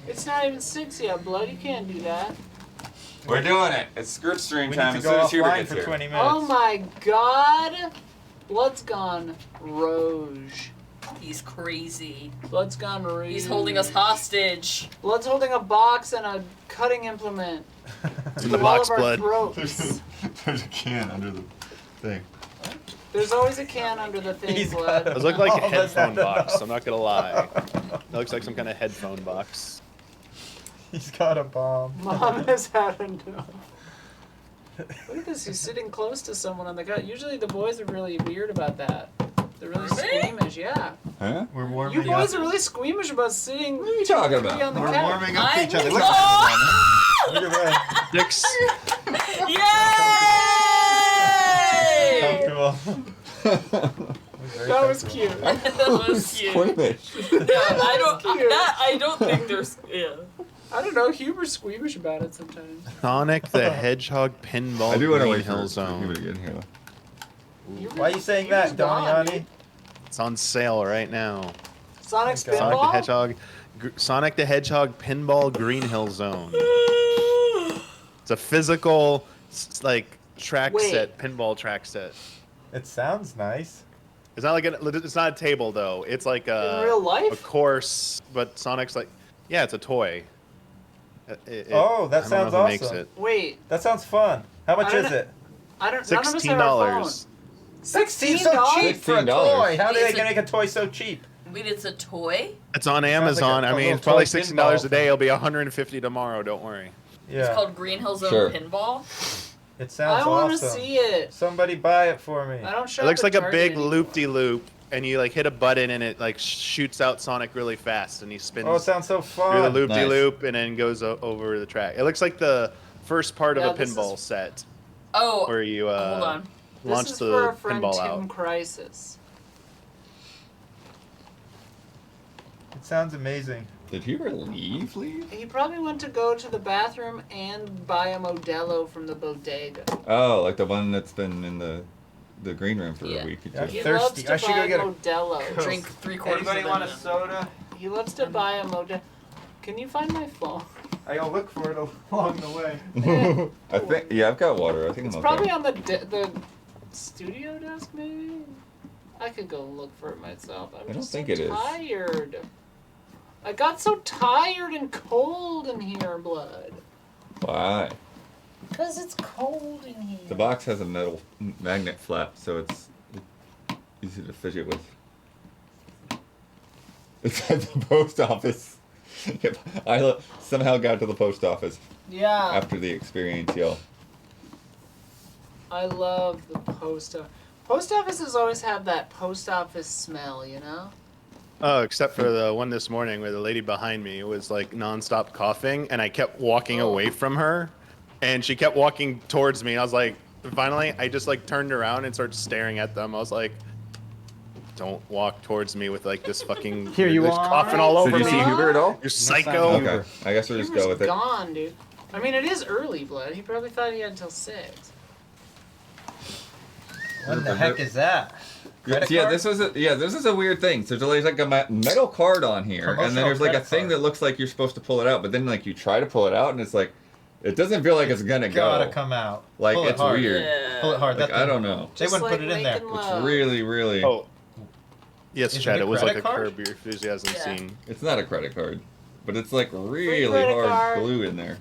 It's not even 6 yet, Blood. You can't do that. We're doing it. It's script stream We time need as to soon go as Hubert offline gets for here. 20 minutes. Oh my god! Blood's gone rouge. He's crazy. Blood's gone rouge. He's holding us hostage. Blood's holding a box and a cutting implement. In the to box, all of our Blood. throats. There's a can under the thing. There's always a can under the thing, He's Blood. got Those look like a Oh, that's headphone not box, enough. I'm not gonna lie. That looks like some kind of headphone box. He's got a bomb. Mom has had enough. Look at this, he's sitting close to someone on the couch. Usually the boys are really weird about that. They're really Are they? squeamish, yeah. Huh? We're warming You boys up. are really squeamish about sitting What are you talking three about? on the We're couch. warming up to each other. Look Oh! at that. Dicks. Yay! Comfortable. That was cute. That was cute. Squeamish. Yeah, Cute. I don't think there's. Yeah. I don't know, Huber's squeamish about it sometimes. Sonic the Hedgehog Pinball I do want to Green wait Hill for Zone. Hubert to get here. Huber- Why are you saying Huber's that, gone, Damiani? dude. It's on sale right now. Sonic Okay. Sonic the Spinball? Hedgehog, Sonic the Hedgehog Pinball Green Hill Zone. It's a physical, like track Wait. set, pinball track set. It sounds nice. It's not like it's not a table though. It's like In real a life? course, but Sonic's like, yeah, it's a toy. Oh, that I don't sounds know who makes awesome. it. Wait, That sounds fun. How much I don't is know- it? I don't. None of us have our $16. phone. $16 so cheap for a $16. toy. How did It's they a- make a toy so cheap? Wait, it's a toy? It's on like Amazon. a I mean, little it's probably toy $16 a pinball. day. It'll be $150 tomorrow. Don't worry. Yeah, It's called Green Hill Zone Sure. Pinball. it sounds I want to awesome. see it. Somebody buy it for me. I don't shop It looks at like a Target big anymore. loop-de-loop, and you like hit a button, and it like shoots out Sonic really fast, and he spins Oh, it sounds so through the fun. loop-de-loop, and then goes over the track. It looks like the first part Yeah, of a this pinball is- set, Oh, where you hold on. launch This is the for our friend pinball Tim out. Crisis. It sounds amazing. Did Hubert leave? He probably went to go to the bathroom and buy a Modelo from the bodega. Oh, like the one that's been in the green room for Yeah. a week or Yeah. two. He Thirsty. loves to I should buy go get a- Modelo. Drink 3/4 Anybody of want a them. soda? He loves to buy a Modelo. Can you find my phone? I'll look for it along the way. I think, yeah, I've got water. I think It's I'm probably okay. on the studio desk, maybe. I could go look for it myself. I'm I don't just think so it is. tired. I got so tired and cold in here, Blood. Why? Because it's cold in here. The box has a metal magnet flap, so it's easy to fidget with. It's at the post office. Yep, I somehow got to the post office Yeah, after the experience, y'all. I love the post office. Post offices always have that post office smell, you know? Oh, except for the one this morning where the lady behind me was like nonstop coughing, and I kept walking away from her, and she kept walking towards me. And I was like, finally, I just like turned around and started staring at them. I was like, "Don't walk towards me with like this fucking Here you this are. coughing all So over did you me. see Hubert at all? You're psycho." Huber. Okay, I guess we'll just Huber's go with it. gone, dude. I mean, it is early, Blood. He probably thought he had until 6. What the heck is that? Credit Yeah, card? this is a weird thing. So there's like a metal card on here, and then Promotional there's like a credit thing card. that looks like you're supposed to pull it out, but then like you try to pull it out, and it's like it doesn't feel like it's gonna Gotta go. come out. Like Pull it it's hard. weird. Yeah. Pull it hard. Like That I thing- don't know. They Just wouldn't like put it in there. Lincoln It's Love. really, really. Oh, yes, Is it Chad. a It was like credit a card? Curb Your Enthusiasm Yeah. scene. It's not a credit card, but it's like really credit hard card. glue in there.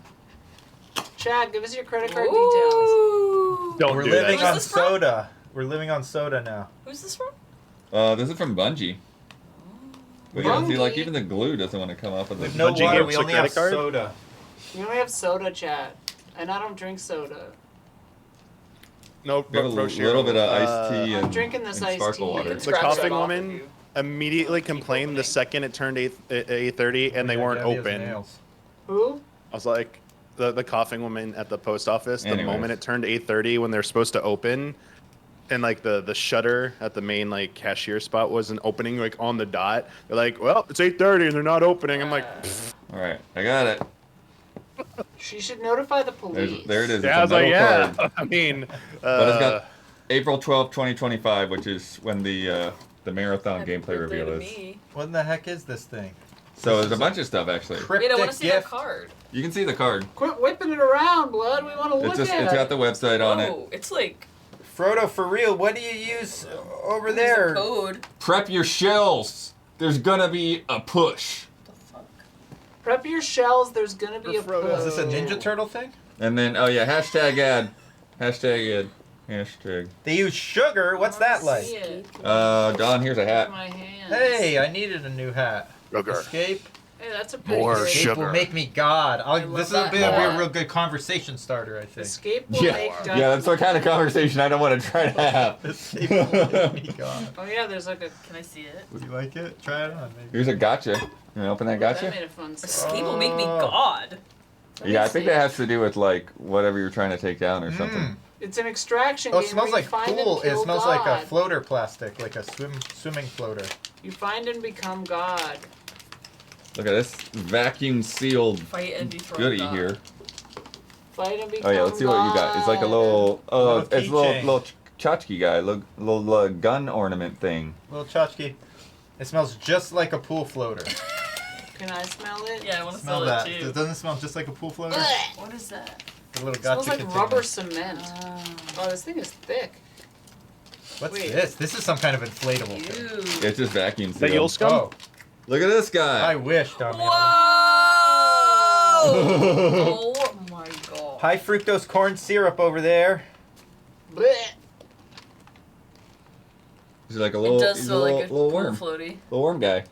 Chad, give us your credit card details. Ooh. Don't We're do living that. on Who's this from? soda. We're living on soda now. Who's this from? This is from Bungie. But yeah, see, like Bungie? even the glue doesn't want to come off of the. With no Bungie water, gave we us a only have credit card? soda. We only have soda, Chad. And I don't drink soda. No, We have a little bit of iced tea I'm and, drinking this and iced sparkle tea. water. The Scratch coughing that off woman of you. immediately complained the second it turned 8:30 and they Yeah, weren't Gabby has open. nails. Who? I was like, the coughing woman at the post office. The Anyways. moment it turned 8:30 when they're supposed to open, and like the shutter at the main like cashier spot wasn't opening like on the dot. They're like, well, it's 8:30 and they're not opening. I'm like, pfft. All right, I got it. She should notify the police. There it is. Yeah, I It's was a like, metal yeah. card. I mean, But it's got April 12th, 2025, which is when the marathon Happy gameplay birthday reveal to is. me. What in the heck is this thing? So there's a bunch of stuff actually. Wait, I want Cryptic to see that gift. card. You can see the card. Quit whipping it around, Blood. We want to look It's at it's it. got the website on it. Oh, it's like Frodo, for real, what do you use over there's there? a code. Prep your shells. There's gonna be a push. What the fuck? Prep your shells. There's gonna be a Is this a push. Ninja Turtle thing? And then oh yeah, hashtag ad. Hashtag ad. Hashtag. They use sugar. What's that like? See it. Don, here's a With hat. my hands. Hey, I needed a new hat. Sugar. Escape. Hey, that's a pretty More good. Escape sugar. will make me God. love This is that be hat. a real good conversation starter, I think. Escape will Yeah, make yeah, that's the kind of conversation I don't want to try to have. Escape will make me God. Oh yeah, there's like a. Can I see it? Would you like it? Try it on, maybe. Here's a gotcha. You wanna open that That gotcha? made a fun sound. Escape will make me Oh. God. Let me Yeah, I think see. that has to do with like whatever you're trying to take down or something. Mm. It's an extraction Oh, game. it smells where you like find pool. And It kill smells God. like a floater plastic, like a swimming floater. You find and become God. Look at this vacuum sealed Fight and dethrone goodie God. here. Fight and become Oh yeah, let's see what you got. It's like a God. little Little it's a keychain. little tchotchke guy, little gun ornament thing. Little tchotchke. It smells just like a pool floater. Can I smell it? Yeah, I want to Smell smell that. it too. Doesn't it smell just like a pool floater? Blech. What is that? The little It smells gotcha like container. rubber cement. Oh, this thing is thick. What's Wait. this? This is some kind of inflatable thing. Ew. It's just vacuum Is that Yule sealed. scum? Oh, Look at this I guy. wish, Dom. Whoa! Oh my god. High fructose corn syrup over there. Blech. He's like a It little, does he's a smell little, like a little pool worm, floaty. little worm guy.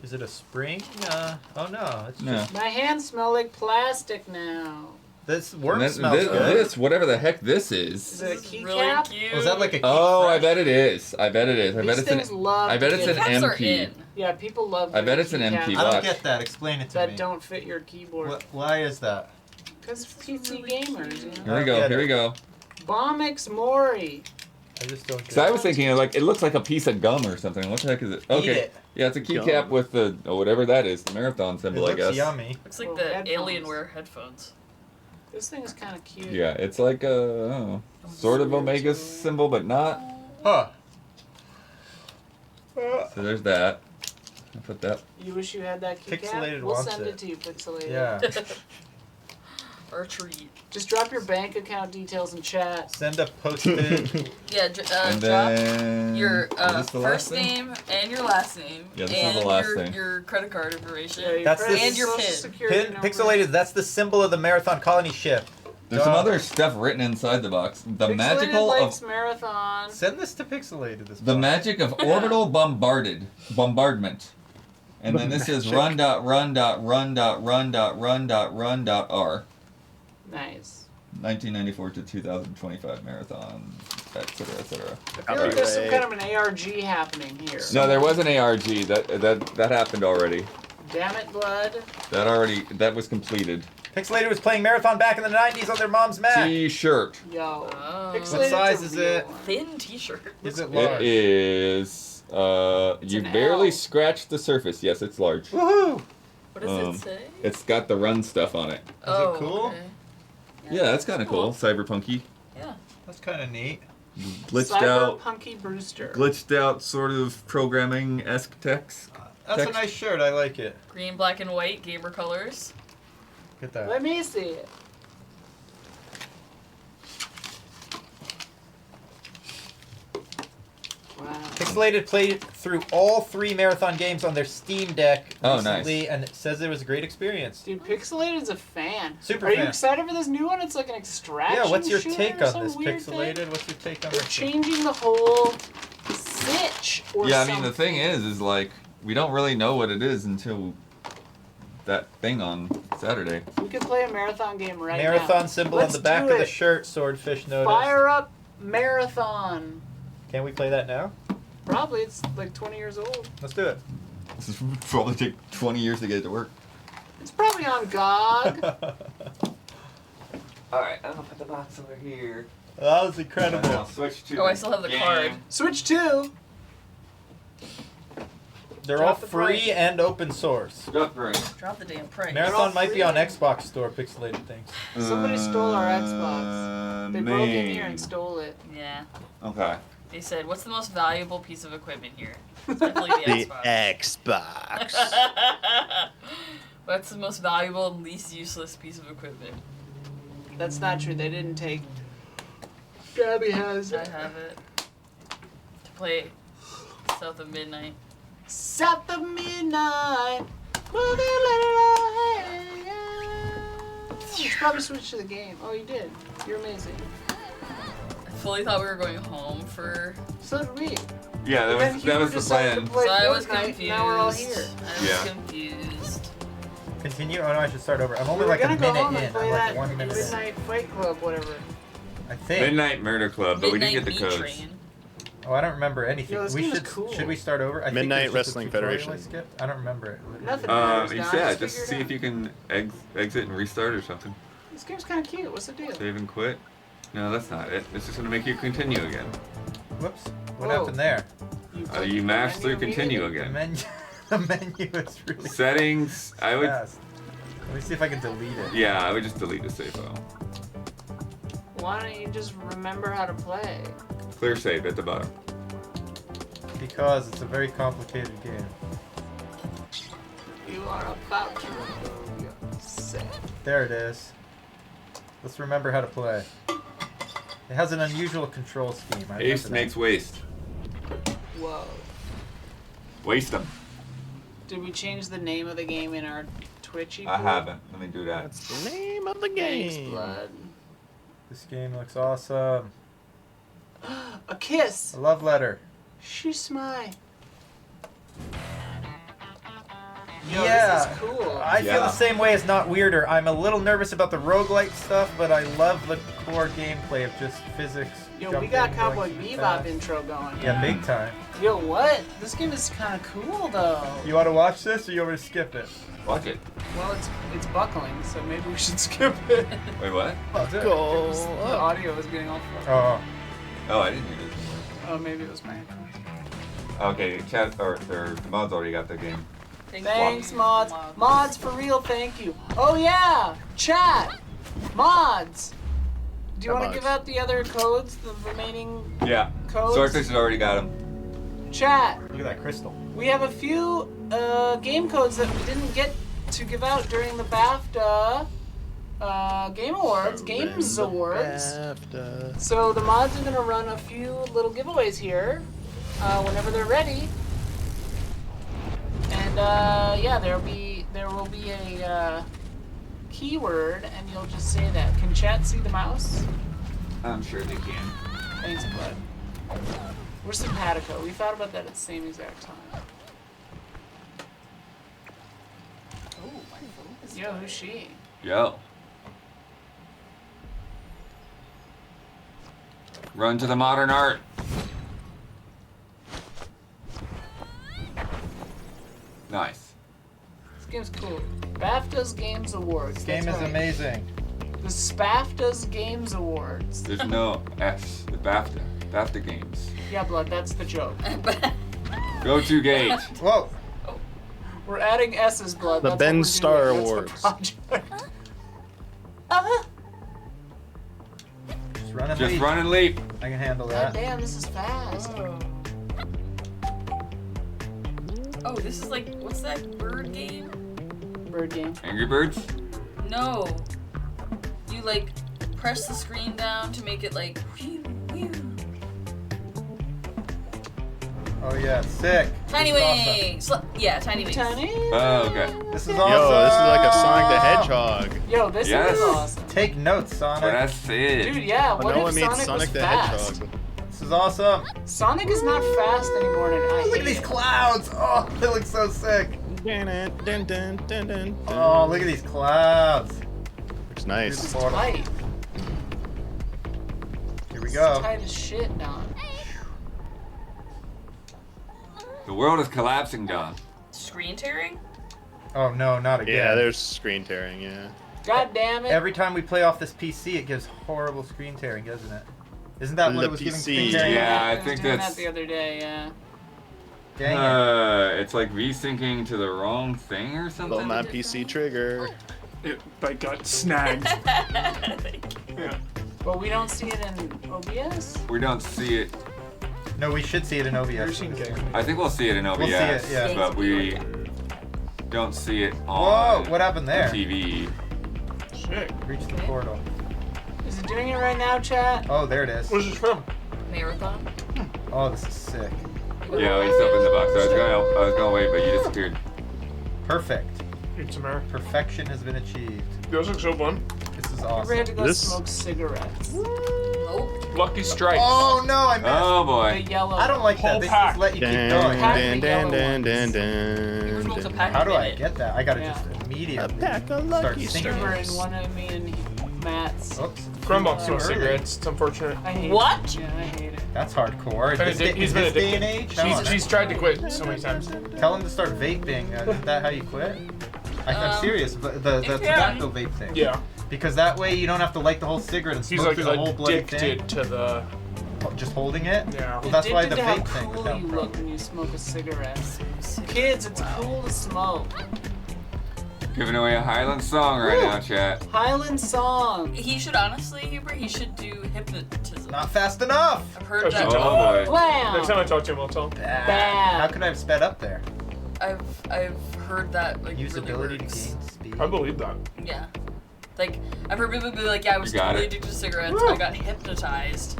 Is it a spring? Oh no, it's No. just My hands smell like plastic now. this worm And smells this, good. this, whatever the heck this Is is. it a This is keycap? really cute. Was that like a? Oh, I fresh? bet it is. I bet it is. I bet These it's things an. love I bet to it's get- an Keycaps are MP. in. Yeah, people love. I bet getting it's an keycaps MP. I don't Watch. get that. Explain it to that me. don't fit your keyboard. Why is that? Because This is PC really gamers, you Here know. we go. get Here it. we go. Bombix Mori. I just don't Because get I it. was thinking like it looks like a piece of gum or something. What the heck is it? Okay. it. Yeah, it's a keycap with the whatever that is, the marathon It symbol, I looks guess. yummy. Looks like Well, the headphones. Alienware headphones. This thing is kind of cute. Yeah, it's like a I don't know, sort of Omega symbol, but not. Huh. So there's that. I'll put that. You wish you had that keycap? Pixelated We'll wants send it. it to you, Pixelated. Yeah. Or a treat. Just drop your bank account details in chat. Send a posted. Yeah, And drop then your is this the last first thing? name and your last name. Yeah, this is and the last your, thing. your credit card information. Yeah, That's credit the- And your social pin. security Pin, number. pixelated. That's the symbol of the Marathon Colony ship. There's some Duh. other stuff written inside the box. The Pixelated magical likes of marathon. Send this to pixelated. This the box. magic of orbital bombardment. And then this is run dot run dot run dot run dot run dot run dot R. Nice. 1994 to 2025 marathon, etc., etc. I feel Happy like there's some day. kind of an ARG happening here. No, there was an ARG. That happened already. Damn it, Blood. That was completed. Pixelated was playing Marathon back in the 90s on their mom's Mac. T-shirt. Yo. Oh. Pixelated's What size a is real it? one. Thin t-shirt. Is it It large? is. You an barely L. scratched the surface. Yes, it's large. Woohoo! What does Um, it say? It's got the run stuff on it. Oh, cool? okay. Yeah, that's kind of cool. Cyberpunky, Yeah. That's kind of neat. Cyberpunky Brewster. glitched out sort of programming-esque text. That's a Text. nice shirt. I like it. Green, black, and white gamer colors. Look at that. Let me see it. Wow. Pixelated played through all 3 Marathon games on their Steam Deck Oh, recently, nice. and it says it was a great experience. Dude, Pixelated's a fan. Super Are you fan. excited for this new one? It's like an extraction Yeah, what's your shooter take or on some this, weird thing? Pixelated? What's your take on They're this? changing the whole sitch or Yeah, I something. mean the thing is like we don't really know what it is until that thing on Saturday. We could play a marathon game right now. Marathon symbol Let's on the back do of the it. shirt, Swordfish noticed. Fire up marathon. Can we play that now? Probably it's like 20 years old. Let's do it. This is probably take 20 years to get it to work. It's probably on GOG. All right, I'm gonna put the box over here. That was incredible. Switch to. Oh, I still have the card. Switch 2. They're Drop all the free price. and open source. Duck price. Drop the damn price. Marathon might be free. on Xbox Store, Pixelated things. Somebody stole our Xbox. They broke in here and stole it. Yeah. Okay. They said, "What's the most valuable piece of equipment here?" It's definitely the The Xbox. Xbox. What's the most valuable and least useless piece of equipment? That's not true. They didn't take. Gabby has I have it to play South of Midnight. South of Midnight. You should probably switch to the game. Oh, you did. You're amazing. I fully thought we were going home for. So did we. Yeah, Then that was Hugh the decided plan. to play So I was Fortnite, confused. Now we're all here. I was Yeah. confused. Continue? Oh no, I should start over. I'm We only were like a gonna go minute home and in. play I'm like that 1 minute in. Midnight Fight Club, whatever. I think. Midnight Murder Club, but we didn't get the Midnight Meat codes. Train. Oh, I don't remember anything. Yo, this we game is should cool. should we start over? I Midnight think there's just a Wrestling tutorial Federation. I skipped. I don't remember it. Nothing matters now. Yeah, Just just figure see it if you can exit and restart or something. out. This game's kind of cute. What's the deal? Save and quit. No, that's not it. It's just gonna make you continue again. Whoops. What Whoa. happened there? clicked You the mash menu through continue immediately? again. The menu is really Settings. I would. fast. Let me see if I can delete it. Yeah, I would just delete the save file. Why don't you just remember how to play? Clear save at the bottom. Because it's a very complicated game. You are about to remove yourself. There it is. Let's remember how to play. It has an unusual control scheme. I Ace remember makes waste. Whoa. Waste them. Did we change the name of the game in our Twitchy? I haven't. Let me do that. That's the name of the Thanks, game. blood. that. This game looks awesome. A kiss. A love letter. She's mine. Yo, Yeah. this is cool. I feel Yeah. the same way as Not Weirder. I'm a little nervous about the roguelite stuff, but I love the core gameplay of just physics. Yo, we jumping, got going Cowboy super Bebop fast. intro going. Yeah, big time. Yo, what? This game is kind of cool though. You want to watch this, or you want me to skip it? Watch it. Well, it's buckling, so maybe we should skip it. Wait, what? Go The up. audio was getting all fucked. Oh, Oh, I didn't hear this. Oh, maybe it was my headphones. Okay, chat or the mods already got the game. Thanks, mods. Mods, for real, thank you. Oh, yeah! Chat! Mods! Do you Yeah, want to mods. give out the other codes, the remaining Yeah. codes? Swordfish has already got them. Chat, look at that crystal. we have a few game codes that we didn't get to give out during the BAFTA Game Awards, Games Awards. BAFTA. So the mods are going to run a few little giveaways here whenever they're ready. And yeah, there will be a keyword, and you'll just say that. Can chat see the mouse? I'm sure they can. Thanks, bud. We're simpatico. We thought about that at the same exact time. Oh, my phone is. Yo, who's she? Yo. Run to the modern art. Nice. This game's cool. BAFTA's Games Awards. This game That's is right. amazing. The SPAFTA's Games Awards. There's no S. The BAFTA. BAFTA games. Yeah, blood, that's the joke. Go to gate. Whoa! We're adding S's, blood. The That's Ben what we're Starr doing. Awards. That's the project. Just run and Just leap. run and leap. I can handle God that. damn, this is fast. Oh, this is like, what's that bird game? Bird game. Angry Birds? No. You like press the screen down to make it like. Whew, whew. Oh yeah, sick. Tiny This is awesome. wings. Yeah, tiny wings. Tiny. Oh, okay. This is Yo, awesome. this is like a Sonic the Hedgehog. Yo, this Yes. is awesome. Take notes, Sonic. But that's it. Dude, yeah, what no if one meets Sonic, Sonic was the fast? Hedgehog. This is awesome. Sonic is not fast anymore, and I Look hate at these it. clouds. Oh, they look so sick. Dun, dun, dun, dun, dun. Oh, look at these clouds. Looks nice. It's tight. Here we It's go. tight as shit, Don. The world is collapsing, Don. Screen tearing? Oh no, not again. Yeah, there's screen tearing, yeah. God damn it. Every time we play off this PC, it gives horrible screen tearing, doesn't it? Isn't that what The it was giving PC. screen tearing? Yeah, I was think doing that's- that the other day, yeah. Dang it. It's like resyncing to the wrong thing or something. Little not PC trigger. It like got snagged. But we don't see it in OBS? We don't see it No, we should see it in OBS. You're seeing game. I think we'll see it in OBS, We'll see it, yeah. but we don't see it Whoa, on what happened there? TV. Shit. Reach the portal. Is it doing it right now, chat? Oh, there it is. Where's this from? Marathon. Oh, this is sick. Yeah, he's up in the box. I was gonna wait, but you disappeared. Perfect. Eat some air. Perfection has been achieved. Those look so fun. This is Ever awesome. had to go This- smoke cigarettes? Nope. Lucky Strike. Oh no, I missed. Oh The boy. yellow. I don't like that. Whole They pack. just let you keep Dun, going. Pack dun, the dun, yellow dun, dun, Who smokes a dun, pack How do I minute? get that? I gotta Yeah. just immediately pack of start Lucky singing. You were in Strikes. one of me and Matt's. Oops. Crumbum Too smokes early. cigarettes. It's unfortunate. I hate What? it. Yeah, I hate it. That's hardcore. Been This addic- day- he's in been this day and addicted. age? Come on, He's tried to quit so many times. Tell him to start vaping. Isn't that how you quit? I'm serious. The if you tobacco vape thing. Yeah. Because that way you don't have to light the whole cigarette and He's smoke like through the whole bloody thing. addicted to the. Just holding it. Yeah. Well, that's why the Addicted to how vape thing would cool come you from. look when you smoke a cigarette. Kids, it's cool to smoke. Giving away a Highland song right now, chat. Highland song. He should honestly, Huber, he should do hypnotism. Not fast enough. I've heard Oh, that. shit. Oh boy. Next time Wow. I talk to him, I'll tell him. Bad. How could I have sped up there? I've heard that like Usability really to works. gain speed. I believe that. Yeah. Like I've heard people be like, yeah, I was You got totally it. addicted to cigarettes. Woo. I got hypnotized,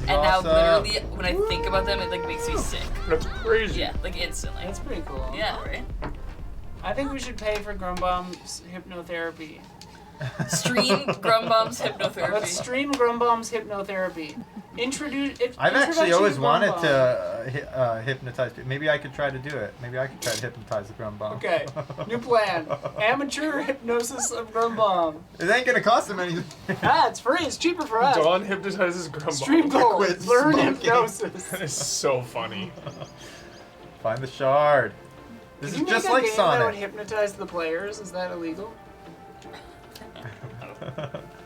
and Awesome. now literally when I think about them, it like makes me sick. That's crazy. Yeah, like instantly. That's pretty cool. Yeah, right. I think we should pay for Grumbomb's hypnotherapy. Stream Grumbomb's hypnotherapy. Let's stream Grumbomb's hypnotherapy. I've actually always wanted Grumbomb. to hypnotize people. Maybe I could try to do it. Maybe I could try to hypnotize the Grumbomb. Okay, new plan. Amateur hypnosis of Grumbomb. It ain't gonna cost him anything. Ah, it's free. It's cheaper for us. Dawn hypnotizes Grumble. Stream goals. Quit Learn smoking. hypnosis. That is so funny. Find the shard. This Can is you just make a like game that would Sonic. hypnotize the players? Is that illegal?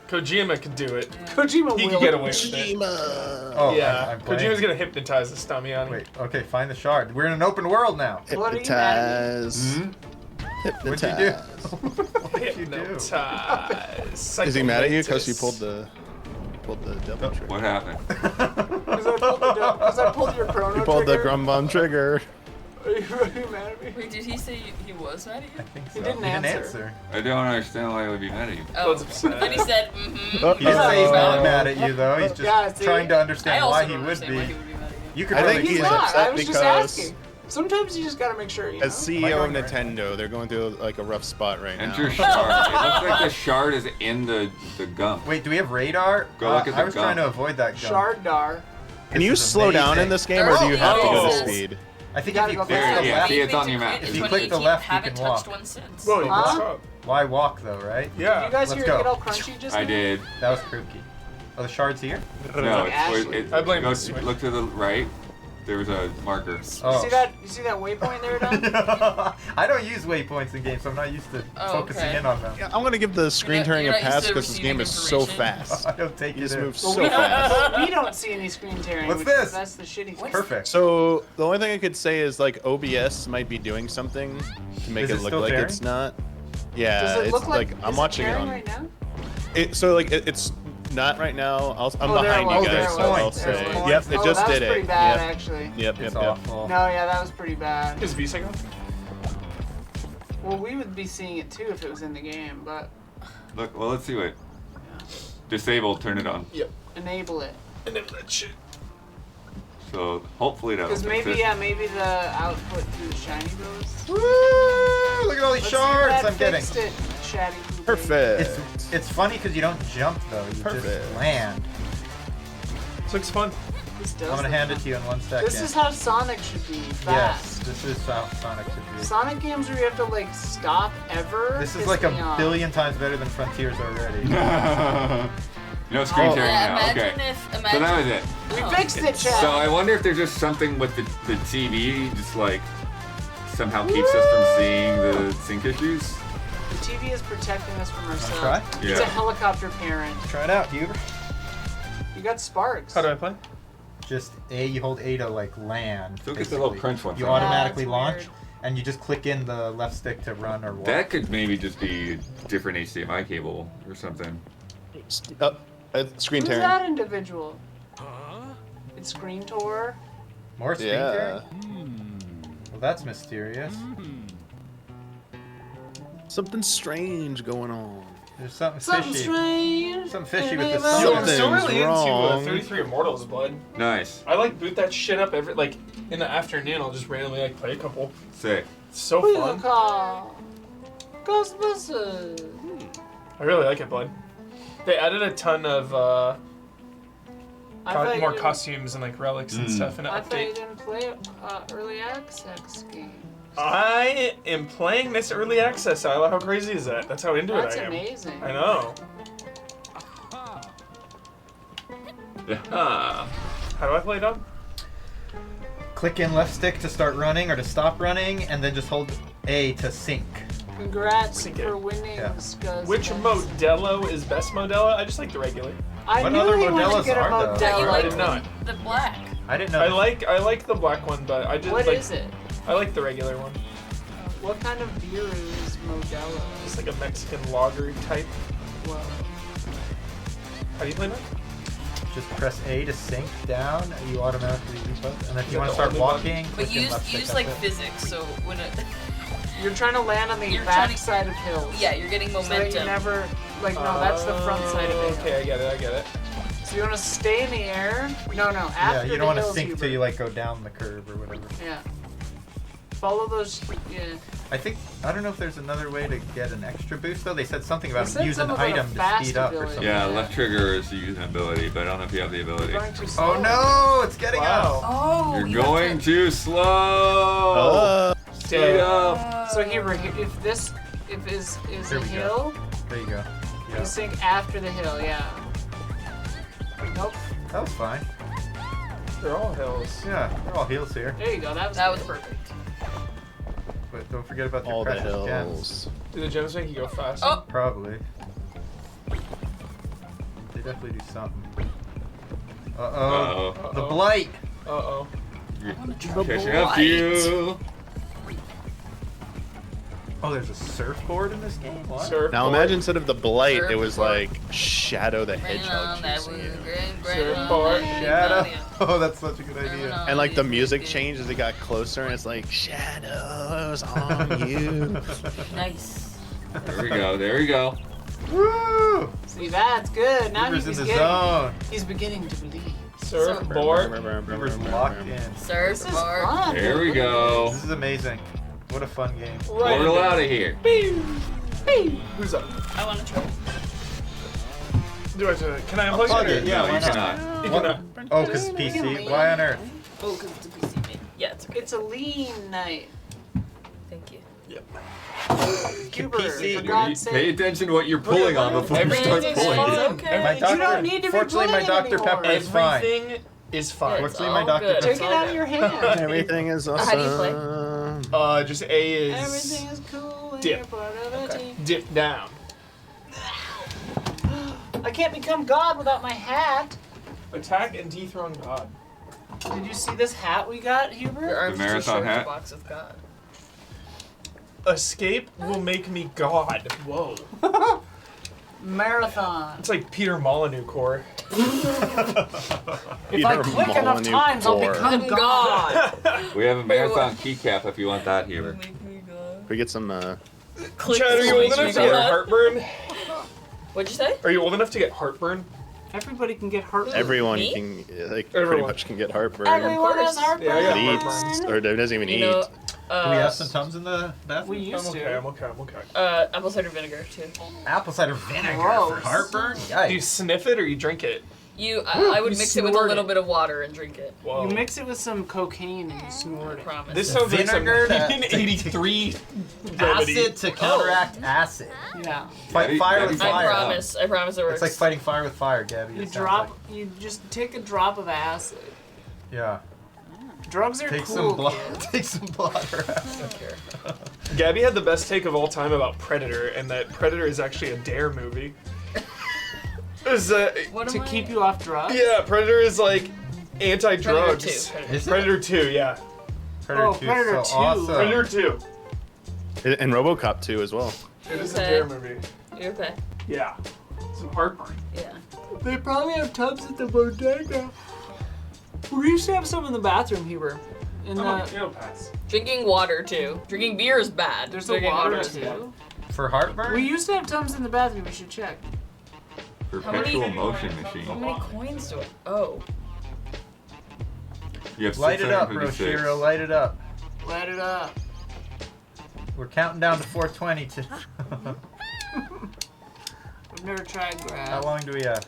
Kojima could do it. Kojima He will. could get away with it. Oh, Yeah. I'm playing. Kojima's gonna hypnotize the Stamiani. Wait, okay, find the shard. We're in an open world now. What are you mad at me? Hypnotize. What'd you do? Hypnotize. What'd you do? Hypnotize. Is he mad at you because you Psychomantis. pulled the devil trigger? What happened? Because I pulled your chrono You pulled the trigger. Grumbomb trigger. Are you mad at me? Wait, did he say he was mad at you? I think so. He didn't answer. I don't understand why I would be mad at you. Oh, That's upset. then he said, mm-hmm. Oh, He didn't say he's not Uh-oh. mad at you though. He's just Yeah, see? trying to I understand also why don't he would understand why he be. would be mad at you. You could I probably think He's he's not. upset I was just because asking. Sometimes you just gotta make sure you know. as CEO of Nintendo, they're going through like a rough spot right Enter now. shard. It looks like the shard is in the gum. Wait, do we have radar? Go look at the I was gun. trying to avoid that gun. Shardar. Can you This is slow down in amazing. this game, or do you have to go Oh. to speed? I think You if you gotta click go the fast. Yeah, left, see, it's on your map. If you click the left, you haven't can touched walk. one since. Whoa, Huh? what's up? Why walk though, right? Yeah. You guys Let's hear go. it get all crunchy just I now? did. That was kooky. Oh, the shard's here? No, like Ashley. it's, I blame go, the Switch. look to the right. There was a marker. Oh. You see that waypoint there, Don? I don't use waypoints in games, so I'm not used to Oh, focusing okay. in on them. Yeah, I'm gonna give the screen You're not- turning you're a not used pass to because this game is receiving so information? fast. I don't take He it just in. moves Well, so we, fast. we don't see any screen tearing. What's which- this? That's the shitty part. Perfect. So the only thing I could say is like OBS might be doing something to make Is it it look still like tearing? it's not. Yeah, Does it it's look like I'm is watching it tearing on. right now? It's not right now. I'm Oh, there it behind was, you there guys, it so was, I'll there it say. was. Yep, it Oh, just that did was pretty it. bad, Yep. actually. Yep, It's yep, yep. awful. No, yeah, that was pretty bad. Is VSync on? Well, we would be seeing it too if it was in the game, but Look, well, let's see what. Disable, turn it on. Yep. enable it. And then that shit. So hopefully that'll Because fix maybe, it. yeah, maybe the output through the shiny goes. Woo! Look at all these Let's see if shards that I'm getting. fixed it, Shaddy Blue Perfect. It's funny because you don't jump though. You Perfect. just land. This looks fun. Baby. This does I'm gonna look hand fun. it to you in 1 second. This is how Sonic should be, Yes, fast. this is how Sonic should be. Sonic games where you have to like stop ever. This is piss like me a off. billion times better than Frontiers already. No screen Oh. tearing Yeah, now. imagine Okay. if So that was it. We fixed it, Chad. So I wonder if there's just something with the TV, just like somehow keeps us from seeing the sync issues. The TV is protecting us from ourselves. try? It's a Yeah. helicopter parent. Try it out, Huber. You got sparks. How do I play? Just you hold A to like land. Look at the little basically. crunch one. You Yeah, automatically that's launch, weird. and you just click in the left stick to run or walk. That could maybe just be a different HDMI cable or something. Screen Who's tearing. that individual? It's Screen Tour. More speed Yeah. Well, that's mysterious. Something strange going on. There's something Something fishy. strange. Something fishy with the in sun. Yo, I'm still Something's really wrong. into 33 Immortals, bud. Nice. I like boot that shit up every like in the afternoon. I'll just randomly like play a couple. Sick. It's so Who you fun. call? Ghostbusters. I really like it, bud. They added a ton of I thought you more didn't- costumes and like relics and stuff in an I thought you update. didn't play early access games. I am playing this early access. How crazy is that? That's how into That's it I am. amazing. I know. Yeah. How do I play it up? Click in left stick to start running or to stop running, and then just hold A to sync. Congrats Sink it. for winning, Yeah. Scuzz. Which Modelo is best Modelo? I just like the regular. I What knew other he Modelos would get a are there? That you Modelo. I like did not. the black. I didn't know. I like the black one, but I just What like is it? I like the regular one. What kind of beer is Modelo? It's like a Mexican lager type. Whoa. How do you play that? Just press A to sync down. You automatically reload. And if Is you that want to the start only walking, But click in use left stick, use that's like it. physics, so when it You're trying to land on the You're back trying to- side of hills. yeah, you're getting So that momentum. you never, like, no, that's the front side of it. Okay, I get it. So you want to stay in the air? No, Yeah, after you the don't want to hills, sync Hubert. till you like go down the curve or whatever. Yeah. Follow those, yeah. I don't know if there's another way to get an extra boost though. They said something about They said use an something about a item to fast speed up or ability. something. Yeah, left trigger is using ability, but I don't know if you have the ability. You're going too slow. Oh no, it's getting Wow. us. Oh, You're you have going to- too slow. Stay up. So Hubert, if this is There a we go. hill, There you go. you Yeah. sync after the hill, yeah. Nope. That was fine. They're all hills. Yeah, they're all heals here. There you go. That was That was good. perfect. But don't forget about your All the precious gems. hills. Do the gems make you go faster? Oh. Probably. They definitely do something. Uh-oh. Uh-oh. The blight. Uh-oh. Catching up to you. Oh, there's a surfboard in this game? What? Surfboard. Now imagine instead of the blight, it was Surfboard. like Shadow the Bring Hedgehog on that chasing wood, you. bring on Surfboard. that Shadow. body. Oh, that's such a good Bring idea. on And like the these music big- changed as it got closer, and it's like shadows on you. Nice. There we go. There we go. Woo! See, that's good. Now Beaver's he's in the getting. zone. He's beginning to believe. Surfboard. Beaver's locked in. This is Surfboard. fun. There we go. This is amazing. What a fun game. Right. Portal out of here. Who's up? I want to try. Do I do it? Can I unplug Unplug it? it, yeah. No, why you not? cannot. You cannot. Oh, because PC. Why on earth? Oh, because it's a PC game. Yeah, it's okay. It's a lean night. Thank you. Hubert, PC. for God's Pay sake. attention what you're pulling on before you start Everything's pulling fine. it. Okay. My You doctor, don't need to be fortunately, my pulling it Dr. anymore. Pepper is fine. Everything is fine. It's Fortunately, my all doctor good. Pepper. Take it out of your hand. Everything is awesome. How do you play? Just A is Everything is cool when Dip. you're part of a Okay. team. dip down. I can't become God without my hat. Attack and dethrone God. Did you see this hat we got, Your Hubert? arms marathon just showed hat? the box of God. Escape will make me God. Whoa. Marathon. It's like Peter Molyneux core. If I click enough Molyneux times, I'll core. become God. We have a marathon keycap if you want that here. Make me God. We get some. Click Chad, are you old enough to get heartburn? What'd you say? Are you old enough to get heartburn? Everybody can get hurt. Everyone Me? can like pretty Everyone. much can get heartburn. Everyone course. has heartburn. Yeah, I got It heartburn. eats or doesn't even You eat. know, Do we have some Tums in the bathroom? We used I'm okay, to. I'm okay. apple cider vinegar too. Apple cider vinegar Gross. for heartburn? Do you Yikes. sniff it or you drink it? I would You mix it with a snort little it. bit of water and drink it. Whoa. You mix it with some cocaine and you snort I it. promise. This sounds like some Vinegar that- 1983 remedy. Acid to counteract acid. Yeah. Fight Gabby- fire Gabby with found fire. out. I promise it works. It's like fighting fire with fire, Gabby. You it sounds drop. like. You just take a drop of acid. Yeah. Drugs are Take cool. some blood. kid. Take some blood or acid. Gabby had the best take of all time about Predator, and that Predator is actually a Dare movie. Is What To am I? keep you off drugs. yeah, Predator is like anti-drugs. Predator 2. Is it? Predator 2, yeah. Predator Oh, 2 Predator is so 2. awesome. Predator 2. And RoboCop 2 as well. It is a Okay. Dare movie. You're okay. Yeah. Some heartburn. Yeah. They probably have tubs at the bodega. We used to have some in the bathroom, Huber. In the, It'll pass. Drinking water too. Drinking beer is bad. there's a Drinking water is too. good. For heartburn? We used to have Tums in the bathroom. We should check. Perpetual motion How machine. many coins do I? Oh. You have Light it up, 656. Roshiro. Light it up. Light it up. We're counting down to 420. I've never tried grab. How long do we have?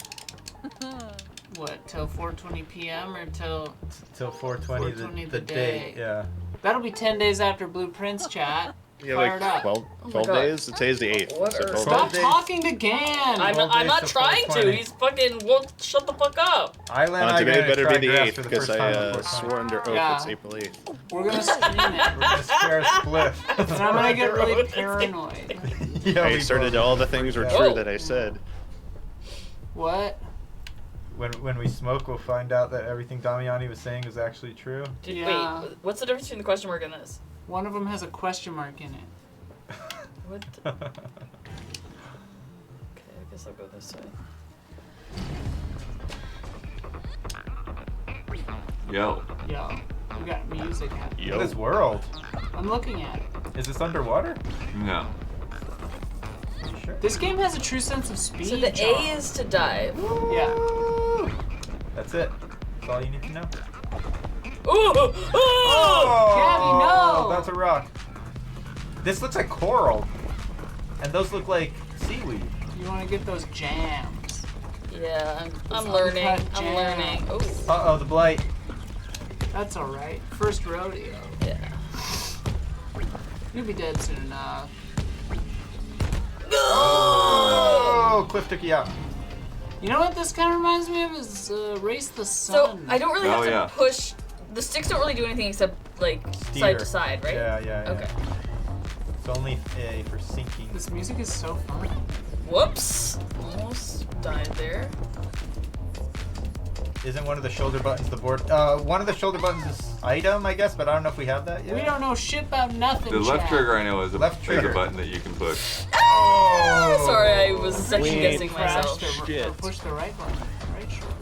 What, till 4:20 p.m. or till... Till 420, 420 the the date. day. Yeah. That'll be 10 days after Blueprints, chat. Yeah, Fired like up. 12, my 12 God. days. Today's the 8th. What so are- 12 Stop days. talking to Gan! I'm 12 not days to trying to. 420. He's fucking won't shut the fuck up. Island, Today better be the grass 8th for the because first I time before swore under oath Yeah. it's April 8th. We're gonna stream it. We're gonna share a spliff. And I'm gonna get really Road. paranoid. Yeah, I we asserted both- all the things were Yeah. true Oh. that I said. What? When we smoke, we'll find out that everything Damiani was saying was actually true. Yeah. Wait, what's the difference between the question mark and this? One of them has a question mark in it. What? The... Okay, I guess I'll go this way. Yo. Yo, we got music happening. Yo. This world. I'm looking at it. Is this underwater? No. Are you sure? This game has a true sense of speed. So the John. A is to dive. Yeah. That's it. That's all you need to know. Ooh! Ooh! Gabby, no! That's a rock. This looks like coral. And those look like seaweed. You want to get those jams. Yeah, I'm Those learning. uncut I'm jams. learning. Oh, Uh-oh, the blight. That's alright. First rodeo. yeah. You'll be dead soon enough. Oh, Cliff took you out. You know what this kind of reminds me of is Race the So Sun. I don't really Oh, have to yeah. push. The sticks don't really do anything except like Steer. side to side, right? Yeah. Okay. It's only A for sinking. This music is so fun. Whoops! Almost died there. Isn't one of the shoulder buttons the board? One of the shoulder buttons is item, I guess, but I don't know if we have that yet. We don't know shit about nothing. The left chat. trigger I know is a, Left is trigger. a button that you can push. Oh! Sorry, I was second Sweet. guessing Crash myself. or push the right button. Right shoulder.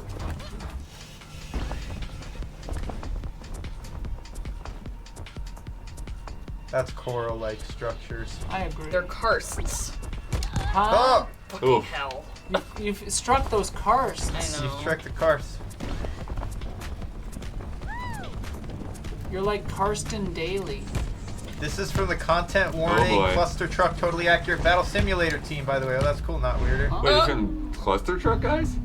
That's coral-like structures. I agree. They're karsts. Huh? Oh! Fucking Oof. hell. You've struck those karsts. I know. You've struck the karst. You're like Karsten Daly. This is from the content warning boy. cluster truck totally accurate battle simulator team, by the way. Oh, that's cool, not weirder. Huh? Wait, it's from cluster truck guys?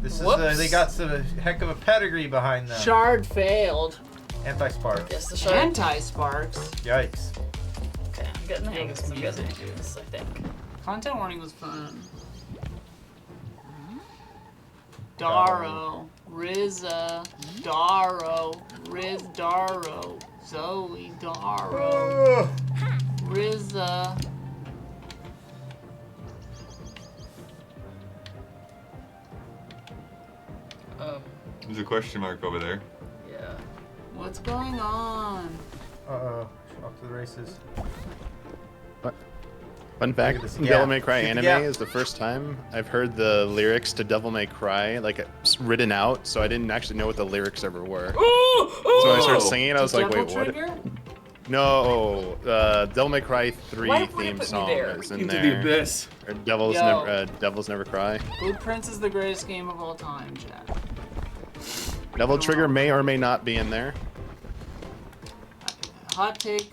This is Whoops. they got some heck of a pedigree behind them. Shard failed. Anti-spark. Guess the shark. Anti-sparks. Yikes. Okay, I'm getting the hang of this. I'm getting the Music. hang of this, I think. Content warning was fun. Daro, Riza, Daro, Riz Daro, Zoe Daro, Riza. There's a question mark over there. Yeah. What's going on? Uh-oh. Off to the races. Fun fact, this Devil gap. May Cry Shoot the anime gap. is the first time I've heard the lyrics to Devil May Cry like written out, so I didn't actually know what the lyrics ever were. Ooh! Ooh! So when I started singing it, I was like, Devil wait, what? Trigger? No, Devil May Cry 3 Why would it theme put me song there? is in Into the there. abyss. Or Yo. Devils Never Cry. Blueprints is the greatest game of all time, chat. Devil Trigger may or may not be in there. Hot take,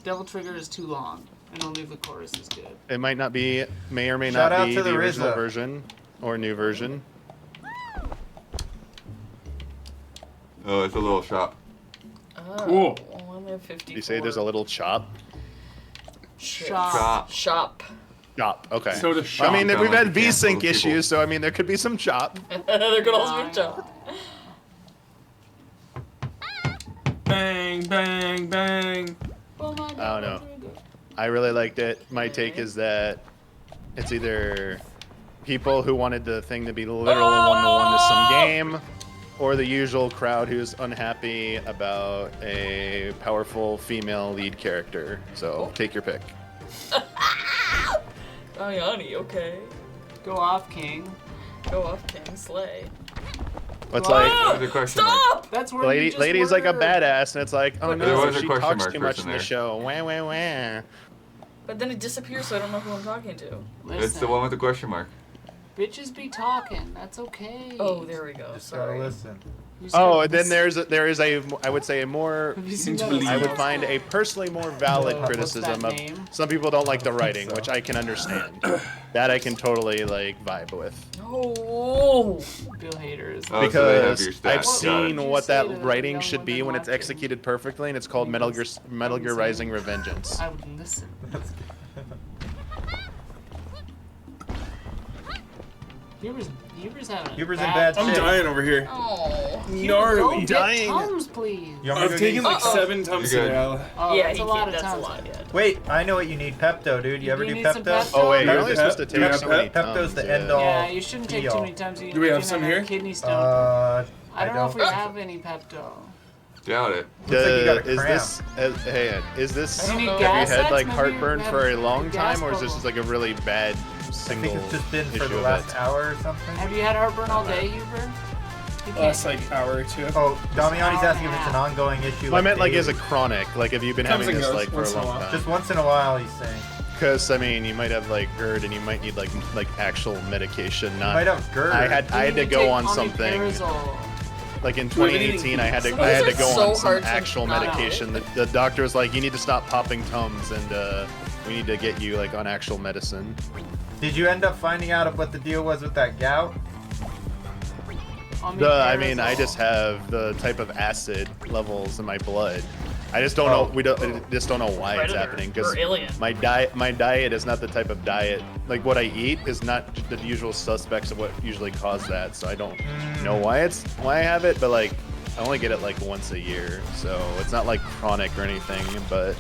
Devil Trigger is too long, and only the chorus is good. It might not be, may or may Shout not out be to the the original RZA. version or new version. Oh, it's a little shop. Oh, Cool. only 54. You say there's a little chop? Shit. Shop. Shop. Chop, okay. So the shop. I mean, Sound we've like had you can't V-Sync fool people. issues, so I mean, there could be some chop. there could also be a chop. Bang, bang, bang. Oh my I don't God, know. Devil Trigger. I really liked it. My take is that it's either people who wanted the thing to be literal one-to-one to some game, or the usual crowd who's unhappy about a powerful female lead character. So take your pick. Ayani, okay. Go off, King. Go off, King Slay. It's What? like There's a question mark. Stop! That's where you just lady's like a were. badass, and it's like, oh There no, was a she question talks mark too much person in the there. show. Wah wah wah. But then it disappears, so I don't know who I'm talking to. Listen, It's the one with the question mark. Bitches be talking. That's okay. Oh, there we go. Just gotta Sorry. listen. You just Oh, gotta and then listen. there is a I would say a more Have you seen to that? believe. I would What's find a personally more valid What's criticism that of name? some people don't like the writing, so. which I can understand. That I can totally like vibe with. No. Bill Haters. Oh, so they have Because your stats. I've Got it. seen What what would you say to that the writing young should be women when it's watching? executed perfectly, and it's called You Metal listen. Gear, Metal Gear Listen. Rising Revengeance. I would listen. Huber's having a Huber's in bad bad I'm shape. dying over here. Oh. Huber, Gnarly. go get Dying. Tums, please. You want me to I've go taken get- like 7 Tums You're today. good. Al. Oh, Yeah, that's a he lot can't- of that's Tums. a lot, yeah. Wait, I know what you need. Pepto, dude. You ever do need some Pepto? Pepto? Oh wait, Do you're you only have supposed to Pep- do you take have so many Pep? Pepto's Tums, the yeah. end all. Yeah, you shouldn't take too Be-all. many times. You Do we have can some a here? Kidney stone. I I don't know if we have any Pepto. Doubt it. Looks like you got a Is cramp. this hey, is this Do you need have gas you had X? like Maybe heartburn you for a have long a gas time, or is this just bubble. like a really bad I single think it's just been for issue the of last it? hour or something. Have you had heartburn all day, Huber? You Last can't- like hour or two. Oh, Damiani's hour asking and if a it's an half. ongoing issue. Well, I meant like daily. as a chronic, like have you been Comes having and this goes like for a once in a long while. time? Just once in a while, he's saying. Because I mean, you might have like GERD, and you might need like actual medication. Not Might have GERD. I had You to need go take on something. omeprazole. Like in Well, they 2018, I had to Some I of had those to go are so on some hard to actual not medication. The doctor was like, you need to stop popping Tums, and we need to get you like on actual medicine. Did you end up finding out what the deal was with that gout? I mean, I just have the type of acid levels in my blood. I just don't know. I just don't know why it's Predator happening because or alien. my diet is not the type of diet. Like what I eat is not the usual suspects of what usually cause that. So I don't know why I have it, but like I only get it like once a year, so it's not like chronic or anything. But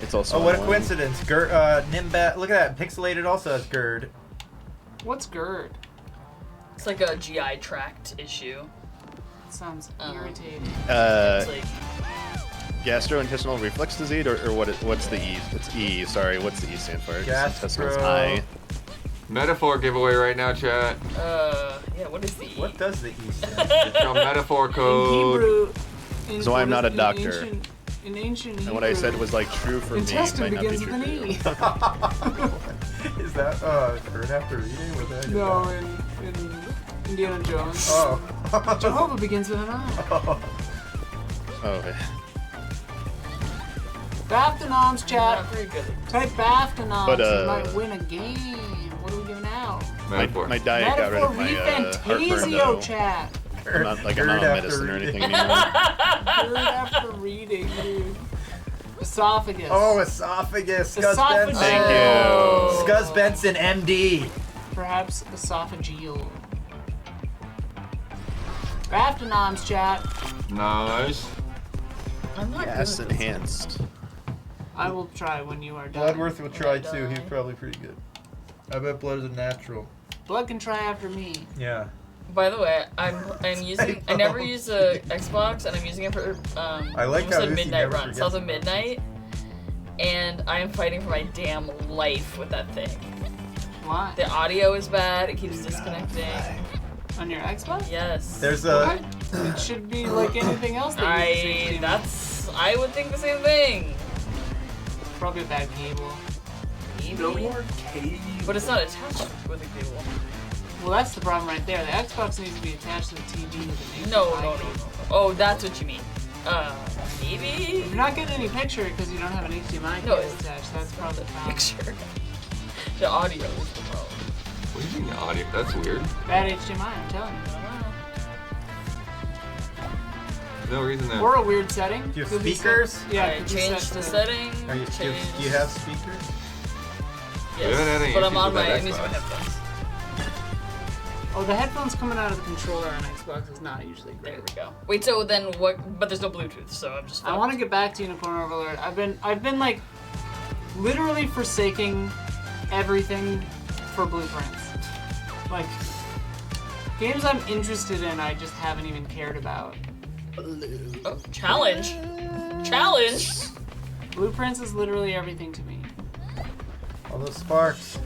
it's also Oh, what a annoying. coincidence. GERD, Nimbat, look at that. Pixelated also has GERD. What's GERD? It's like a GI tract issue. It sounds Oh. irritating. It's like Gastrointestinal reflux disease, or what's the E? It's E. Sorry, what's the E stand for? Intestinal Gastro- I. Metaphor giveaway right now, chat. yeah, what is the E? What does the E stand? It's your metaphor In code. Hebrew, in, So I'm not a in doctor. ancient- In ancient Hebrew, And what I said was like true for me intestine might not be begins true with for an you. E. Is that GERD after reading? What the heck is No, that? in Indiana Jones. Oh. Jehovah begins with an I. Oh, yeah. BAFTA noms, Not chat. very good. Type BAFTA noms. But, You might win a game. What are we giving out? Metaphor. My diet got rid Metaphor of my heartburn Refantasio, though. chat. I'm not like I'm GERD not on after medicine or reading. anything anymore. Heard after reading, dude. Esophagus. Oh, esophagus. Scuzz Esophagus. Benson. Thank you. Scuzz Benson, MD. Perhaps esophageal. BAFTA noms, chat. Nice. I'm not Yes, good. enhanced. I will try when you are done. Bloodworth will try too. He's probably pretty good. I bet Blood is a natural. Blood can try after me. Yeah. By the way, I'm using. I never use a Xbox, and I'm using it for I like almost how a Lucy midnight never run. So it's a forgets midnight, and I am fighting for my damn life with that thing. Why? The audio is bad. It keeps disconnecting. On your Xbox? Yes. There's a. It should be like anything else that uses HDMI. I would think the same thing. Probably a bad cable. Maybe. No more cave. But it's not attached with a cable. Well, that's the problem right there. The Xbox needs to be attached to the TV with an No, HDMI no, no, cable. no. Oh, that's what you mean. Maybe. If you're not getting any picture because you don't have an HDMI No, cable it's attached, that's probably the problem. Picture. The audio is the problem. What do you mean audio? That's weird. Bad HDMI, I'm telling you. No reason there. Or a weird setting. Do you have Could be speakers? set- Yeah, I could be changed set the to- setting. Do changed. you have speakers? We haven't had any Yes, but I'm issues on with my that I'm using my Xbox. headphones. Oh, the headphones coming out of the controller on Xbox is not usually There great. we go. Wait, so then what? But there's no Bluetooth, so I'm just. I want to get back to Unicorn Overlord. I've been like literally forsaking everything for blueprints. Like games I'm interested in, I just haven't even cared about. Oh, challenge. Challenge. Blueprints is literally everything to me. All those sparks.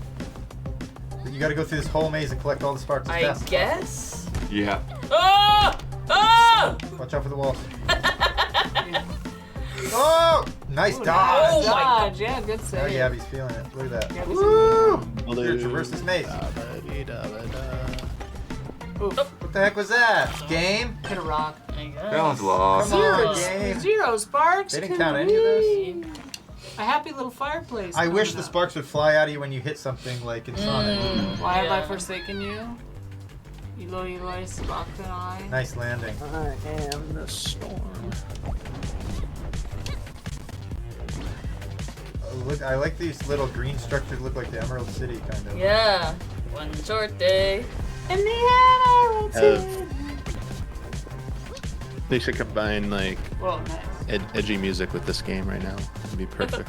You gotta go through this whole maze and collect all the sparks as I fast as guess. Yeah. Ah! Ah! Watch out for the walls. Oh! Nice Ooh, dodge! nice Oh my dodge. Yeah, good Now save. Gabby's feeling it. Look at that. Gabby's Woo! Blue. Here, traverse this maze. Oof. What the heck was that? Game? Hit a rock. Sounds lost. Come on, Zero. game. 0 sparks. They didn't can count any of this? we- A happy little fireplace. I wish coming the up. sparks would fly out of you when you hit something like in Sonic. Why have I Yeah. forsaken you? Eloi, Eloi, sabachthani. Nice landing. I am the storm. Look, I like these little green structures. Look like the Emerald City kind of. Yeah. One short day. In the Emerald City. They should combine like Well, nice. edgy music with this game right now. It'd be perfect.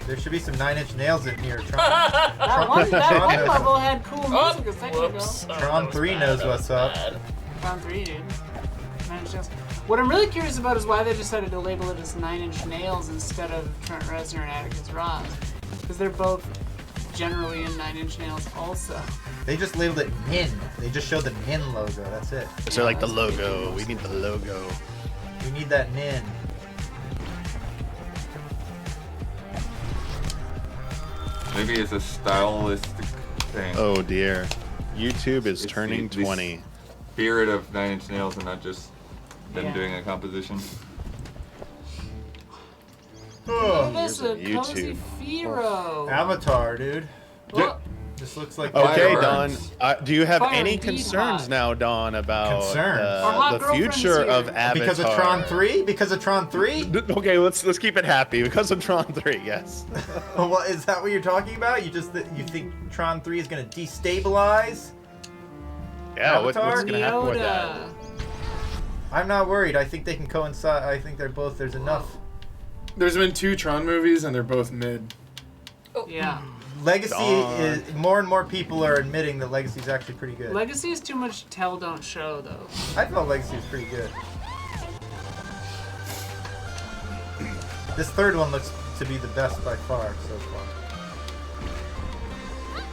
There should be some 9 Inch Nails in here. Tron, That one knows. level had cool Oh, music a second ago. whoops. Oh, Tron that was 3 bad. knows That was what's up. bad. Round 3, dude. 9 Inch Nails. What I'm really curious about is why they decided to label it as 9 Inch Nails instead of Trent Reznor and Atticus Ross. Because they're both generally in 9 Inch Nails also. They just labeled it NIN. They just showed the NIN logo. That's it. So like the logo. We need the logo. We need that NIN. Maybe it's a stylistic thing. Oh dear. YouTube is It's turning the 20. Spirit of Nine Inch Nails and not just them Yeah. doing a composition. Oh, This a YouTube. cozy Firo. Avatar, dude. Oh, Just looks like Okay, Fire Don. burns. Do you have Fire any indeed concerns hot. now, Don, about Concerns? Our hot the girlfriend's future here. of Avatar? Because of Tron 3? Because of Tron 3? Okay, let's keep it happy. Because of Tron 3, yes. Well, is that what you're talking about? You think Tron 3 is going to destabilize? Yeah, Avatar? what's gonna happen with that? Yoda. I'm not worried. I think they can coincide. I think they're both. There's enough. There's been 2 Tron movies and they're both mid. Yeah. Legacy Darn. is more and more people are admitting that Legacy is actually pretty good. Legacy is too much tell, don't show, though. I thought Legacy was pretty good. This third one looks to be the best by far so far.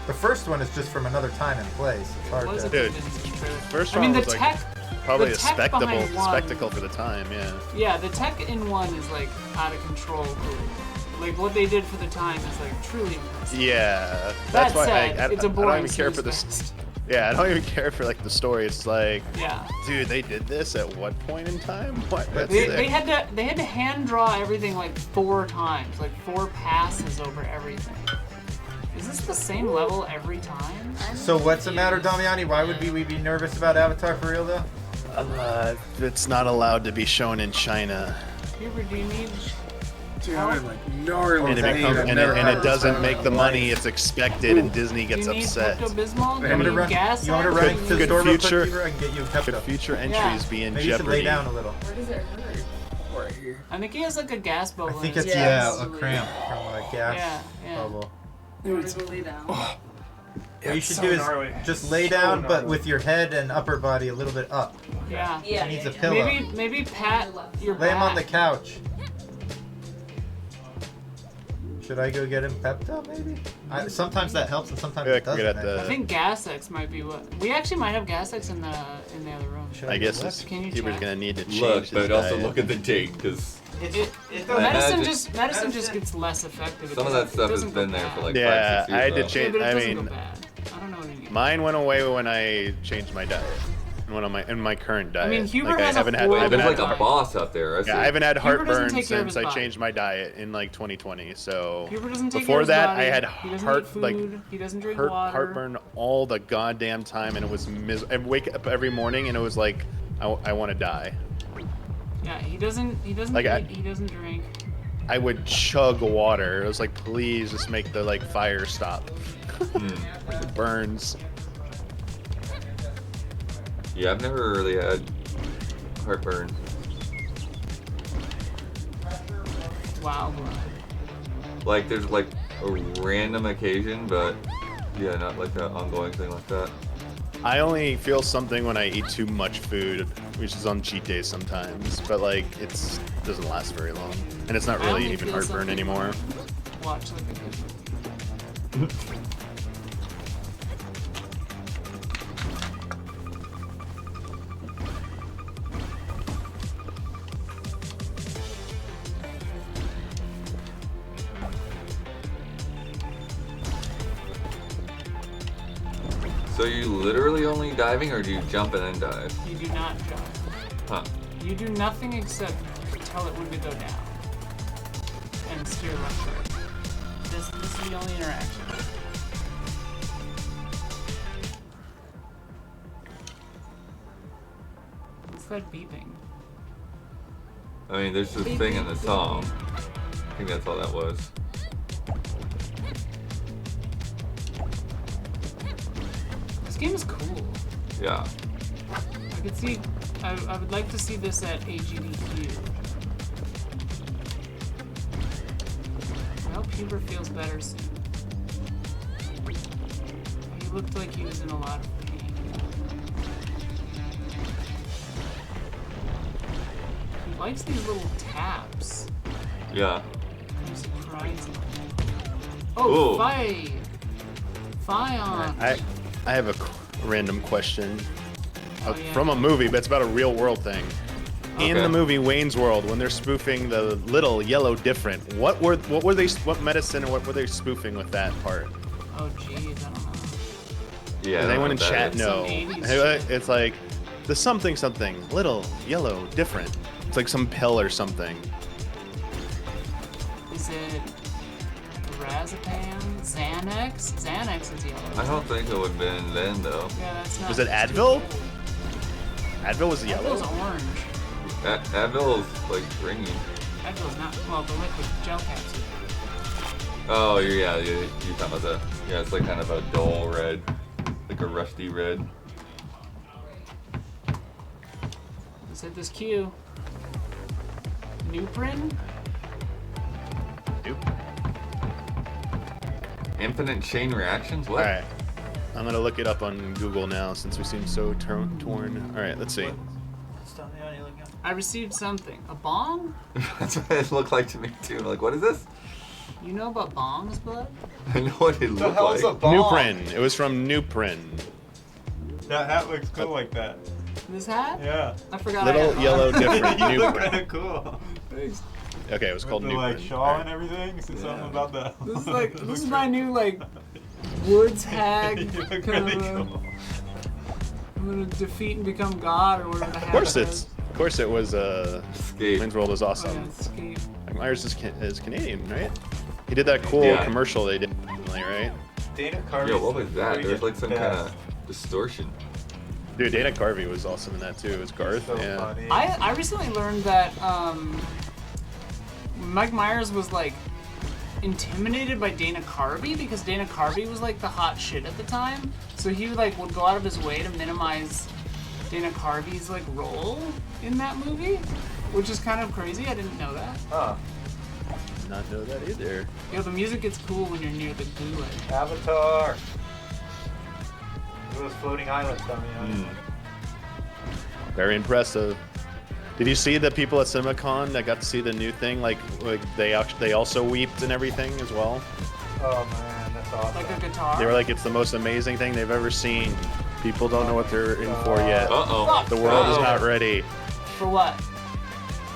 The first one is just from another time and place. It's hard What was to. it? Dude, Trailer? First I mean, one the was tech. like probably the a tech behind one- spectacle for the time, yeah. Yeah, the tech in one is like out of control. Cool. Like what they did for the time is like truly impressive. Yeah, that's That why said, I it's a don't boring even care for snooze this. fest. Yeah, I don't even care for like the story. It's like, Yeah. dude, they did this at what point in time? What? That's They sick. had to hand draw everything like 4 times, like 4 passes over everything. Is this the same level every time? So what's the matter, Damiani? Why would we be nervous about Avatar for real though? It's not allowed to be shown in China, Huber, do you need? Dude, I'm like gnarly. and it, that becomes, I've and never it, heard and it of doesn't this make in the my money life. it's expected, and Disney Do gets you need upset. Pepto-Bismol? Do You you want me to need run? gas? You want me to run Axe? into the good store real quick, future- Huber? I can get you a Could Pepto. future entries be in Maybe you should lay jeopardy? down a little. Where does it hurt? Right here. I think he has like a gas I bubble. think in it's his Yes. a cramp from a gas Yeah. bubble. Where does it lay down? What you it's should so do is gnarly. just lay So down, but gnarly. with your head and upper body a little bit up. Yeah. Yeah. He needs a yeah. pillow. Maybe pat your Lay him on the back. couch. Should I go get him Pepto, maybe? Sometimes that helps and sometimes Yeah, it doesn't. get at the- I think Gas X might be what we actually might have Gas X in the other room. Should I go guess left? it's, Can you he was check? gonna need to change Look, his but also diet. look at the date, because Medicine Imagine- just gets less effective. It some of that doesn't- stuff it has doesn't go been there for bad. like Yeah, 5-6 years. I had to though. Yeah, change. but it I doesn't go mean, bad. I don't know what it is. mine went away when I changed my diet. In my current diet. mean, Huber like, has a I haven't had. full- I haven't There's had. like a boss out there. I see. Yeah, I haven't had Huber doesn't heartburn take care of his since I body. changed my diet in like 2020. So Huber doesn't take before care of his that, body. I had He doesn't heart eat food. like He doesn't drink water. heartburn all the goddamn time, and it was I wake up every morning, and it was like I want to die. Yeah, he doesn't Like, eat. He doesn't drink. I would chug water. It was like, please just make the like fire stop. It burns. Yeah, I've never really had heartburn. Wow. Like, there's like a random occasion, but yeah, not like an ongoing thing like that. I only feel something when I eat too much food, which is on cheat days sometimes. But like, it doesn't last very long, and it's not I really only even feel heartburn something anymore. Watch like a good movie. So you literally only diving, or do you jump and then dive? You do not jump. Huh. You do nothing except tell it when to go down. And steer left or right. This is the only interaction. What's that beeping? I mean, there's this thing in the song. I think that's all that was. This game is cool. Yeah. I could see. I would like to see this at AGDQ. I hope Hubert feels better soon. He looked like he was in a lot of pain. He likes these little taps. Yeah. I'm surprised. Oh, Ooh. Fion. I have a random question Oh, yeah. from a movie, but it's about a real world thing. In Okay. the movie Wayne's World, when they're spoofing the little yellow different, what medicine or what were they spoofing with that part? Oh, jeez, I don't know. Yeah. Does I anyone in don't know what chat that know? Some 80s Hey, shit. it's like the something little yellow different. It's like some pill or something. Is it Razapam? Xanax? Xanax is yellow. is. I don't think it would have been then, though. Yeah, that's not. Was it that's too Advil? old. Advil was yellow. Advil's orange. Advil's like green. Advil's not. Well, the liquid gel capsule. Oh, yeah, you're talking about that. Yeah, it's like kind of a dull red, like a rusty red. Let's hit this queue. Nuprin? Nope. Infinite chain reactions? What? All right, I'm gonna look it up on Google now since we seem so torn. All right, let's see. I received something. A bong? That's what it looked like to me too. Like, what is this? You know about bongs, bud? I know what it The looked hell's a like. bomb? Nuprin. It was from Nuprin. That hat looks cool like that. This hat? Yeah. I forgot I Little had yellow one. different. you look Nuprin. kind of cool. Okay, it was called With the Nuprin. like shawl and everything. Is there something about that? This is like, this is my new, like, woods hag. You look kind really of, cool. I'm gonna defeat and become God or whatever the hat Of course it was. Escape. Wayne's World was Oh, yeah, awesome. escape. Mike Myers is Canadian, right? He did that cool Yeah. commercial they did recently, right? Dana Carvey. Yo, what was that? There's like some kind of distortion. Dude, Dana Carvey was awesome in that too. It was Garth. So yeah. funny. I recently learned that Mike Myers was like intimidated by Dana Carvey because Dana Carvey was like the hot shit at the time. So he like would go out of his way to minimize Dana Carvey's like role in that movie, which is kind of crazy. I didn't know that. Huh. Did not know that either. Yo, the music gets cool when you're near the gulag. Avatar. Those floating islands coming out. Very impressive. Did you see the people at CinemaCon that got to see the new thing? Like they also weeped and everything as well. Oh man, that's awesome. Like a guitar. They were like, it's the most amazing thing they've ever seen. People don't know what they're in for yet. Uh-oh. The world is not ready For what?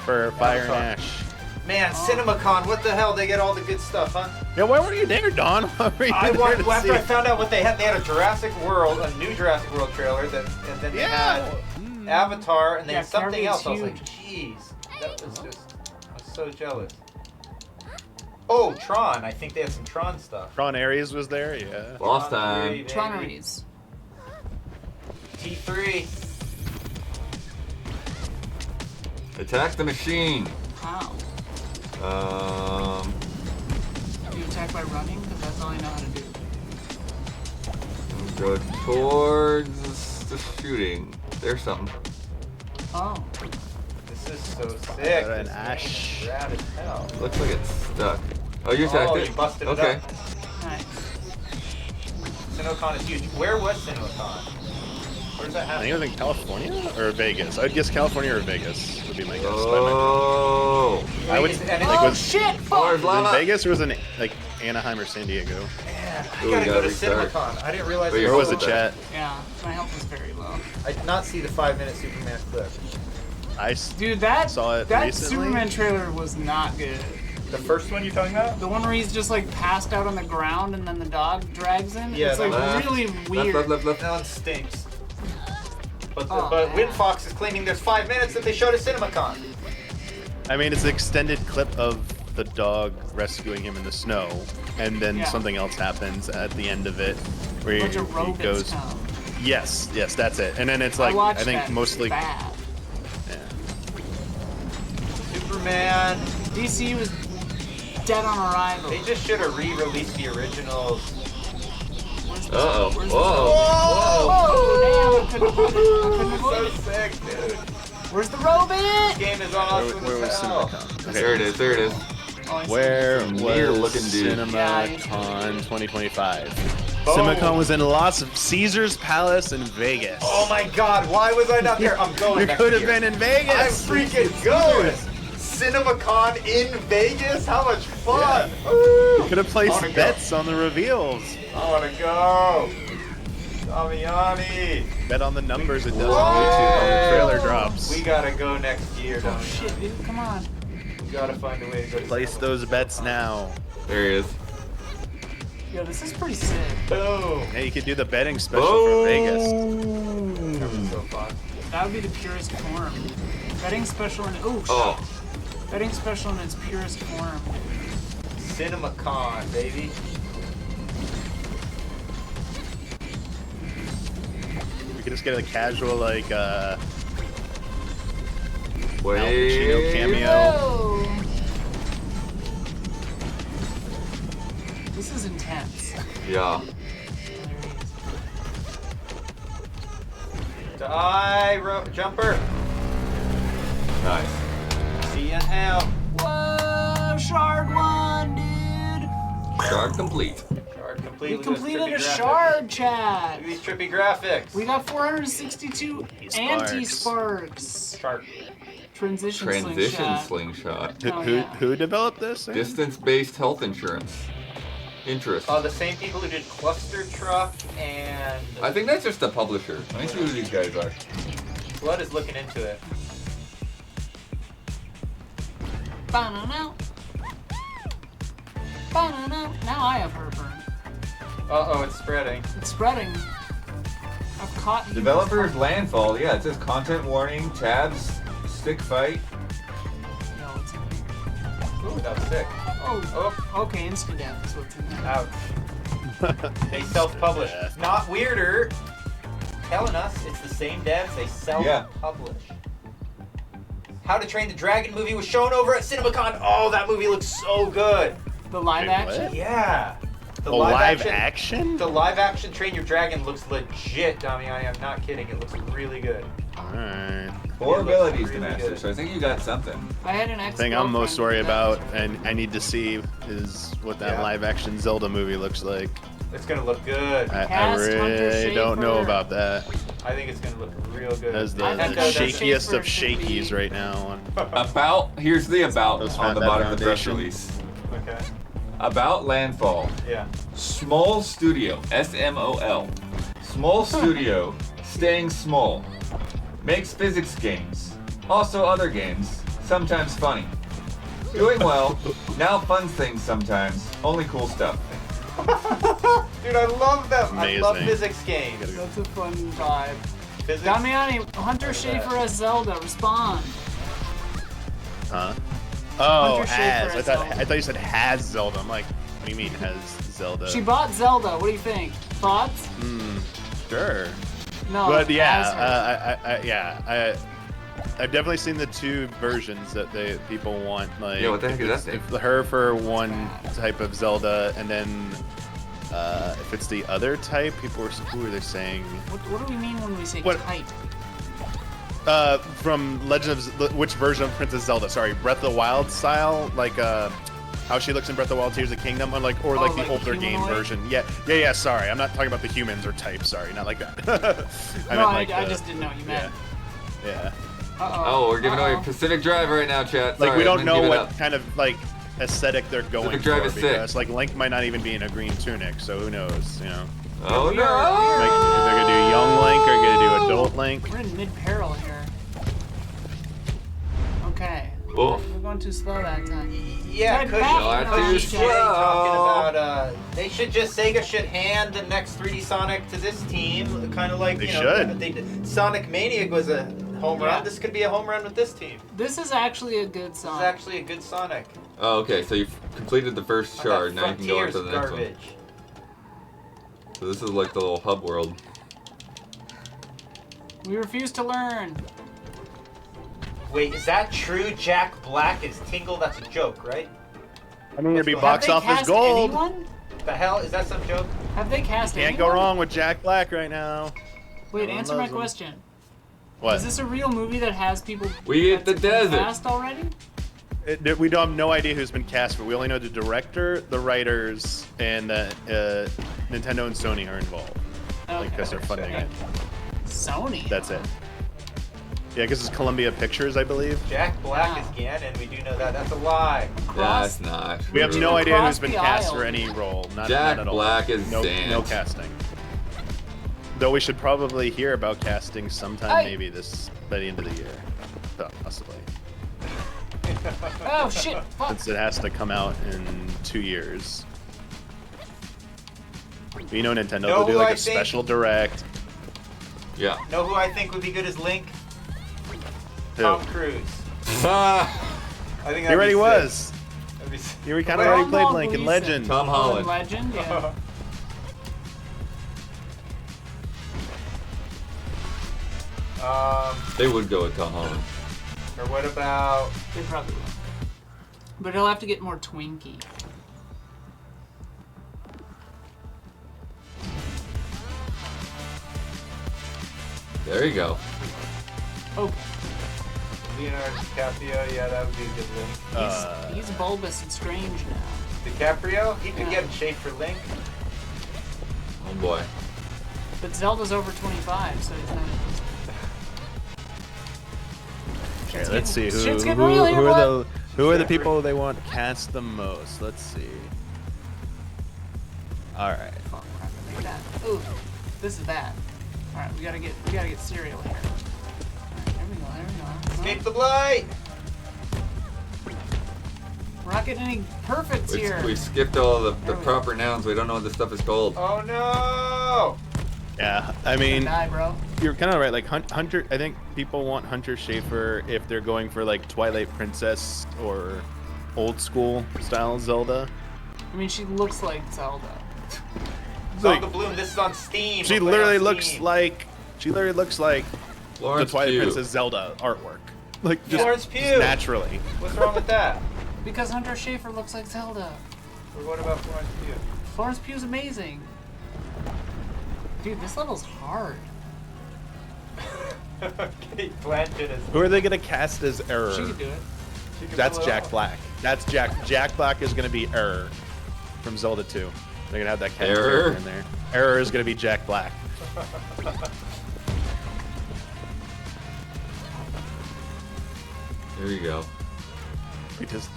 for Fire and Avatar. Ash. Man, CinemaCon, what the hell? They get all the good stuff, huh? Yeah, why were you there, Don? Why were you I there watched, to after see? I found out what they had a Jurassic World, a new Jurassic World trailer, and then they Yeah. had Avatar, and then Yeah, something Carvey's else. I was like, jeez, that was just, I was so jealous. Oh, Tron. I think they had some Tron stuff. Ron Aries was there, yeah. Lost Tron 3, time. baby. Troneries. T3. Attack the machine. How? Um, Do you attack by running? Because that's all I know how to do. go towards the shooting. There's something. Oh. This is so sick. An This Ash. thing is rad as hell. Looks like it's stuck. Oh, you attacked Oh, it? you busted it Okay. up. Nice. CinemaCon is huge. Where was CinemaCon? Where's that I think happening? it was in California or Vegas. I'd guess California or Vegas would be my guess. Oh. I would And think it- Oh was shit! Oh, Fuck! there's was it lava. in Vegas or was it in like Anaheim or San Diego? Man, I Ooh, gotta you go gotta to restart. CinemaCon. I didn't realize Wait, it you're Where was the open. chat? Yeah, my health is very low. I did not see the 5-minute Superman clip. I Dude, that Saw it that recently. Superman trailer was not good. The first one you're talking about? The one where he's just like passed out on the ground and then the dog drags him? Yeah, It's like left, really weird. Left. That one stinks. But Oh, but man. Windfox is claiming there's 5 minutes that they showed at CinemaCon. I mean, it's an extended clip of the dog rescuing him in the snow, and then Yeah. something else happens at the end of it, where A bunch of he robots goes. come. Yes, that's it. And then it's like watched I think that. mostly. It's bad. Yeah. Superman. DC was dead on arrival. They just should have re-released the originals. Uh-oh. Where's the- Whoa. Oh, damn, I couldn't avoid it. I couldn't So avoid it. sick, dude. Where's the robot? This game is awesome Where was as hell. CinemaCon? There it is. There it is. Oh, I see. Where Some was near-looking dude. CinemaCon 2025? Boom. CinemaCon was in Las Caesar's Palace in Vegas. Oh my god, why was I not there? I'm going You next could have year. been in Vegas. I'm freaking going! CinemaCon in Vegas? How much fun! You could have I placed wanna go. bets on the reveals. I wanna go! Damiani! Bet on the numbers it does on YouTube when the trailer drops. We gotta go next year, Oh, Damiani. shit, dude, come on. We gotta find a way to go to Place CinemaCon. those bets now. There he is. Yo, this is pretty sick. Boom! Yeah, you could do the betting special for Vegas. That was so fun. That would be the purest form. Betting special in Oh. betting special in its purest form. CinemaCon, baby. We could just get a casual like Al Wait. Pacino cameo. Whoa! This is intense. Yeah. Jumper. Nice. See ya now. Whoa, shard one, dude. Shard complete. Shard complete. We Look at those completed trippy a graphics. shard, chat. Look at these trippy graphics. We got 462 Sparks. anti-sparks. Shark. Transition Transition slingshot. slingshot. Who, Oh, who, yeah. who developed this? Distance-based health insurance. Interest. The same people who did Cluster Truck and I think that's just the publisher. Let me see who these guys are. Blood is looking into it. Ba-na-na. Ba-na-na. Now I have heartburn. Uh-oh, it's spreading. It's spreading. I've caught you. Developers Landfall. Yeah, it says content warning, tabs, stick fight. No, it's in here. Ooh, that was sick. Oh, okay, instant death is what's in there. Ouch. They self-publish. Yeah. Not weirder. Telling us it's the same devs. They self-publish. How to Train the Dragon movie was shown over at CinemaCon. Oh, that movie looks so good. The live Wait, action? what? Yeah. The live action? The live action Train Your Dragon looks legit, Damiani. I'm not kidding. It looks really good. Alright. 4 It looks abilities to really master. good. So I think you got something. I had an ex. The thing I'm most worried about and I need to see is what that Yeah. live action Zelda movie looks like. It's gonna look good. I Cast Hunter really don't know Schafer. about that. I think it's gonna look real good. That's the I think Hunter shakiest of Schafer should be- shakies right now. Here's the about Those on the Fat bottom of the press Foundation. release. Okay. About Landfall. Yeah. Small studio, SMOL. Small studio, staying small. Makes physics games. Also other games, sometimes funny. Doing well, now fun things sometimes, only cool stuff. Dude, I love them. I love Amazing. physics games. That's a fun vibe. Physics. Damiani, Hunter Look at Schafer that. as Zelda, respond. Huh? Oh, Hunter Schafer has. as I Zelda. thought you said has Zelda. I'm like, what do you mean has Zelda? She bought Zelda. What do you think? Thoughts? Sure. No. But has her. yeah, I've definitely seen the two versions that people want. Like, Yeah, what the heck is that thing? If her for one type of Zelda, and then if it's the other type, who are they saying? What do we mean when we say What- type? From Legend of which version of Princess Zelda? Sorry, Breath of the Wild style, like how she looks in Breath of the Wild, Tears of the Kingdom, or like like the older game humanoid? version. Yeah. Sorry, I'm not talking about the humans or types. Sorry, not like that. I No, meant, I the- just didn't know what you meant. Yeah. Uh-oh. Oh, we're giving away Uh-oh. Pacific Drive right now, chat. Like Sorry, we I'm don't gonna know give it what up. kind of like aesthetic they're going Pacific Drive for is sick. because like Link might not even be in a green tunic, so who knows? You know, Oh like no! if they're gonna do young Link or gonna do adult Link. We're in mid-peril here. Okay. Oh. We're going going too slow that time. Yeah, Ted Cushy. Pat, Not too Cushy slow. talking about they should just Sega should hand the next 3D Sonic to this team, kind of like They you know should. they did. Sonic Maniac was a home Yeah. run. This could be a home run with this team. This is actually a good This song. is actually a good Sonic. Oh, okay, so you've completed the first shard, now you can go on to the next one. garbage. So this is like the little hub world. We refuse to learn. Wait, is that true? Jack Black is Tingle? That's a joke, right? I mean, it'd be What's going on? box Have they office cast gold. anyone? The hell is that some joke? Have they cast Can't anyone? go wrong with Jack Black right now. Wait, Everyone answer my loves him. question. What? Is this a real movie that has people We hit the that's been desert. cast already? We don't have no idea who's been cast, but we only know the director, the writers, and Nintendo and Sony are involved. Like, because they're funding it. Sony. That's it. Yeah, because it's Columbia Pictures, I believe. Jack Black Wow. is Ganon. We do know that. That's a lie. That's not. We have true. no idea Across who's been the cast aisle. for any role. Not Jack at all. Black is no Zant. casting. Though we should probably hear about casting sometime, Hey. maybe this by the end of the year, possibly. Oh shit! Fuck. Since it has to come out in 2 years. You know, Nintendo Know they'll do who like I a think- special direct. Yeah. Know who I think would be good as Link? Who? Tom Cruise. Ah, I think He that'd already be was. sick. That'd be sick. He kind of Well, already played Tom Link in Gleason. Legend. Tom Oh, Holland. Legend, yeah. They would go with Tom Holland. Or what about? They probably will. But he'll have to get more Twinkie. There you go. Okay. Leonardo DiCaprio? Yeah, that would be a good Link. He's bulbous and strange now. DiCaprio? He could Yeah. get in shape for Link. Oh boy. But Zelda's over 25, so he's not. Here, let's see who Shit's getting real here, boy. who are the people they want cast the most. Let's see. All right. Fuck, we're not gonna make that. Ooh, this is bad. All right, we gotta get cereal here. All right, there we go. Escape the blight! We're not getting any perfects here. We skipped all the There we proper nouns. We don't know what this stuff is called. Oh no! Yeah, I mean, Die, bro. you're kind of right. Like Hunter, I think people want Hunter Schafer if they're going for like Twilight Princess or old school style Zelda. I mean, she looks like Zelda. Zelda Bloom, this is on Steam. She We're playing literally on looks Steam. like Florence the Twilight Pugh. Princess Zelda artwork. Like just, Florence just Pugh. naturally. What's wrong with that? Because Hunter Schafer looks like Zelda. Or what about Florence Pugh? Florence Pugh's amazing. Dude, this level's hard. Kate Blanchett is. Who are they gonna cast as Error? She could do it. She can That's pull it Jack off. Black. That's Jack Black is gonna be Error from Zelda 2. They're gonna have that kind Error? of in there. Error is gonna be Jack Black. There you go. Wait, does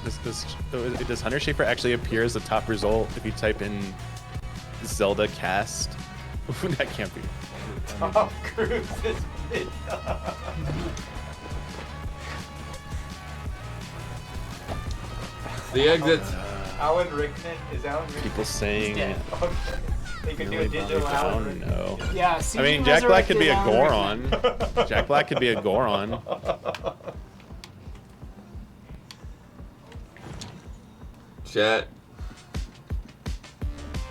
Hunter Schafer actually appear as the top result if you type in Zelda cast? That can't be. Tom Cruise is big. The exits. Alan Rickman? Is Alan Rickman? People saying. Yeah. Okay. They could do a digital Oh Alan Rickman. no. Yeah, I mean, Jack Black could be a resurrected Alan Goron. Jack Black could be a Goron. Chat.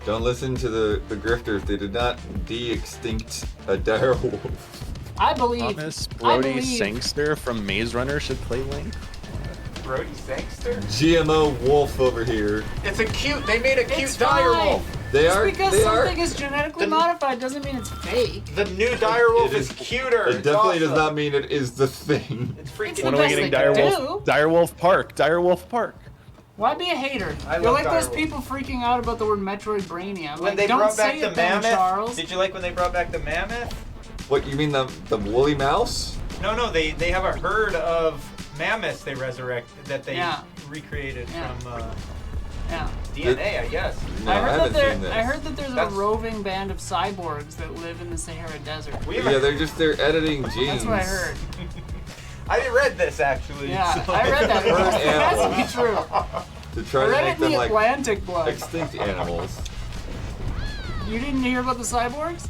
Don't listen to the grifters. They did not de-extinct a direwolf. I believe. Thomas Brody believe- Sangster from Maze Runner should play Link. Brody Sangster? GMO wolf over here. It's a cute. They made a cute It's dire fine. wolf. They Just are. because They are. something is genetically The- modified doesn't mean it's fake. The new dire wolf It is, is- cuter. It It's definitely does awesome. not mean it is the thing. It's freaking. It's When the are we best getting they can Direwolf? do. Direwolf Park. Direwolf Park. Why be a hater? I You're love like those Direwolf. people freaking out about the word Metroid Brainia. When Like, they don't brought say back the it then, mammoth, Charles. did you like when they brought back the mammoth? What you mean the woolly mouse? No, they have a herd of mammoths they resurrect that they Yeah. recreated Yeah. from Yeah. DNA, I guess. No, I I, heard haven't that seen this. I heard that there's That's- a roving band of cyborgs that live in the Sahara Desert. We Yeah, they're editing genes. That's what I heard. I read this actually. Yeah, so- I read that. It Bird has to be animals. true. To try I to read make it in them the like Atlantic blood. extinct animals. You didn't hear about the cyborgs?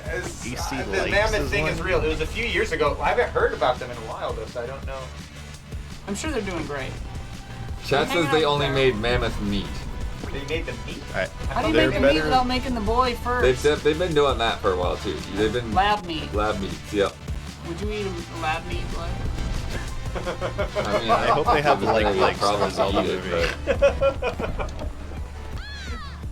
DC The Lights mammoth is thing one. is real. It was a few years ago. I haven't heard about them in a while though, so I don't know. I'm sure they're doing great. Chat Hanging says they out only there. made mammoth meat. They made them meat. How do you They're make the meat better- without making the boy first? They've been doing that for a while too. They've been Lab meat. lab meats. Yep. Would you eat a lab meat, blood? I mean, I hope they have I like would probably Zelda eat it, movie. but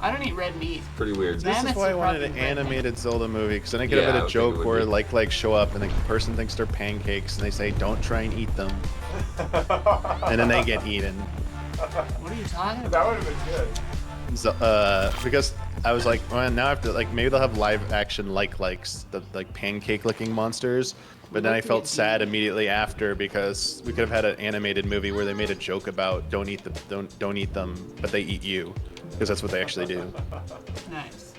I don't eat red meat. it's pretty weird. This Mammoths is why I are wanted probably an red meat. animated Zelda movie, because then I get Yeah, a I bit would of think it joke would where be. like show up and the person thinks they're pancakes and they say don't try and eat them, and then they get eaten. What are you talking That about? would have been good. Because I was like, well, now I have to like maybe they'll have live action likes the like pancake looking monsters. But then I felt sad immediately after because we could have had an animated movie where they made a joke about don't eat them, but they eat you, because that's what they actually do. Nice.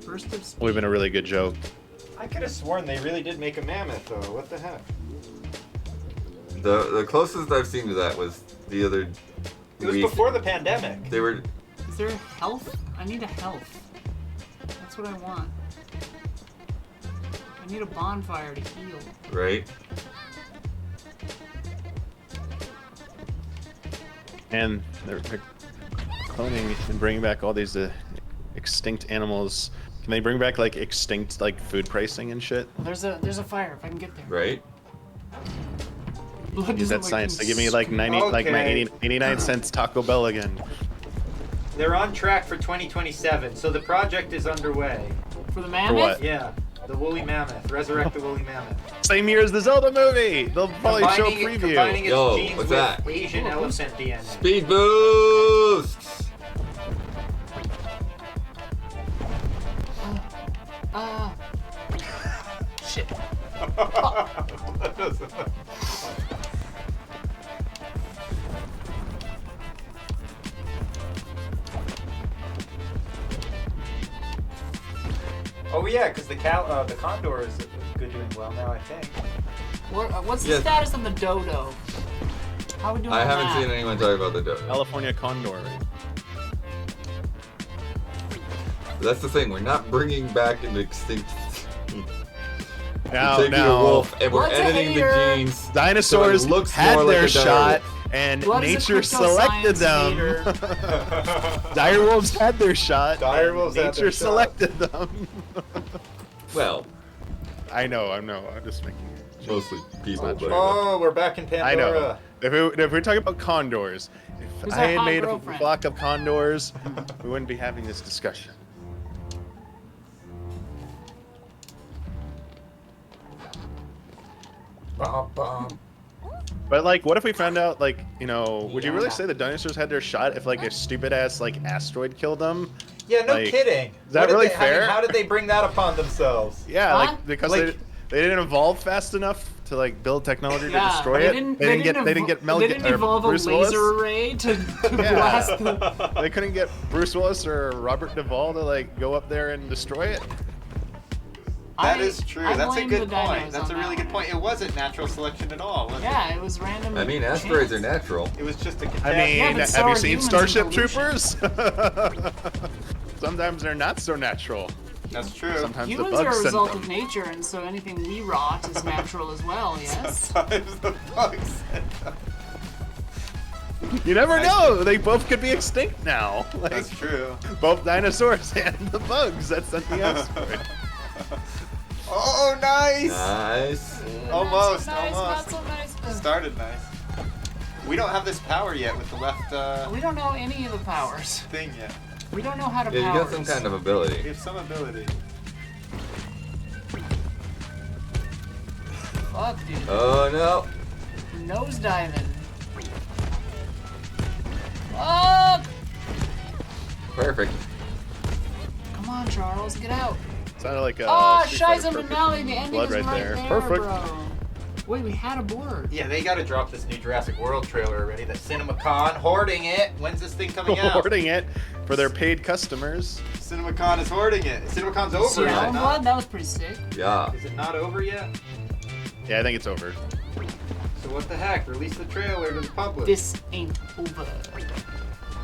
Burst of speed. Would have been a really good joke. I could have sworn they really did make a mammoth though. What the heck? The closest I've seen to that was the other It was week. before the pandemic. They were Is there health? I need a health. That's what I want. I need a bonfire to heal. right. And they're cloning and bringing back all these extinct animals. Can they bring back like extinct like food pricing and shit? There's a fire if I can get there. Right. Blood Use doesn't that science to give me like like 90, like my Okay. 89 cents Taco Bell again. They're on track for 2027, so the project is underway. for the mammoth. what? Yeah, the woolly mammoth, resurrect the woolly mammoth. Same year as the Zelda movie. They'll probably show a Combining preview. its Yo, genes what's with that? Asian Ooh, elephant DNA. Speed boosts. Shit. Oh yeah, because the condor is good doing well now, I think. What's the Yes. status of the dodo? How we doing I on haven't that? seen anyone talk about the dodo. California condor. That's the thing. We're not bringing back an extinct. Now, We're taking a now, wolf and we're What's a editing the hater? genes. dinosaurs so it looks had more like their a dire shot, wolf. and Blood is a nature selected them. cryptoscience Dire wolves had their shot. Dire and wolves had nature their shot. selected them. Well, I know. I'm just making. mostly people, not but true. Oh, we're back in Pandora. I know. If we're talking about condors, if Who's I our had hot made a girlfriend? flock of condors, we wouldn't be having this discussion. Bum, bum. But like, what if we found out, like, would you really Yeah. say the dinosaurs had their shot if like a stupid ass like asteroid killed them? Yeah, no Like, kidding. is that What did really they- I mean, fair? how did they bring that upon themselves? Yeah, Huh? like because Like- they didn't evolve fast enough to like build technology to Yeah, destroy they it. didn't, They didn't get Mel They didn't or evolve Bruce a laser Willis. array to Yeah. blast the. They couldn't get Bruce Willis or Robert Duvall to like go up there and destroy it. That is true. I That's a blame good the point. dinos That's a on really that good one. point. It wasn't natural selection at all, was Yeah, it was random. I mean, asteroids are chance. natural. it? It was just a I catastrophe. mean, Yeah, but so have you are seen humans in Starship evolution. Troopers? Sometimes they're not so natural. That's true. Sometimes Humans the are bugs a send result them. of nature, and so anything we rot is natural as well. Yes. Sometimes the bugs. You never Nice. know. They both could be extinct now. Like That's true. both dinosaurs and the bugs that sent the asteroid. Oh, nice. Nice. Almost, Not so nice, almost. Not so nice. Started nice. We don't have this power yet with the left We don't know any of the powers. thing yet. We don't know how to Yeah, you power. got some kind of We ability. have some ability. Fuck, dude. Oh no. Nose diving. Fuck! Perfect. Come on, Charles, get out. Sounded like a. Oh, Street Fighter Shiza Perfect Manali, the ending blood is right there. there, Perfect. bro. Wait, we had a board. Yeah, they gotta drop this new Jurassic World trailer already. The CinemaCon hoarding it. When's this thing coming out? Hoarding it for their paid customers. CinemaCon is hoarding it. CinemaCon's over, So is it Youngblood, not? that was pretty sick. Yeah. Is it not over yet? Yeah, I think it's over. So what the heck? Release the trailer to the public. This ain't over.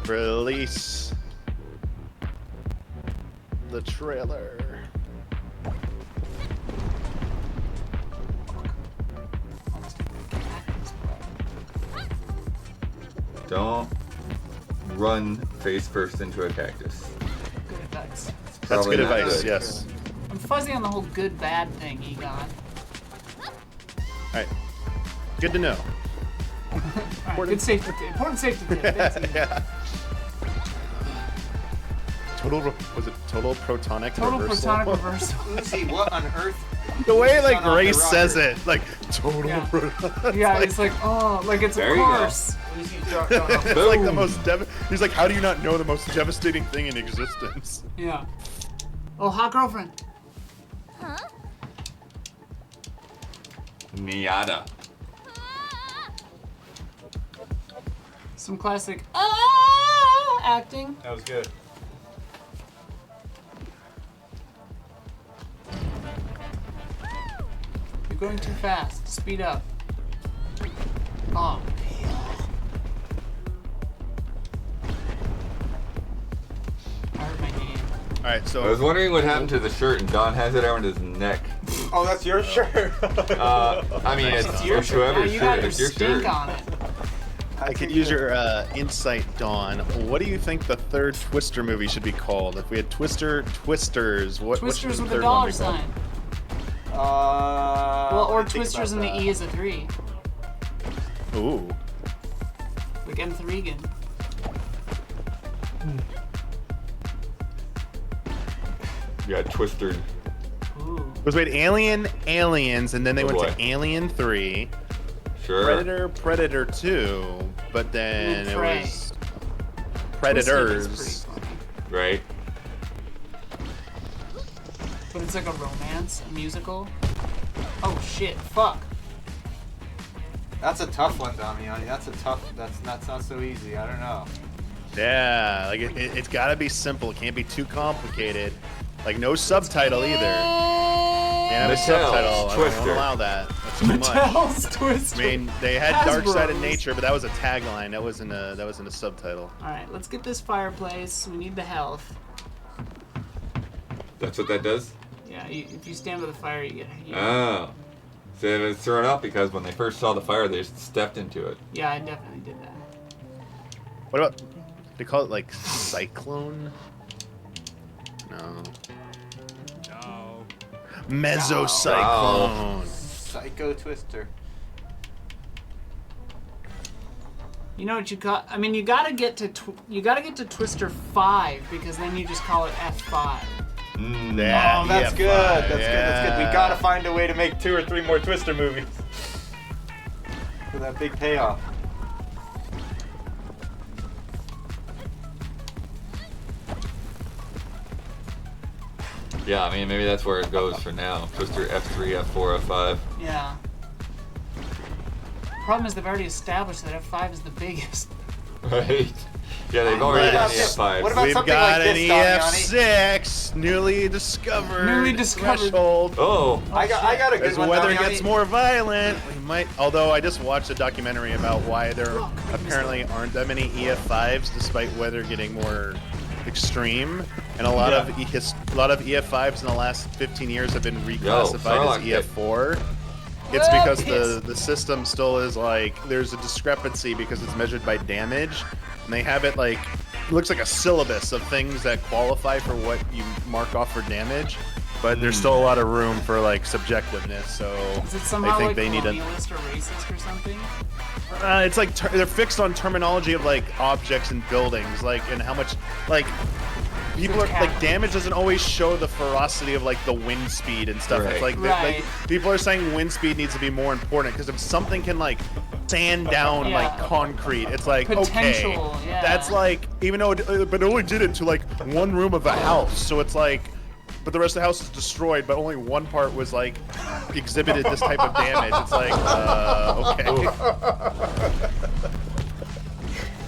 Release the trailer. Don't run face first into a cactus. Good advice. That's Probably good not advice, good. yes. I'm fuzzy on the whole good bad thing, Egon. Alright. Good to know. Alright, good safety tip. Important safety tip. That's easy. Yeah. Was it total protonic Total reversal? protonic reversal. Uzi, what on earth? The way like Shut off Grace the says rocker. it, like total Yeah. protonic. Yeah, it's like, oh, like it's There a you go. course. Uzi dropped down off the It's like the Boom. most he's like, how do you not know the most devastating thing in existence? Yeah. Oh, hot girlfriend. Miata. Some classic acting. That was good. You're going too fast. Speed up. Oh. I heard my name. Alright, I was so wondering what happened to the shirt, and Don has it around his neck. Oh, that's your shirt. I mean, Nice. it's Your it's shirt. Now whoever's you got shirt. your It's your stink shirt. on it. I could use your insight, Dawn. What do you think the third Twister movie should be called? If we had Twisters, what should Twisters the with a third dollar one be called? sign. Well, Well, or Twisters and the E is a 3. Ooh. Like M3gan. You got twisted. Ooh. Because we had Aliens, and then they Oh, went boy. to Alien 3, Sure. Predator 2, but then Ooh, it Prey. was Twisted is Predators. pretty funny. Right. But it's like a romance, a musical. Oh shit, fuck. That's a tough one, Damiani. That's a tough. That's not so easy. I don't know. Yeah, like it's got to be simple. It can't be too complicated. Like no subtitle either. Can't have a Mattel's subtitle. I won't Twister. allow that. That's too much. Mattel's Twister. I mean, they had Dark Side of Hasbro's. Nature, but that was a tagline. That wasn't a subtitle. Alright, let's get this fireplace. We need the health. That's what that does? Yeah, if you stand by the fire, you get. Oh. So it's thrown out because when they first saw the fire, they just stepped into it. Yeah, I definitely did that. What about they call it like Cyclone? No. No. Mesocyclone. Psycho Twister. You know what you got? I mean, you gotta get to Twister 5 because then you just call it F5. Yeah, Oh, that's yeah, good. That's good. That's good. yeah. We gotta find a way to make 2 or 3 more Twister movies for that big payoff. Yeah, I mean, maybe that's where it goes for now. Twister F3, F4, F5. Yeah. Problem is they've already established that F5 is the biggest. Right? Yeah, they've already done the Unless- F5. What about We've something got like an this, EF6, newly discovered. Newly discovered. Threshold. Oh. I got a good As one. weather Damiani. gets more violent, we might. Although I just watched a documentary about why there Oh, goodness. apparently aren't that many EF5s, despite weather getting more extreme, and a lot of EF5s in the last 15 years have been reclassified Sarlacc as pit. EF4. It's because the system still is like there's a discrepancy because it's measured by damage, and they have it like it looks like a syllabus of things that qualify for what you mark off for damage, but there's still a lot of room for like subjectiveness. So Is it I somehow think like they need a. colonialist or racist or something? It's like they're fixed on terminology of like objects and buildings, like and how much like people are like damage doesn't always show the ferocity of like the wind speed and stuff. It's Right. like, Right. like people are saying wind speed needs to be more important because if something can like sand down Yeah. like concrete, it's like Potential, okay, yeah. that's like even though but it only did it to like one room of a house, so it's like. But the rest of the house is destroyed, but only one part was like exhibited this type of damage. It's like, okay.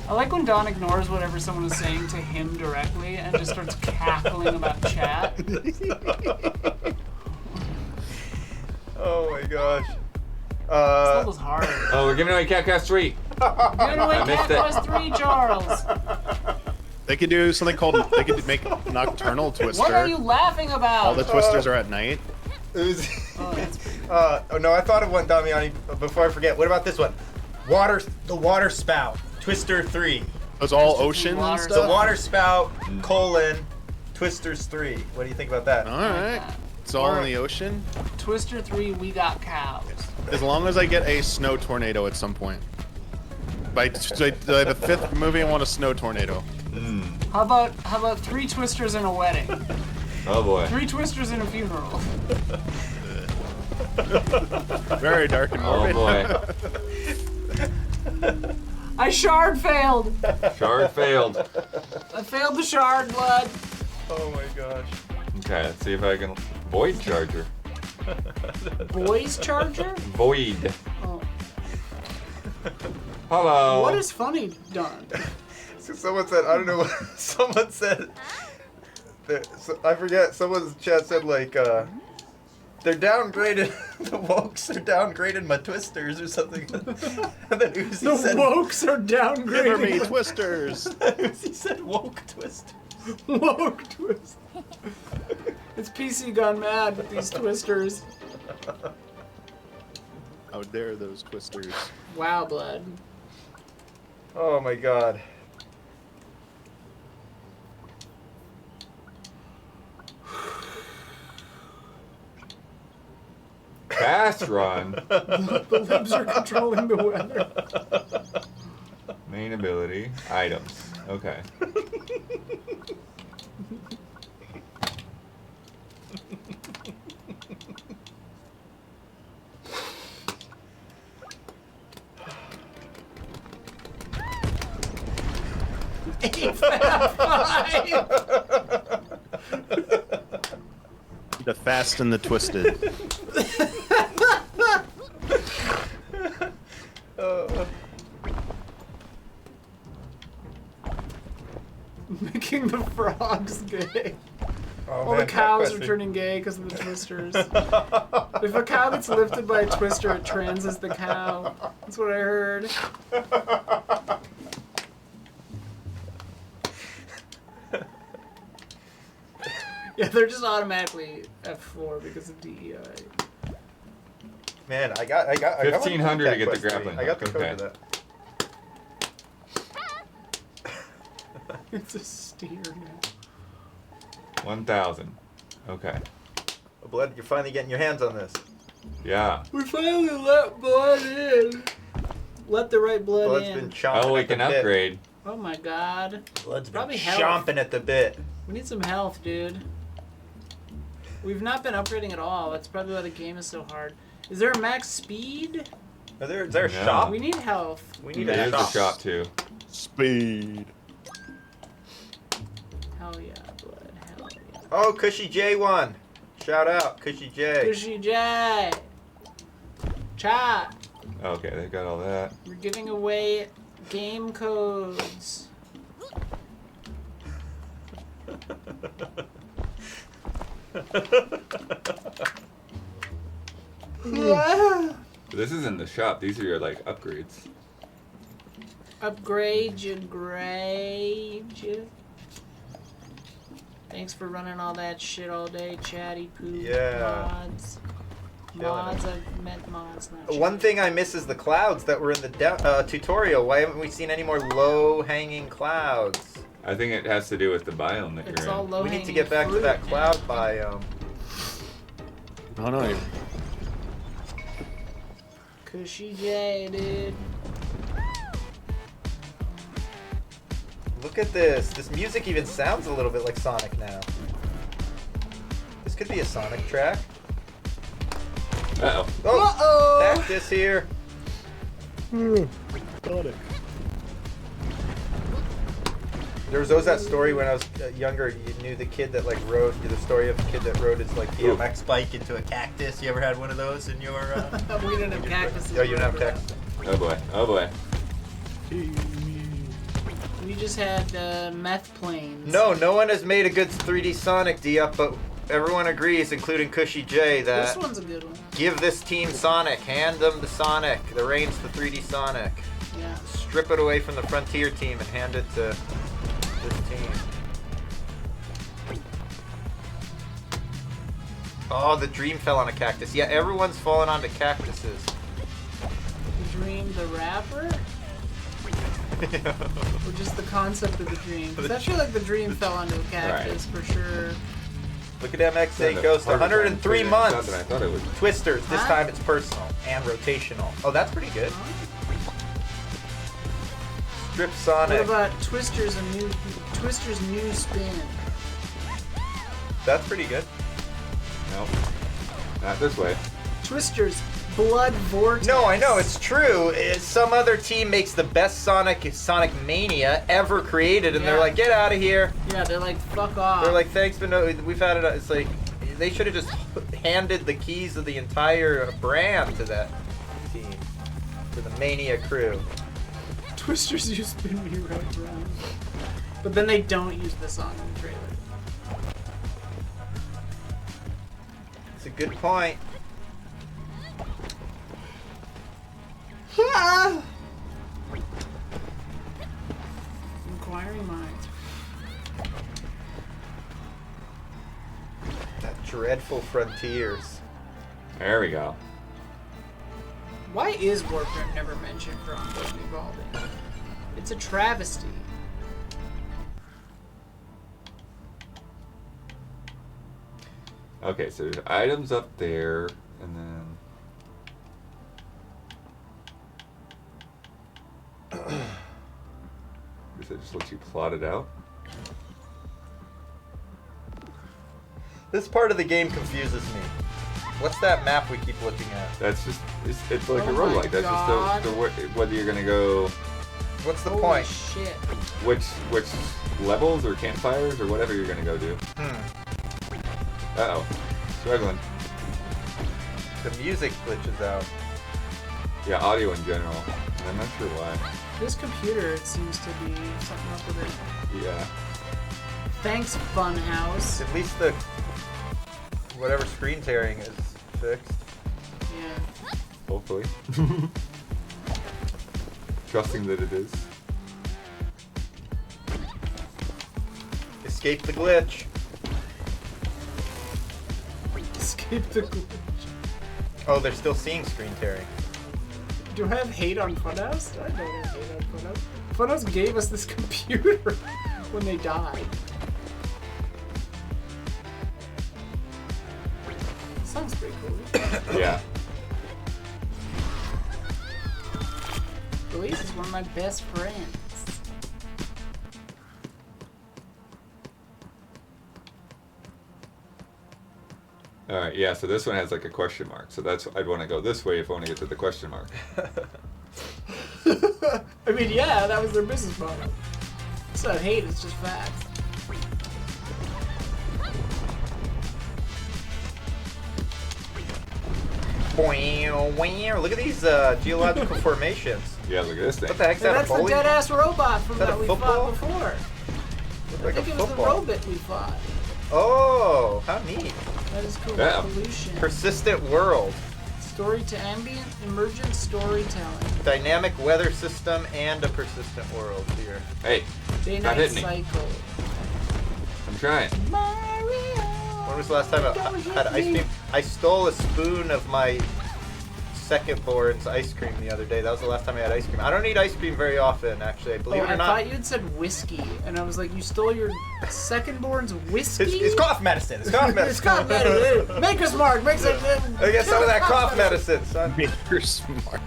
I like when Don ignores whatever someone is saying to him directly and just starts cackling about chat. Oh my gosh. That was hard. Oh, we're giving away Cat Cast 3. Giving away I missed Cat it. Quest 3, Charles. They could do something called. They could make Nocturnal Twister. What are you laughing about? All the twisters are at night. Uzi. Oh, that's pretty good. Oh no, I thought of one, Damiani. Before I forget, what about this one? The water spout, Twister 3. It's all Twister ocean and water. The stuff. water spout, Twisters 3. What do you think about that? All right. It's all in the ocean. Twister 3, we got cows. As long as I get a snow tornado at some point. By the 5th movie, I want a snow tornado. How about 3 twisters in a wedding? Oh boy. 3 twisters in a funeral. Very dark and Oh morbid. boy. I shard failed. Shard failed. I failed the shard, blood. Oh my gosh. Okay, let's see if I can. Void Charger. Boys charger? Void. Oh. Hello. What is funny done? So someone said, I don't know what, someone said, I forget, someone's chat said like, they're downgraded, the wokes are downgraded my twisters or something. And then Uzi The said, wokes are Give me downgrading. twisters. Uzi said woke twisters. Woke twist. It's PC gone mad with these twisters. How dare those twisters? Wow, blood. Oh my god. Fast run. The libs are controlling the weather. Main ability. Items. Okay. The fast and the twisted. Making the frogs gay. Oh, All the man, cows are question. turning gay because of the twisters. If a cow gets lifted by a twister, it transes the cow. That's what I heard. Yeah, they're just automatically F4 because of DEI. Man, I got 1500 to get the Quest 3. grappling I got the hook, code okay. for that. It's a steer now. 1000. Okay. Oh, Blood, you're finally getting your hands on this. Yeah. We finally let blood in. Let the right blood Blood's in. been chomping Oh, we at the can bit. upgrade. Oh my god. Blood's been Probably health. chomping at the bit. We need some health, dude. We've not been upgrading at all. That's probably why the game is so hard. Is there a max speed? Is there a No. shop? We need health. We need There a is a shop. shop too. Speed. Hell yeah, blood. Hell yeah. Oh, Cushy J won. Shout out, Cushy J. Cushy J. Chat. Okay, they got all that. We're giving away game codes. This is in the shop. These are your like upgrades. Upgrade you, grade you. Thanks for running all that shit all day, chatty poo. Yeah. Mods. Killing Mods, it. I've meant mods, not One chat. thing I miss is the clouds that were in the tutorial. Why haven't we seen any more low-hanging clouds? I think it has to do with the biome that It's you're all in. low We need to get back to that cloud biome. Oh no. Cushy J, dude. Look at this. This music even sounds a little bit like Sonic now. This could be a Sonic track. Uh-oh. Oh, Cactus here. There was always that story when I was younger. You knew the kid that like rode the story of the kid that rode his like BMX bike into a cactus. You ever had one of those in your? We didn't have cactuses. Oh, you didn't have Remember cactus. Oh boy. Oh boy. that. We just had meth planes. No one has made a good 3D Sonic D up, but everyone agrees, including Cushy J, This that one's a good one. give this team Sonic. Hand them the Sonic. The reins to 3D Sonic. Yeah. Strip it away from the Frontier team and hand it to this team. Oh, the Dream fell on a cactus. Yeah, everyone's fallen onto cactuses. Dream the rapper? Or just the concept of the dream? 'Cause I feel like the dream fell onto a cactus for sure. Look at MX8 That's Ghost. harder 103 than months. I thought it would. Twisters. This Huh? time it's personal and rotational. Oh, that's pretty good. Strip What Sonic. about Twister's new spin? That's pretty good. No, not this way. Twister's blood vortex. No, I know it's true. Some other team makes the best Sonic Mania ever created, and they're Yeah. like, "Get out of here!" Yeah, they're like, fuck off. They're like, "Thanks, but no, we've had it." It's like they should have just handed the keys of the entire brand to that team, to the Mania crew. Twister's you spin me right around. But then they don't use the song in the trailer. It's a good point. Inquiring minds. That dreadful Frontiers. There we go. Why is Warframe never mentioned for ongoing evolving? It's a travesty. Okay, so there's items up there, and then. Guess it just lets you plot it out. This part of the game confuses me. What's that map we keep looking at? That's just it's like Oh a my roguelike. That's God. just whether you're gonna go What's the Holy point? shit. which levels or campfires or whatever you're gonna go do. Uh oh, struggling. The music glitches out. Yeah, audio in general. I'm not sure why. This computer, it seems to be something up with it. Yeah. Thanks, Funhouse. At least the whatever screen tearing is fixed. Yeah. Hopefully. Trusting that it is. Escape the glitch. Escape the glitch. Oh, they're still seeing screen tearing. Do I have hate on Funhouse? I don't have hate on Funhouse. Funhouse gave us this computer when they died. Sounds pretty cool. Yeah. Elise is one of my best friends. All right. Yeah. So this one has like a question mark. So that's I'd want to go this way if I want to get to the question mark. I mean, yeah, that was their business model. It's not hate, it's just facts. Look at these geological formations. Yeah. Look at this thing. What the heck's Hey, that? that's A the bowling? dead-ass robot from that that a we football? fought before. Looks I like a think it was the football. robot we fought. Oh, how neat. That is cool. Yeah. Evolution. Persistent world. Story to ambient, emergent storytelling. Dynamic weather system and a persistent world here. Hey, Day-night hitting me. cycle. I'm trying. Mario. When was the last time I had ice cream? I stole a spoon of my second born's ice cream the other day. That was the last time I had ice cream. I don't eat ice cream very often, actually. Believe it I or not. thought you had said whiskey, and I was like, you stole your second-born's whiskey? It's cough medicine. It's cough medicine. It's cough medicine. Maker's Mark makes it. I get some of that cough medicine, son. You're smart.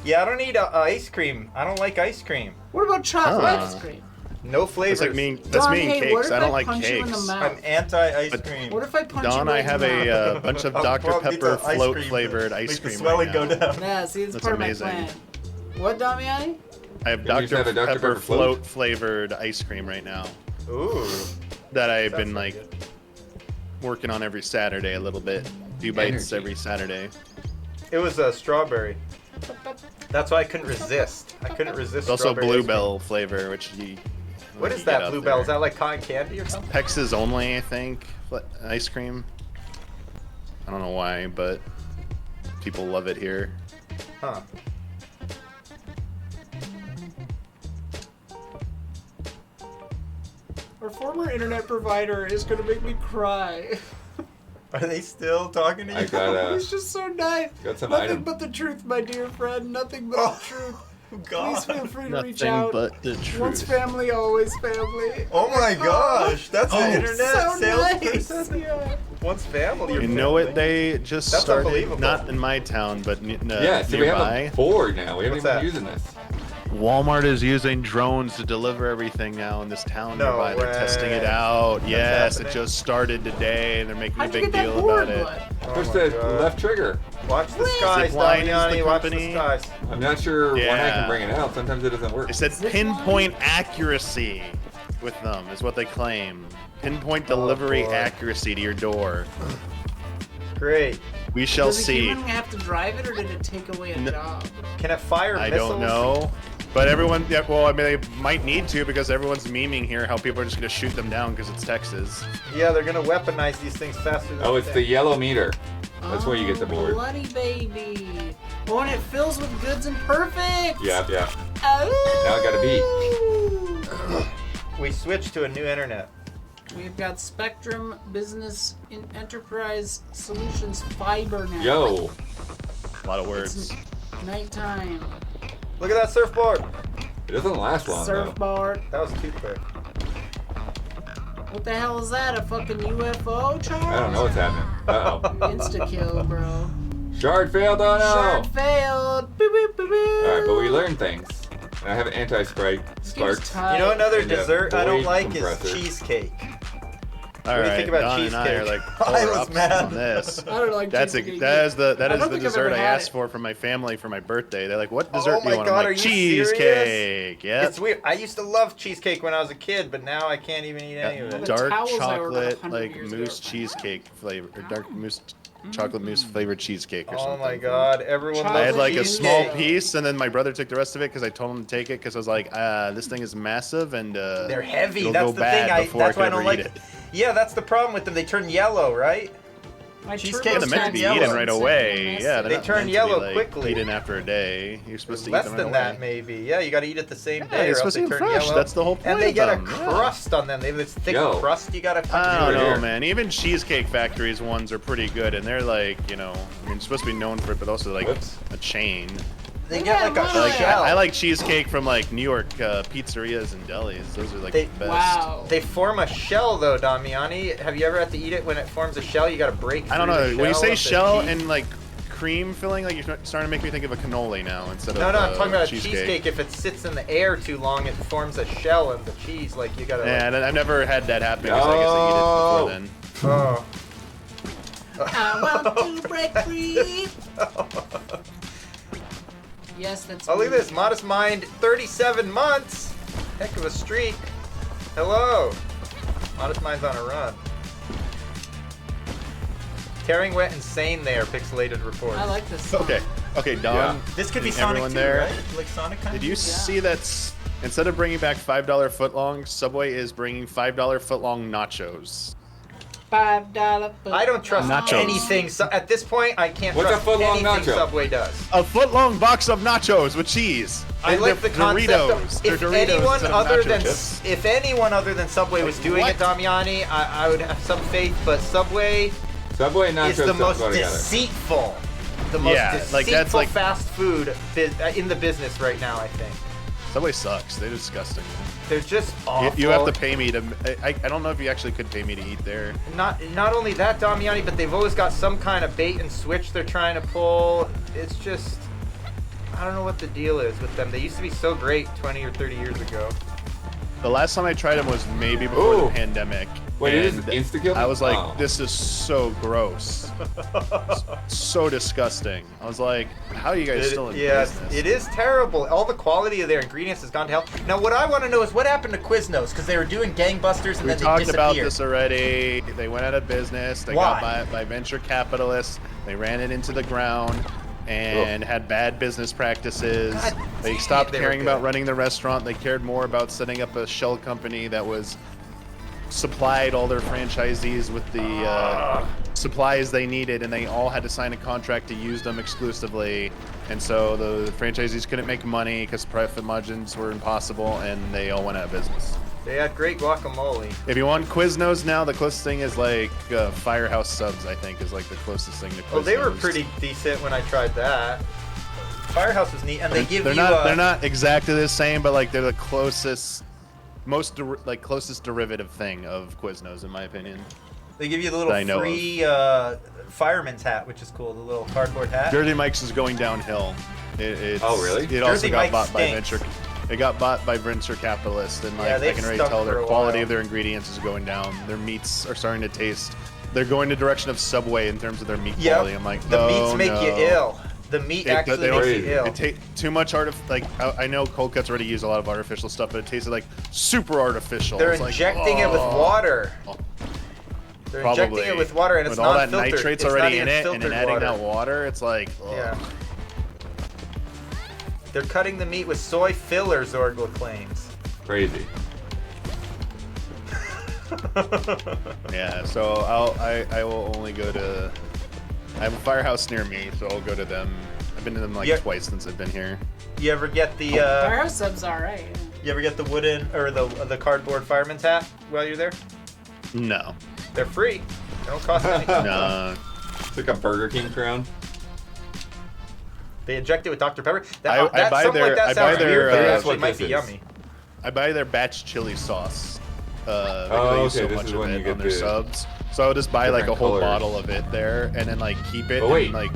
Yeah, I don't eat ice cream. I don't like ice cream. What about chocolate Ah. ice cream? No flavors. That's like me. That's Don, me and hey, what cakes. if I don't like punch you in the cakes. mouth? I'm anti-ice But- cream. What if I punch you Don, right I in have the mouth? a bunch of Oh, Dr. well, it's Pepper ice float cream flavored to ice make the cream swelling right go now. down. Yeah, see, it's That's part amazing. of my plan. What, Damiani? I have Can you just Dr. have a Dr. Pepper Pepper float? float flavored ice cream right now Ooh. that I've Sounds been like like working on every Saturday a little bit. Few bites Energy. every Saturday. It was a strawberry. That's why I couldn't resist. I couldn't resist It's also strawberry ice cream. bluebell flavor, which you What We is can get that, up Bluebell? there. Is that like cotton candy or something? Texas only, I think. Ice cream. I don't know why, but people love it here. Huh. Our former internet provider is gonna make me cry. Are they still talking to you? I got He's just so nice. got some Nothing item. but the truth, my dear friend. Nothing but the truth. Please feel God. free to reach Nothing out. but the truth. Once family, always family. Oh my gosh, that's an internet so salesperson. nice. Yeah. Once family. You know what they just That's started? unbelievable. Not in my town, but Yeah, so we have nearby. a board now. We haven't What's even that? using this. Walmart is using drones to deliver everything now in this town No nearby. They're way. testing it out. Yes, it happening? just started today, and they're making How'd a you big get that deal board, about it. bud? Oh Push my the God. left trigger. Watch the skies, Zipline is the Damiani. Watch the company. skies. I'm not sure when I Yeah. can bring it out. Sometimes it doesn't work. They said Zipline? pinpoint accuracy with them is what they claim. Pinpoint delivery boy. accuracy to your door. Great. We shall Does a see. human have to drive it, or did it take away a job? Can it fire I missiles? don't know. But everyone, yeah, well, I mean, they might need to because everyone's memeing here how people are just going to shoot them down because it's Texas. Yeah, they're gonna weaponize these things faster than Oh, we it's the think. yellow meter. That's where you get the Oh, board. Bloody baby. Oh, and it fills with goods and perfect. Yeah, yeah. Oh. Now I gotta We switched to a new internet. We've got Spectrum Business Enterprise Solutions Fiber now. Yo, A lot of words. It's nighttime. Look at that surfboard. it doesn't last long though. Surfboard. That was too quick. What the hell is that? A fucking UFO, Charles? I don't know what's happening. Uh oh. Insta kill, bro. Shard failed. Oh Shard no. failed. Boop, boop, boop, boop. All right, but we learned things. And I have an anti-sprite This spark. game's tight. You know another And a dessert I don't Boyd like compressor. is cheesecake. All do you right, think about Don and I are cheesecake? like I polar was opposites mad. on this. I don't like That's cheesecake. that is the I don't think I've dessert ever I had asked it. for from my family for my birthday. They're like, "What dessert Oh do my you want?" God, I'm are like, you serious? "Cheesecake." Yeah. It's weird. I used to love cheesecake when I was a kid, but now I can't even eat any of The it. Dark towels I ordered chocolate, 100 like years mousse ago. cheesecake flavor, or dark mousse chocolate mousse flavored cheesecake or Oh something. my God, everyone Chocolate I had loves like a cheesecake. small cheesecake. piece, and then my brother took the rest of it because I told him to take it because I was like, this thing is massive and They're heavy. it'll That's go the bad thing. before That's I why I could don't ever like eat it. it. Yeah, that's the problem with them. They turn yellow, right? My Cheesecake Yeah, turbo they're meant to turn be yellow. eaten right away. Yeah, They they're not turn meant to yellow be, like, quickly. Eaten after a day. You're supposed to eat Less them than right that, away. maybe. Yeah, you got to eat it the same Yeah, day, you're or else supposed they to eat turn them fresh. yellow. That's the whole And point they of get a them, yeah. crust on them. They have this thick Yo. crust you got to I fucking don't eat. know, here. man. Even Cheesecake Factory's ones are pretty good, and they're like, I mean, supposed to be known for it, but also like Whoops. a chain. They get like a Yeah, Like, shell. I like cheesecake from like New York pizzerias and delis. Those are like They- the best. Wow. They form a shell, though, Damiani. Have you ever had to eat it when it forms a shell? You got to break. I don't through know. the When you shell say of the shell cheese. and like cream filling, like you're starting to make me think of a cannoli now instead of No, I'm talking about a cheesecake. cheesecake. If it sits in the air too long, it forms a shell of the cheese. Like you gotta. Yeah, I've never had that happen because I guess I eat it before then. Oh. I want to break free. Yes, that's. Oh, look at me. this. Modest Mind, 37 months. Heck of a streak. Hello. Modest Mind's on a run. Tearing Wet Insane there, pixelated reports. I like this. Song. Okay, Don. Yeah. This could be and Sonic everyone 2, there. right? Like Sonic kind Did of? you see that? Instead of bringing back $5 footlongs, Subway is bringing $5 footlong nachos. $5 foot. I don't trust Nachos. anything. So at this point, I can't What's a trust foot-long anything nacho? Subway does. A footlong box of nachos with cheese. I And like the concept of Doritos. They're if Doritos anyone instead of other nacho than chips. Subway was Like, doing what? it, Damiani, I would have some faith. But Subway Subway and nachos is the don't most go together. deceitful, the most Yeah, deceitful like, that's like- fast food in the business right now. I think Subway sucks. They're disgusting. they're just awful. You have to pay me to. I don't know if you actually could pay me to eat there. Not only that, Damiani, but they've always got some kind of bait and switch they're trying to pull. It's just, I don't know what the deal is with them. They used to be so great 20 or 30 years ago. The last time I tried them was maybe before Ooh. the pandemic. Wait, it is and insta-kill? I was like, Oh. this is so gross. So disgusting. I was like, how are you guys still in business? it is terrible. All the quality of their ingredients has gone to hell. Now, what I want to know is what happened to Quiznos, because they were doing gangbusters and We then they talked about disappeared. this already. They went out of business. They Why? got by venture capitalists. They ran it into the ground. and had bad business practices. God They damn stopped it, they were caring about good. running the restaurant. They cared more about setting up a shell company that was supplied all their franchisees with the supplies they needed, and they all had to sign a contract to use them exclusively. And so the franchisees couldn't make money because profit margins were impossible, and they all went out of business. They had great guacamole. If you want Quiznos now, the closest thing is like Firehouse subs. I think is like the closest thing to Quiznos. Oh, they were pretty decent when I tried that. Firehouse was neat, and they give they're you. not they're not exactly the same, but like they're the closest, closest derivative thing of Quiznos in my opinion. They give you the that I know little free fireman's hat, which is cool. The little cardboard hat. Jersey Mike's is going downhill. Oh, really? It also Jersey got Mike's bought by stinks. venture. It got bought by venture capitalists, and like Yeah, I they've can already stunk tell for their a quality while. of their ingredients is going down. Their meats are starting to taste. They're going the direction of Subway in terms of their meat quality. I'm like, the oh, meats make no. you ill. The meat actually they makes don't- you ill. It takes too much I know cold cuts already use a lot of artificial stuff, but it tasted like super artificial. They're It's like, injecting it with oh. water. Oh. They're Probably. injecting it with water, and it's with all not that filtered. nitrates It's already not in even it, and then filtered adding water. that water, it's like, ugh. Yeah. They're cutting the meat with soy filler, Zorgla claims. Crazy. Yeah, so I will only go to. I have a Firehouse near me, so I'll go to them. I've been to them like Yeah. twice since I've been here. You ever get the Firehouse subs alright. you ever get the wooden or the cardboard fireman's hat while you're there? No, They're free. They don't cost anything. no. It's like a Burger King crown. They inject it with Dr. Pepper. I buy something their- like that I sounds buy their, weird, but it that's actually what might this be is. yummy. I buy their batch chili sauce. Oh, They use okay, so this much is of when you it get on their the subs. So I'll just buy like a different whole colors. bottle of it there, and then like keep it But wait. and like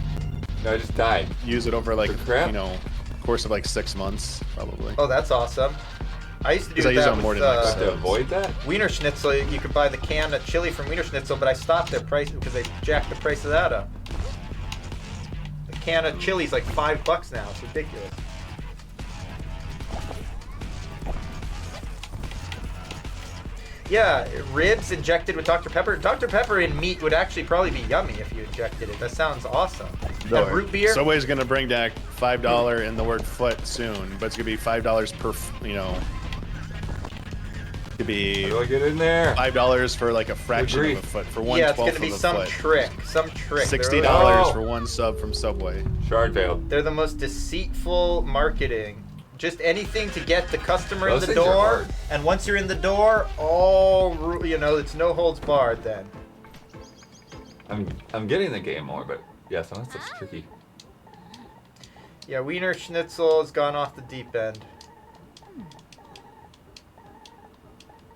No, I just died. use it over like For crap? course of like 6 months probably. Oh, that's awesome. I used to do 'Cause I use it that on with more than, like, Have to avoid that? Wiener Schnitzel. You could buy the can of chili from Wiener Schnitzel, but I stopped their price because they jacked the price of that up. The can of chili's like $5 now. It's ridiculous. Yeah, ribs injected with Dr. Pepper. Dr. Pepper in meat would actually probably be yummy if you injected it. That sounds awesome. And root beer. Subway's gonna bring back $5 in the word foot soon, but it's gonna be $5 per. Could be How do I get in there? $5 for like a fraction Agree. of a foot for 1/12 Yeah, it's gonna be of a some foot. trick. Some trick. They're $60 Oh. for one sub from Subway. Shard failed. They're the most deceitful marketing. Just anything to get the customer Those in the things are door, hard. and once you're in the door, it's no holds barred then. I'm getting the game more, but yeah, some of that stuff's tricky. Yeah, Wiener Schnitzel has gone off the deep end.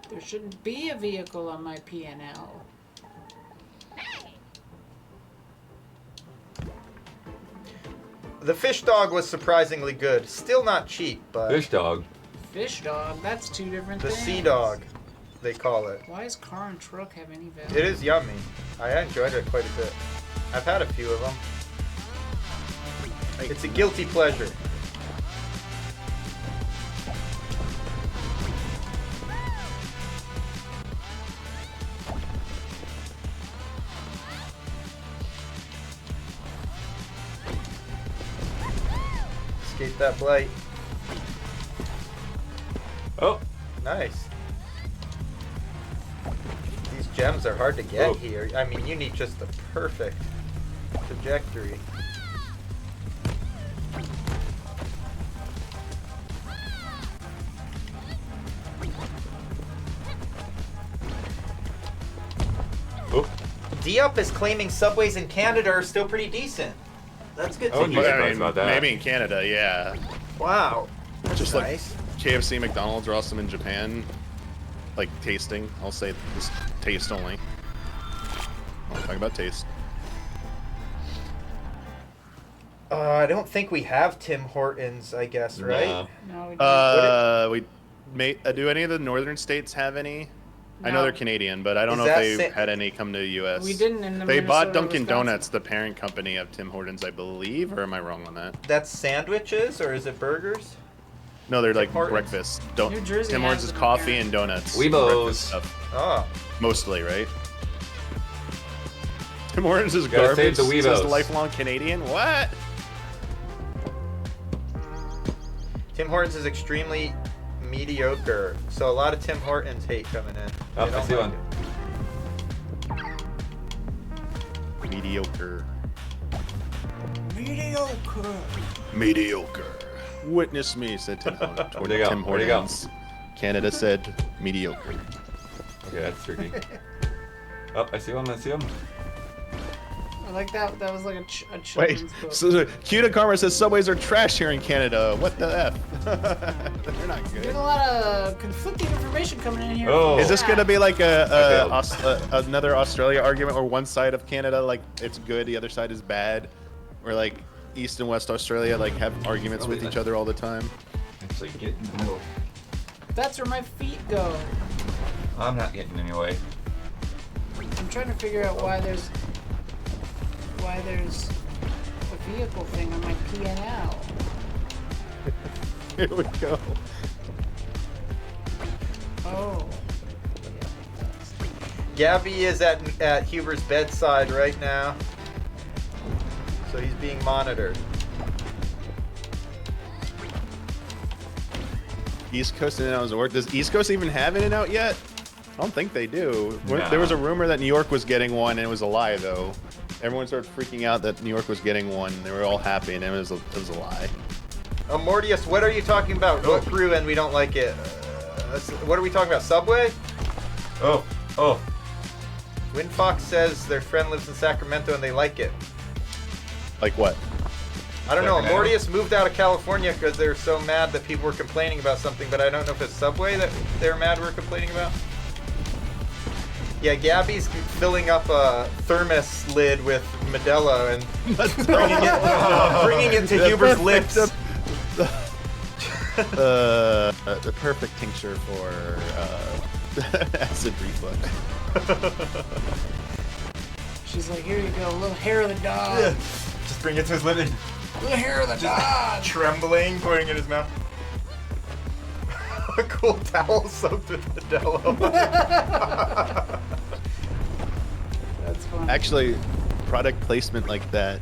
There shouldn't be a vehicle on my P&L. The fish dog was surprisingly good. Still not cheap, but Fish dog. Fish dog, that's two different the things. sea dog, they call it. Why does car and truck have any value? It is yummy. I enjoyed it quite a bit. I've had a few of them. It's a guilty pleasure. Escape that blight. Oh, Nice. These gems are hard to get Oh. here. I mean, you need just the perfect trajectory. oh. Diop is claiming subways in Canada are still pretty decent. That's good to Oh, hear. yeah. I surprised about that. maybe in Canada, yeah. Wow. That's Just nice. like KFC, McDonald's are awesome in Japan. Like tasting, I'll say this taste only. I'm talking about taste. I don't think we have Tim Hortons, I guess, right? No. No, we don't. Do any of the northern states have any? I know No. they're Canadian, but I don't Is know if that they sa- had any come to the U.S. We didn't in the They bought Minnesota, Dunkin' Wisconsin. Donuts, the parent company of Tim Hortons, I believe, or am I wrong on that? That's sandwiches or is it burgers? No, they're like Hortons? breakfast. New Jersey Tim has Hortons is them, coffee apparently. and donuts. Weebos. Breakfast stuff, Oh. mostly, right? Tim Hortons is Gotta garbage. save the Says the Weebos. lifelong Canadian. What? Tim Hortons is extremely mediocre. So a lot of Tim Hortons hate coming in. Oh, They I don't see like one. it. Mediocre. Mediocre. Mediocre. Witness me, said Tim, Where'd they go? Tim Where'd they go? Hortons. Canada said mediocre. Okay, that's tricky. Oh, I see one. I see one. I like that. That was like a Wait, children's book. so Cuta Karma says subways are trash here in Canada. What the F? They're not There's good. a lot of conflicting information coming in here. Oh. Is this gonna be like a, Okay. another Australia argument where one side of Canada like it's good, the other side is bad, or like East and West Australia like have arguments with each other all the time? Actually, get in the middle. That's where my feet go. I'm not getting in your way. I'm trying to figure out why there's a vehicle thing on my P&L. Here we go. Oh. Gabby is at Huber's bedside right now. So he's being monitored. East Coast In-N-Out doesn't work. Does East Coast even have In-N-Out yet? I don't think they do. No. There was a rumor that New York was getting one, and it was a lie, though. Everyone started freaking out that New York was getting one. They were all happy, and it was a lie. Mortius, what are you talking about? What crew and we don't like it? What are we talking about? Subway? Oh, oh. Windfox says their friend lives in Sacramento and they like it. Like what? I don't know. Sacramento? Mortius moved out of California because they were so mad that people were complaining about something, but I don't know if it's Subway that they're mad we're complaining about. Yeah, Gabby's filling up a thermos lid with Modelo and bringing it to Huber's lips. The perfect tincture for acid reflux. She's like, here you go, a little hair of the dog. Just bring it to his lips. Little hair of the dog. Trembling, putting it in his mouth. A cool towel soaked with Modelo. That's fun. Actually, product placement like that,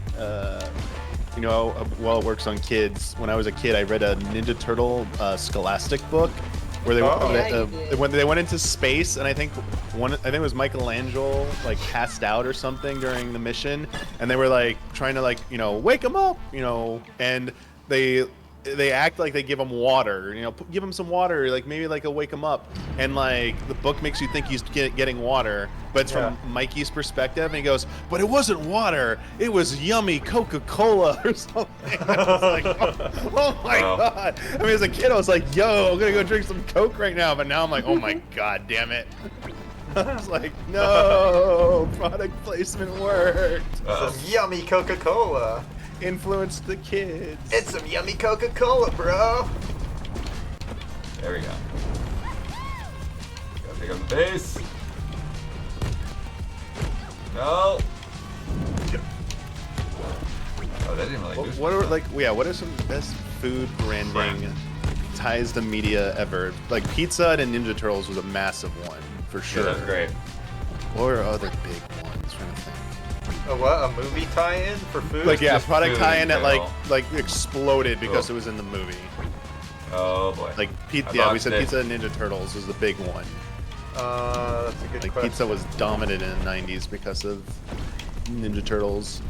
you know, while it works on kids. When I was a kid, I read a Ninja Turtle Scholastic book where they Oh. Yeah, you did. when they went into space, and I think it was Michelangelo like passed out or something during the mission, and they were like trying to like wake him up, and they act like they give him water, give him some water, like maybe like he'll wake him up, and like the book makes you think he's getting water, but it's from Mikey's perspective, and he goes, but it wasn't water, it was yummy Coca-Cola or something. I was like, oh my god. I mean, as a kid I was like, yo, I'm gonna go drink some Coke right now, but now I'm like, oh my god damn it. I was like, no, product placement worked. Some yummy Coca-Cola. Influenced the kids. It's some yummy Coca-Cola, bro. There we go. Gotta pick up the base. No. Oh, that didn't really do What are something. what are some best food branding ties to media ever? Like Pizza Hut and Ninja Turtles was a massive one for Yeah, sure. that's great. What are other big ones? Trying to think. A what? A movie tie-in for food? Like Just product food tie-in in that general. like exploded because Oh. it was in the movie. Oh boy. Like I yeah, we botched said it. Pizza and Ninja Turtles was the big one. That's a good Like question. pizza was dominant in the 90s because of Ninja Turtles.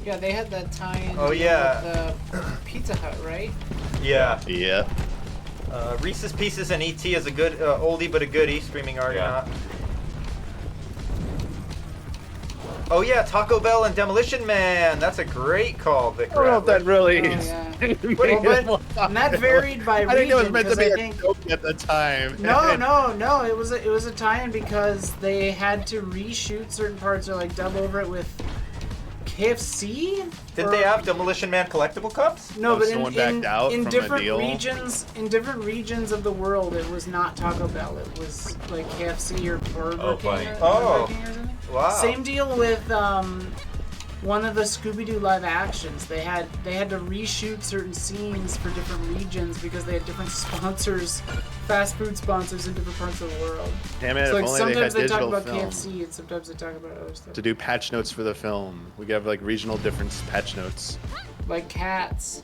Yeah, they had that tie-in. Oh, yeah. With the Pizza Hut, right? Yeah. Yeah. Reese's Pieces and E.T. is a good oldie but a goodie. Streaming Argonaut. Oh yeah, Taco Bell and Demolition Man. That's a great call, Vic. I don't know if that really Oh, is. yeah. And that varied by I think it was region, meant to 'cause be I a think- joke at the time. No. It was a tie-in because they had to reshoot certain parts or like dub over it with KFC. Did Or- they have Demolition Man collectible cups? No, Oh, but someone backed out in from a different deal? different regions of the world, it was not Taco Bell. It was like KFC or Burger Oh, King. funny. Or, Oh. Burger King or something. Wow. Same deal with one of the Scooby-Doo live actions. They had to reshoot certain scenes for different regions because they had different sponsors, fast food sponsors in different parts of the world. Damn it! So If like only they had sometimes they talk digital about film. KFC and sometimes they talk about other stuff. To do patch notes for the film, we could have like regional difference patch notes. Like Cats.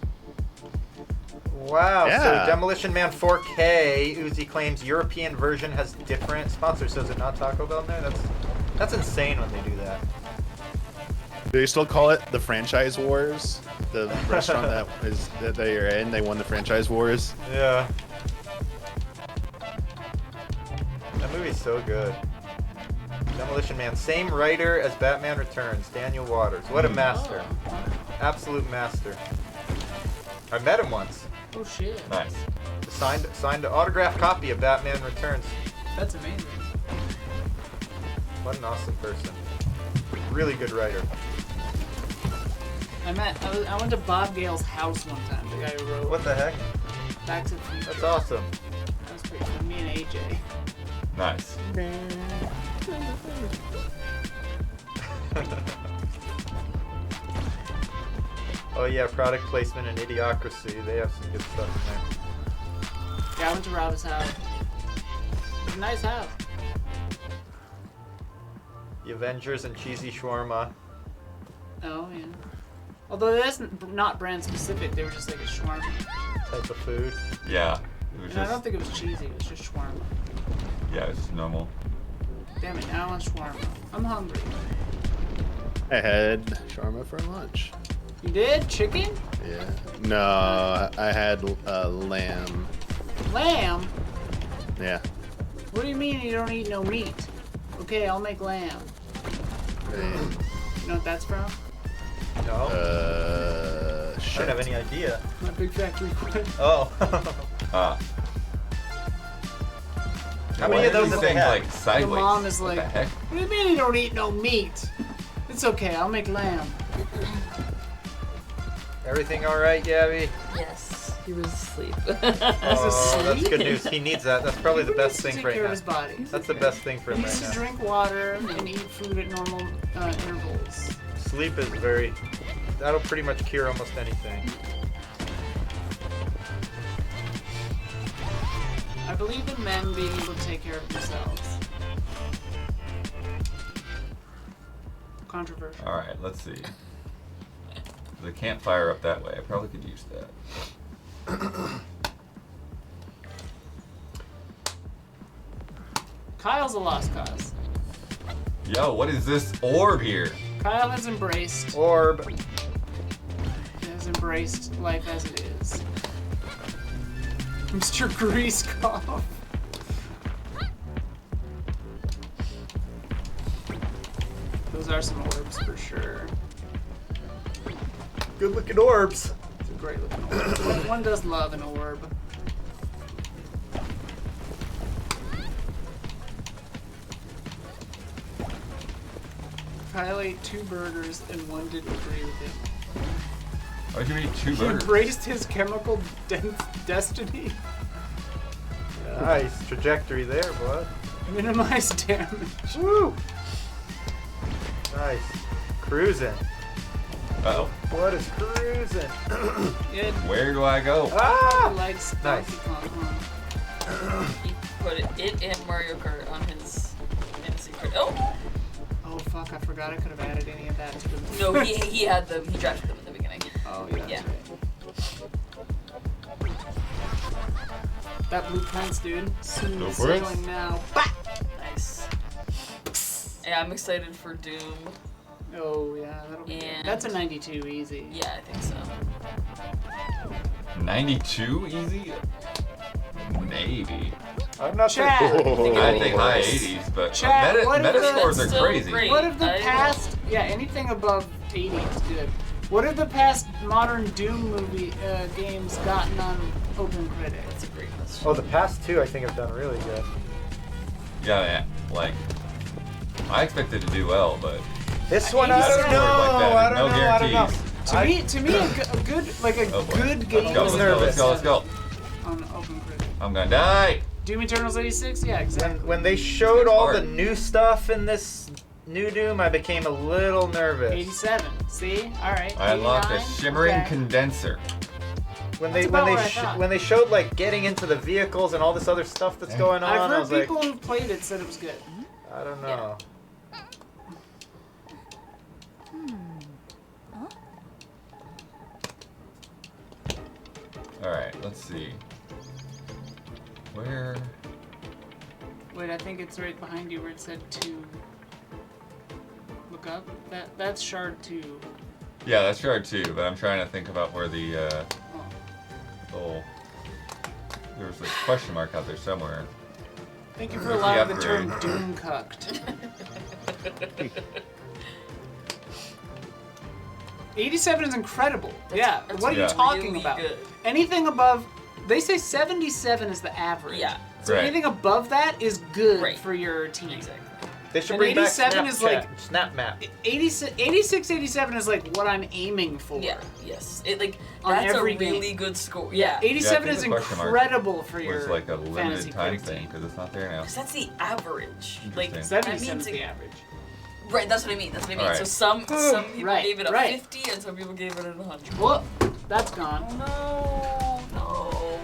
Wow. Yeah. So Demolition Man 4K, Uzi claims European version has different sponsors. So is it not Taco Bell in there? That's insane when they do that. Do they still call it the Franchise Wars? The restaurant that they are in, they won the Franchise Wars. Yeah. That movie's so good. Demolition Man, same writer as Batman Returns, Daniel Waters. What a master. Absolute master. I met him once. Oh shit. Nice. Signed an autographed copy of Batman Returns. That's amazing. What an awesome person. Really good writer. I went to Bob Gale's house one time. The guy who wrote What the heck? Back to the Future. That's awesome. That was pretty fun. Me and AJ. Nice. Oh yeah, product placement and Idiocracy. They have some good stuff in there. Yeah, I went to Rob's house. It's a nice house. The Avengers and cheesy shawarma. Oh yeah. Although that's not brand specific, they were just like a shawarma. Type of food. Yeah. It was And I don't just, think it was cheesy, it was just shawarma. yeah, it's just normal. Damn it, now I want shawarma. I'm hungry. I had shawarma for lunch. You did? Chicken? Yeah. No, I had lamb. Lamb? Yeah. What do you mean you don't eat no meat? Okay, I'll make lamb. You know what that's from? No. I Shit. don't have any idea. My Big Factory Quit. Oh. Ah. How Why many of are those these have they things had? like sideways? Your mom is What like, the heck? what do you mean you don't eat no meat? It's okay, I'll make lamb. Everything all right, Gabby? Yes, he was asleep. Oh, that's asleep? good news. He needs that. That's probably the best thing Take right care of now. his body. That's the best thing for He him needs right to now. drink water and eat food at normal intervals. Sleep is very. That'll pretty much cure almost anything. I believe in men being able to take care of themselves. Controversial. Alright, let's see. They can't fire up that way. I probably could use that. Kyle's a lost cause. Yo, what is this orb here? Kyle has embraced Orb. life as it is. Mr. Greasecoff. Those are some orbs for sure. Good looking orbs. It's a great looking orb. One does love an orb. Kyle ate 2 burgers and one didn't agree with him. Why'd you eat 2 He burgers? embraced his chemical destiny. Nice trajectory there, bud. Minimize damage. Woo! Nice. Cruising. Uh-oh. What is cruising? It Where do I go? Ah! likes Nice. Donkey Kong, huh? He put it and Mario Kart on his fantasy card. Oh Oh fuck, I forgot I could have added any of that to the no, he had them. He drafted them in the beginning. Oh yeah. Yeah. That's right. That blueprints, dude. Smooth Go for it. sailing now. Bah! Nice. Yeah, I'm excited for Doom. Oh yeah, that'll be good. And- That's a 92 easy. Yeah, I think so. 92 easy? Maybe. I'm not sure. Chad. I think high 80s, but Chad, what meta if the- scores are That's so crazy. great. What if the I know. past? Yeah, anything above 80 is good. What if the past modern Doom movie games gotten on open critic? That's a great question. Oh, the past 2 I think have done really good. Yeah, like, I expected to do well, but This I one, hate I to don't say it know. like that. I don't No know. I don't know. guarantees. To me, a good like a oh boy. good game Let's go, let's go, let's go. on open critic. I'm gonna die. Doom Eternals 86, yeah, exactly. When they showed all the Hard. new stuff in this New Doom, I became a little nervous. 87. See? All right. I unlocked a 89? shimmering Okay. condenser. When That's they about what I thought. when they showed like getting into the vehicles and all this other stuff that's going on, I've I heard was like, people who've played it said it was good. I don't know. Alright, let's see. Where? Wait, I think it's right behind you where it said 2. Look up. That's shard 2. Yeah, that's shard 2, but I'm trying to think about where the Oh. little. There was a question mark out there somewhere. Thank you for Where's the allowing the term upgrade? doom cucked. 87 is incredible. Yeah. That's What are you Yeah. talking really about? good. Anything above, they say 77 is the average. Yeah. So Right. anything above that is good Right. for your team. Exactly. They should And bring back 87 is like- Snap Map. 86, 87 is like what I'm aiming for. Yeah. Yes. It like On that's every a really game. good score. Yeah, Yeah. 87 Yeah, I is think the question mark incredible for your Was like a fantasy limited time critic thing team. because it's not there now. Because that's the average. Like Interesting. that 77 means is the it- average. Right. That's what I mean. That's what I mean. Alright. So some people Right, gave it a right. 50 and some people gave it a 100. Whoop, that's gone. Oh no! No.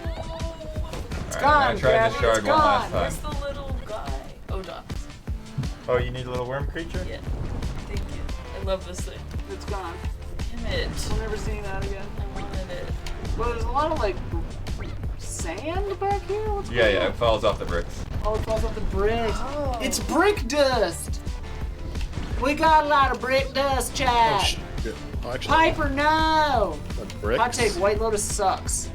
It's Alright, gone, I'm gonna try Gabby, this shard it's one gone. last Where's time. the little guy? Oh, John. Oh, you need a little worm creature? Yeah. Thank you. I love this thing. It's gone. Damn it. We'll never see that again. I wanted it. Well, there's a lot of like sand back here. What's Yeah, going yeah, on? it falls off the bricks. Oh, it falls off the brick. Oh. It's brick dust. We got a lot of brick dust, Oh, Chad. shit. Oh, actually, Piper, no. the bricks. Hot take: White Lotus sucks.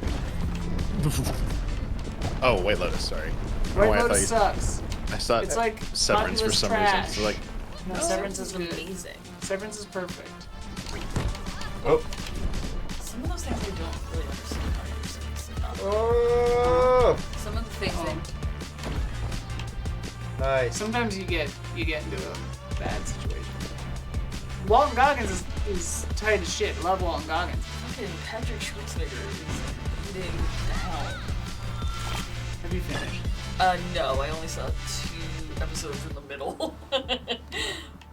Oh, White Lotus, sorry. White Oh, I Lotus thought sucks. I thought It's like Severance for populist some trash. reason. So like, No, Oh, Severance is good. amazing. Severance is perfect. Oh. Some of those things I don't really understand how you're saying stuff. Oh. Some of the things Oh. Nice. Sometimes you get into a bad situation. Walton Goggins is tight as shit. Love Walton Goggins. fucking Patrick Schwarzenegger is eating down. Have you finished? No, I only saw 2 episodes in the middle.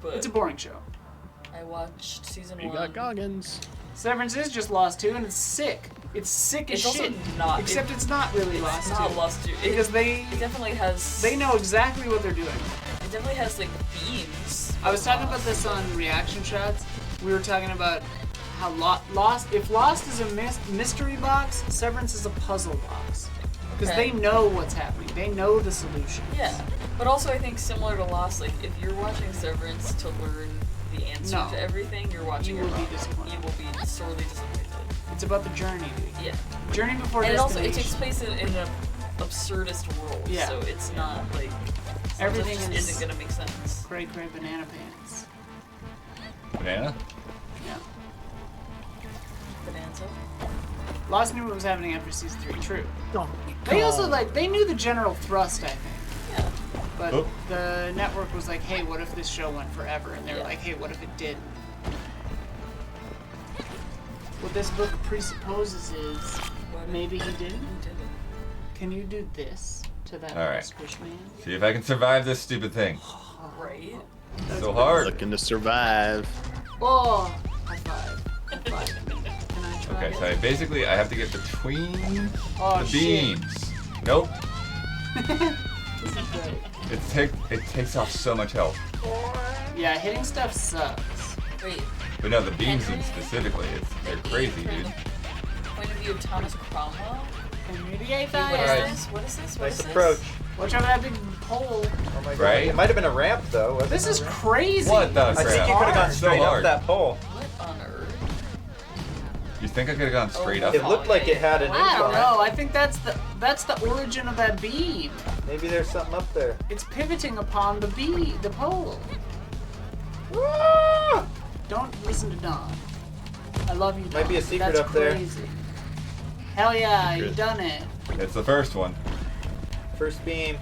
But It's a boring show. I watched season you 1. got Goggins. Severance is just Lost 2, and it's sick. It's sick as It's also shit. not- Except it's not really It's Lost not 2. Lost 2. Because they It definitely has. they know exactly what they're doing. It definitely has like themes. I was talking about this on Reaction Shots. We were talking about how Lost, if Lost is a mystery box, Severance is a puzzle box. Because Okay. they know what's happening. They know the solution. Yeah, but also I think similar to Lost, like if you're watching Severance to learn the answer No. to everything, you're watching You it will be wrong. disappointed. You will be sorely disappointed. It's about the journey, dude. Yeah, Journey before and it also destination. it takes place in an absurdist world, Yeah. so it's not like Everything just is- isn't gonna make sense. Cray cray banana pants. Banana? Yeah. Bonanza. Lost knew what was happening after season 3. True. Oh, They also they knew the general thrust, I think. Yeah. But Oh. the network was like, hey, what if this show went forever? And they were Yeah. like, hey, what if it didn't? What this book presupposes is What if- maybe he didn't. Who did it? Can you do this to that All right. squish man? See if I can survive this stupid thing. Right. So hard. looking to survive. Oh, high five. High five. Can I try Okay, it? so I have to get between Oh, the shit. beams. Nope. This is great. It takes off so much health. Yeah, hitting stuff sucks. Wait. But no, the beams Henry? specifically, they're crazy, dude. Point of view of Thomas Cromwell. Immediate What fire. is this? What is this? What Nice is this? approach. Watch out for that big pole. Oh my god. Right? It might have been a ramp though. wasn't This it? is crazy. What the I think crap? you could have gone So straight up hard. that pole. What on earth? You think I could have gone straight up? It looked like it had an I don't incline. know. I think that's the origin of that beam. Maybe there's something up there. It's pivoting upon the pole. Ah! Don't listen to Don. I love you, Don. Might be a secret That's up there. crazy. Hell yeah, you Secret. done it. It's the first one. First beam.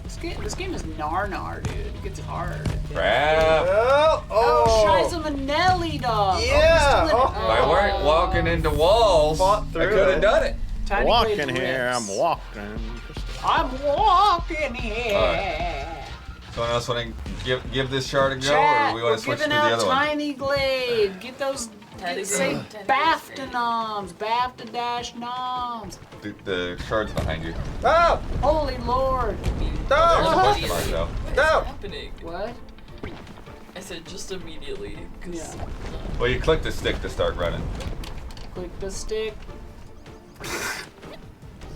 This game is gnar, dude. It gets hard. Crap. Oh! Oh, Oh! Shiza Manelli, dog. Yeah. Oh, Oh. If I weren't walking into walls, Fought I through could it. have done it. Tiny Walking blade here, rips. I'm walking. I'm walking here. Someone else want to give this shard a go, Chat, or we we're want to switch to giving the out other one? Tiny Glade. Get those. Tiny Say Glade. Tiny BAFTA Glade. noms. BAFTA dash noms. The shard's behind you. Oh! Holy Lord. There's a No! question mark though. What is No! happening? What? I said just immediately. 'Cause, Yeah. Well, you click the stick to start running. Click the stick. I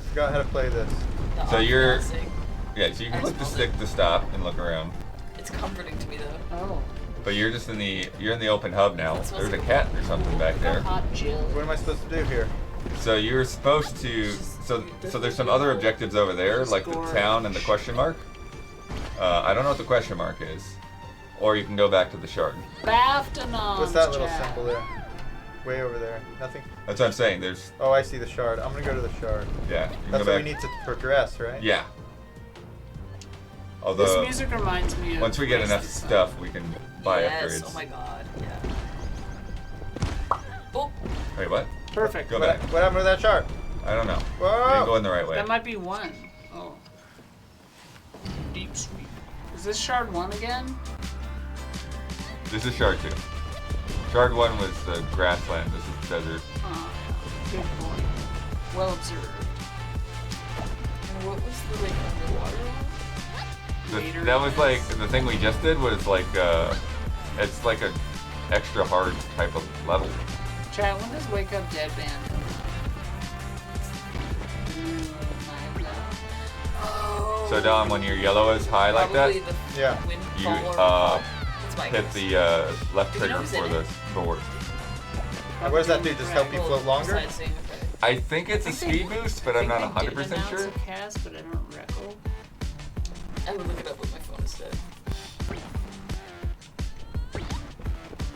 forgot how to play this. the So you're- off-balancing. Yeah, so you can I click the smelled stick to stop and look around. It's comforting to me though. Oh. But you're just in the open hub now. That smells There's a like- cat or something back Got there. hot Jill. What am I supposed to do here? So you're supposed to. So there's some other objectives over there, like the town and the question mark. I don't know what the question mark is. Or you can go back to the shard. BAFTA noms. What's that little chat. symbol there? Way over there. Nothing? That's what I'm saying. There's Oh, I see the shard. I'm gonna go to the shard. yeah. You can That's go what back. we need to progress, right? Yeah. This Although music reminds me of. once we get Race enough the Sun. stuff, we can buy Yes. upgrades. Oh my god. Yeah. Oh. Wait, what? Perfect. Go What, back. what happened to that shard? I don't know. Whoa! You didn't go in the right way. That might be one. Oh. Deep sweep. Is this shard one again? This is shard 2. Shard 1 was the grassland. This is desert. Oh, good point. Well observed. And what was the like underwater one? Later. That was like the thing we just did was like it's like a extra hard type of level. Chat, when does Wake Up Dead Band come Oh. So Dom, when your yellow is high like that, Probably the Yeah. you windfall or That's my hit guess. the left Do you know trigger who's for in the it? board. What does that do? Just help you Well, float longer? besides saying, okay. I think it's a speed boost, but I'm not 100% sure. A cast, but I don't recall. I would look it up with my phone instead.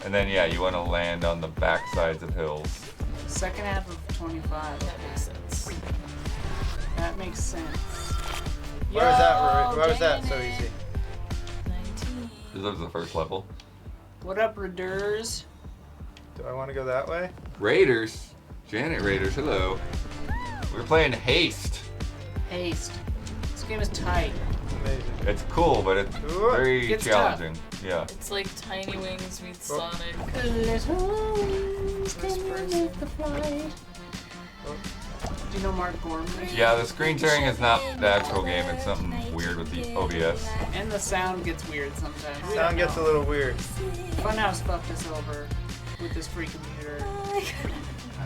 And then yeah, you want to land on the back sides of hills. Second half of 25. That makes sense. That makes sense. Why was that? Yo, Why was that so Janet. easy? 19. This was the first level. What up, Raiders? Do I want to go that way? Raiders, Janet Raiders, hello. We're playing Haste. Haste. This game is tight. Amazing. It's cool, but it's Ooh. very Gets challenging. Yeah. It's like Tiny Wings meets Oh. Sonic. Little wings First can person. make the flight. Do you know Mark Gorman? Yeah, the screen tearing is not the actual game. It's something weird with the OBS. And the sound gets weird sometimes. We Sound don't gets a know. little weird. Funhouse fucked us over with this free computer. I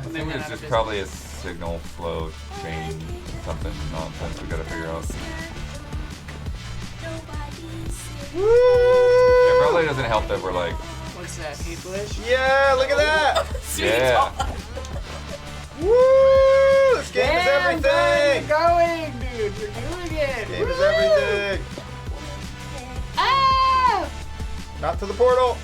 When they think went it's out of just probably a signal flow change, something nonsense we gotta figure out. It probably doesn't help that we're like, What's that? Hate Bush? Yeah, look at that! yeah. Woo! This game is Damn, Doug, everything! you're going, dude. You're doing it. Game is Woo! everything! Ah! Not to the portal!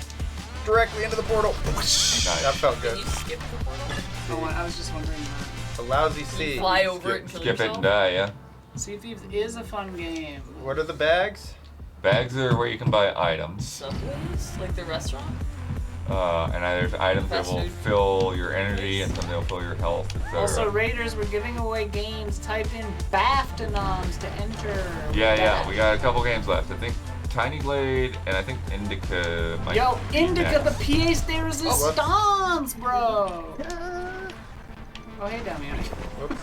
Directly into the portal! That felt Can good. you skip the portal? Oh, I was just wondering that. A lousy Can sea. you fly over it and kill Skip it yourself? and die, yeah. Sea of Thieves is a fun game. What are the bags? Bags are where you can buy items. Subways? Like the restaurant? And there's items that Fast will food. fill your energy and some that will fill your health, etc. Also, Raiders, we're giving away games. Type in BAFTA noms to enter. Yeah, we got a couple games left. I think Tiny Glade and I think Indica might Yo, be Indica, the next. pièce de whoops. resistance, bro. Oh, hey, Damiani. Whoops.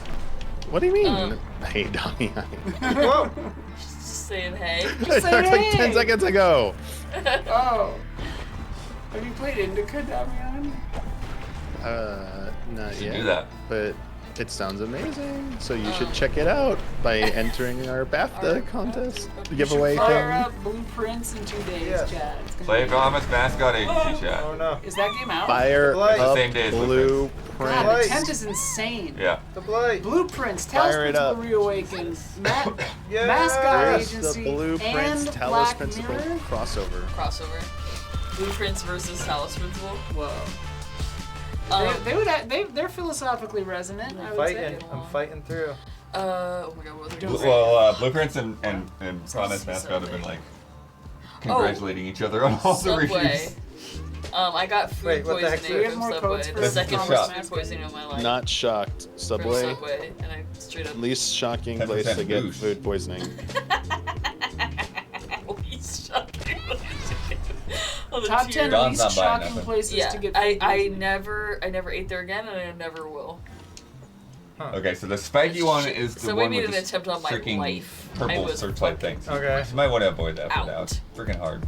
What do you mean? Hey, Damian. Whoa! Just saying hey. That say starts like hey. 10 seconds ago. Oh. Have you played Indica, Damian? Not should yet. do that. But it sounds amazing. So you should check it out by entering our BAFTA contest giveaway Fire thing. up Blueprints in 2 days, Yeah. chat. It's gonna Play be- Promise Mascot Agency chat. Oh no. Is that game out? Fire Blight. up Same day as God, Blueprint. the Blight. tent is insane. Yeah. The Blight! Blueprints, Fire it Tales up. Principle Reawakened, Yes! Mascot Where's Agency, the Blueprints and Talos Black Principle Mirror? crossover? Crossover. Blueprints versus Talos Principle. Whoa. They're philosophically resonant, I I'm would fighting. say. I'm fighting through. Oh my god, what was I gonna say? Well, Blueprints and Promise Mascot have been like congratulating each other on all the Subway. reviews. I got food Wait, what the heck's poisoning this? from Do we have more Subway. codes for The this? second This is worst a food shot. poisoning of my life. Not shocked. from Subway. Subway, and I straight up Least shocking 10% place to get boost. food poisoning. least On the Top tier. 10 Don's least not buying shocking nothing. places Yeah, to get I food poisoning. never ate there again, and I never will. Okay, so the spiky one is the Somebody one made with an the attempt on my freaking life. I purple was searchlight fucking things. Okay. You might want to avoid that for Out. now. It's freaking hard.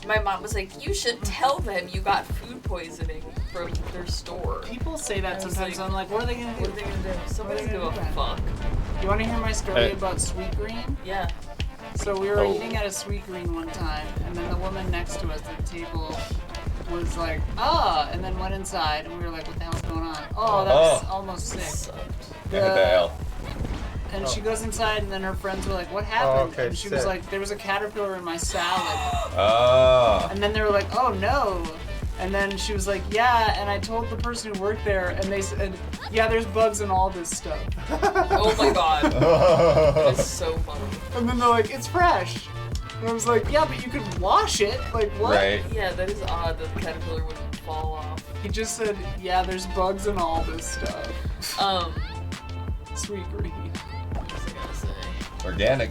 My mom was like, "You should tell them you got food poisoning from their store." People say that I was sometimes. like, I'm like, what are they gonna What are do? they gonna do? Somebody's What are gonna they give a gonna fuck. You want to hear my story Hey. about Sweet Green? Yeah. So we were Oh. eating at a Sweet Green one time, and then the woman next to us at the table was like, "Ah," and then went inside, and we were like, "What the hell's going on?" Oh, that was almost sick. Sucked. Hit the L. And she goes inside, and then her friends were like, "What happened?" okay, and she was sick. like, "There was a caterpillar in my salad." Ah. And then they were like, "Oh no." And then she was like, "Yeah," and I told the person who worked there, and they said, "Yeah, there's bugs in all this stuff." Oh my god. It's so funny. And then they're like, "It's fresh." And I was like, "Yeah, but you could wash it. Like, what?" Right. Yeah, that is odd that the caterpillar wouldn't fall off. He just said, "Yeah, there's bugs in all this stuff." Sweet Green. What was I gonna say? Organic.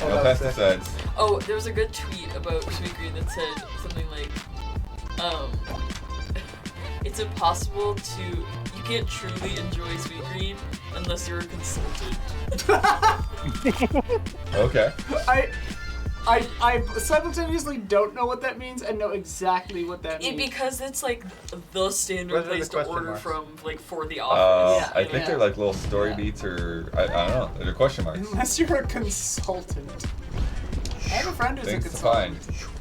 Oh, No that was pesticides. Oh, there was a good tweet about Sweet Green that said something like, it's impossible to, you can't truly enjoy Sweet Green unless you're a consultant. Okay. I simultaneously don't know what that means and know exactly what that means. Because it's like the standard What are the place to question order marks? from, like, for the office. Yeah, I think they're like little story Yeah. beats or I don't know. They're question marks. Unless you're a consultant. I have a friend who's Things a to find. consultant.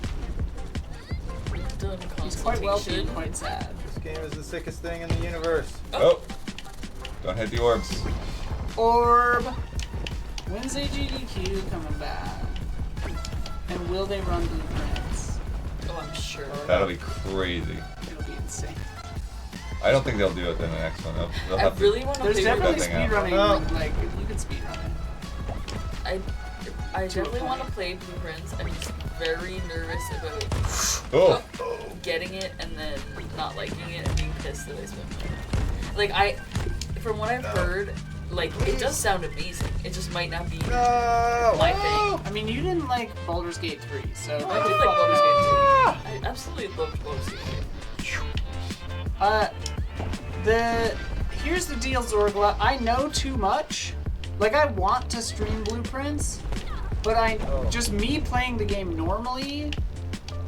Done He's quite wealthy and consultation. quite sad. This game is the sickest thing in the universe. Oh. Don't hit the orbs. Orb. When's AGDQ coming back? And will they run blueprints? Oh, I'm sure. That'll be crazy. It'll be insane. I don't think they'll do it in the next one. They'll I have to- really want to There's play definitely that thing out. speedrunning. Oh. Like, you can speedrun it. I definitely want to play Blueprints. I'm just very nervous about Oh. getting it and then not liking it and being pissed that I spent money. Like, from what I've heard, like, it does sound amazing. It just might not be No! my thing. I mean, you didn't like Baldur's Gate 3, so I that did did like Baldur's fuck Gate 2. I absolutely loved Baldur's Gate 2. Here's the deal, Zorgla. I know too much. Like, I want to stream Blueprints, but just me playing the game normally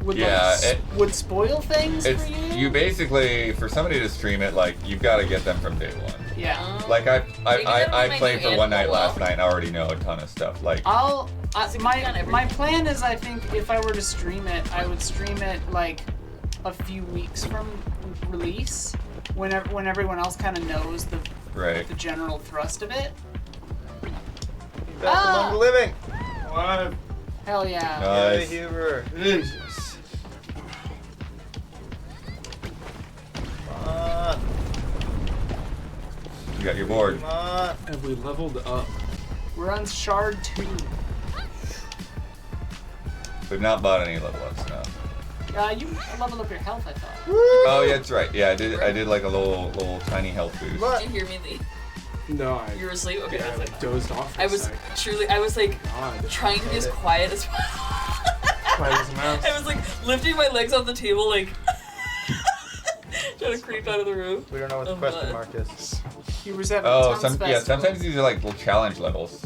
would Yeah, would spoil things It's for you. you basically for somebody to stream it like you've got to get them from day one. Yeah. Like Maybe that'll I be my played new for one night animal last love. night and I already know a ton of stuff. Like It's a good on My everything. plan is, I think, if I were to stream it, I would stream it like a few weeks from release, when everyone else kind of knows the right. general thrust of it. Back among the living. What? Hell yeah. Nice. Hey, Huber. Jesus. Come on. You got your board. Come on. Have we leveled up? We're on Shard 2. We've not bought any level ups now. You leveled up your health, I thought. Oh yeah, that's right. Yeah, I did like a little tiny health boost. What? Did you hear me leave? No, I. You were asleep? Okay, Yeah, I that's like fine. dozed off. For I a was sec. truly, I was like God. trying to be as quiet as possible. Quiet as a mouse. I was like lifting my legs off the table, like trying to creep out of the room. We don't know what the Oh, question my. mark is. You were having Oh, Tom's Festival. sometimes these are like little challenge levels.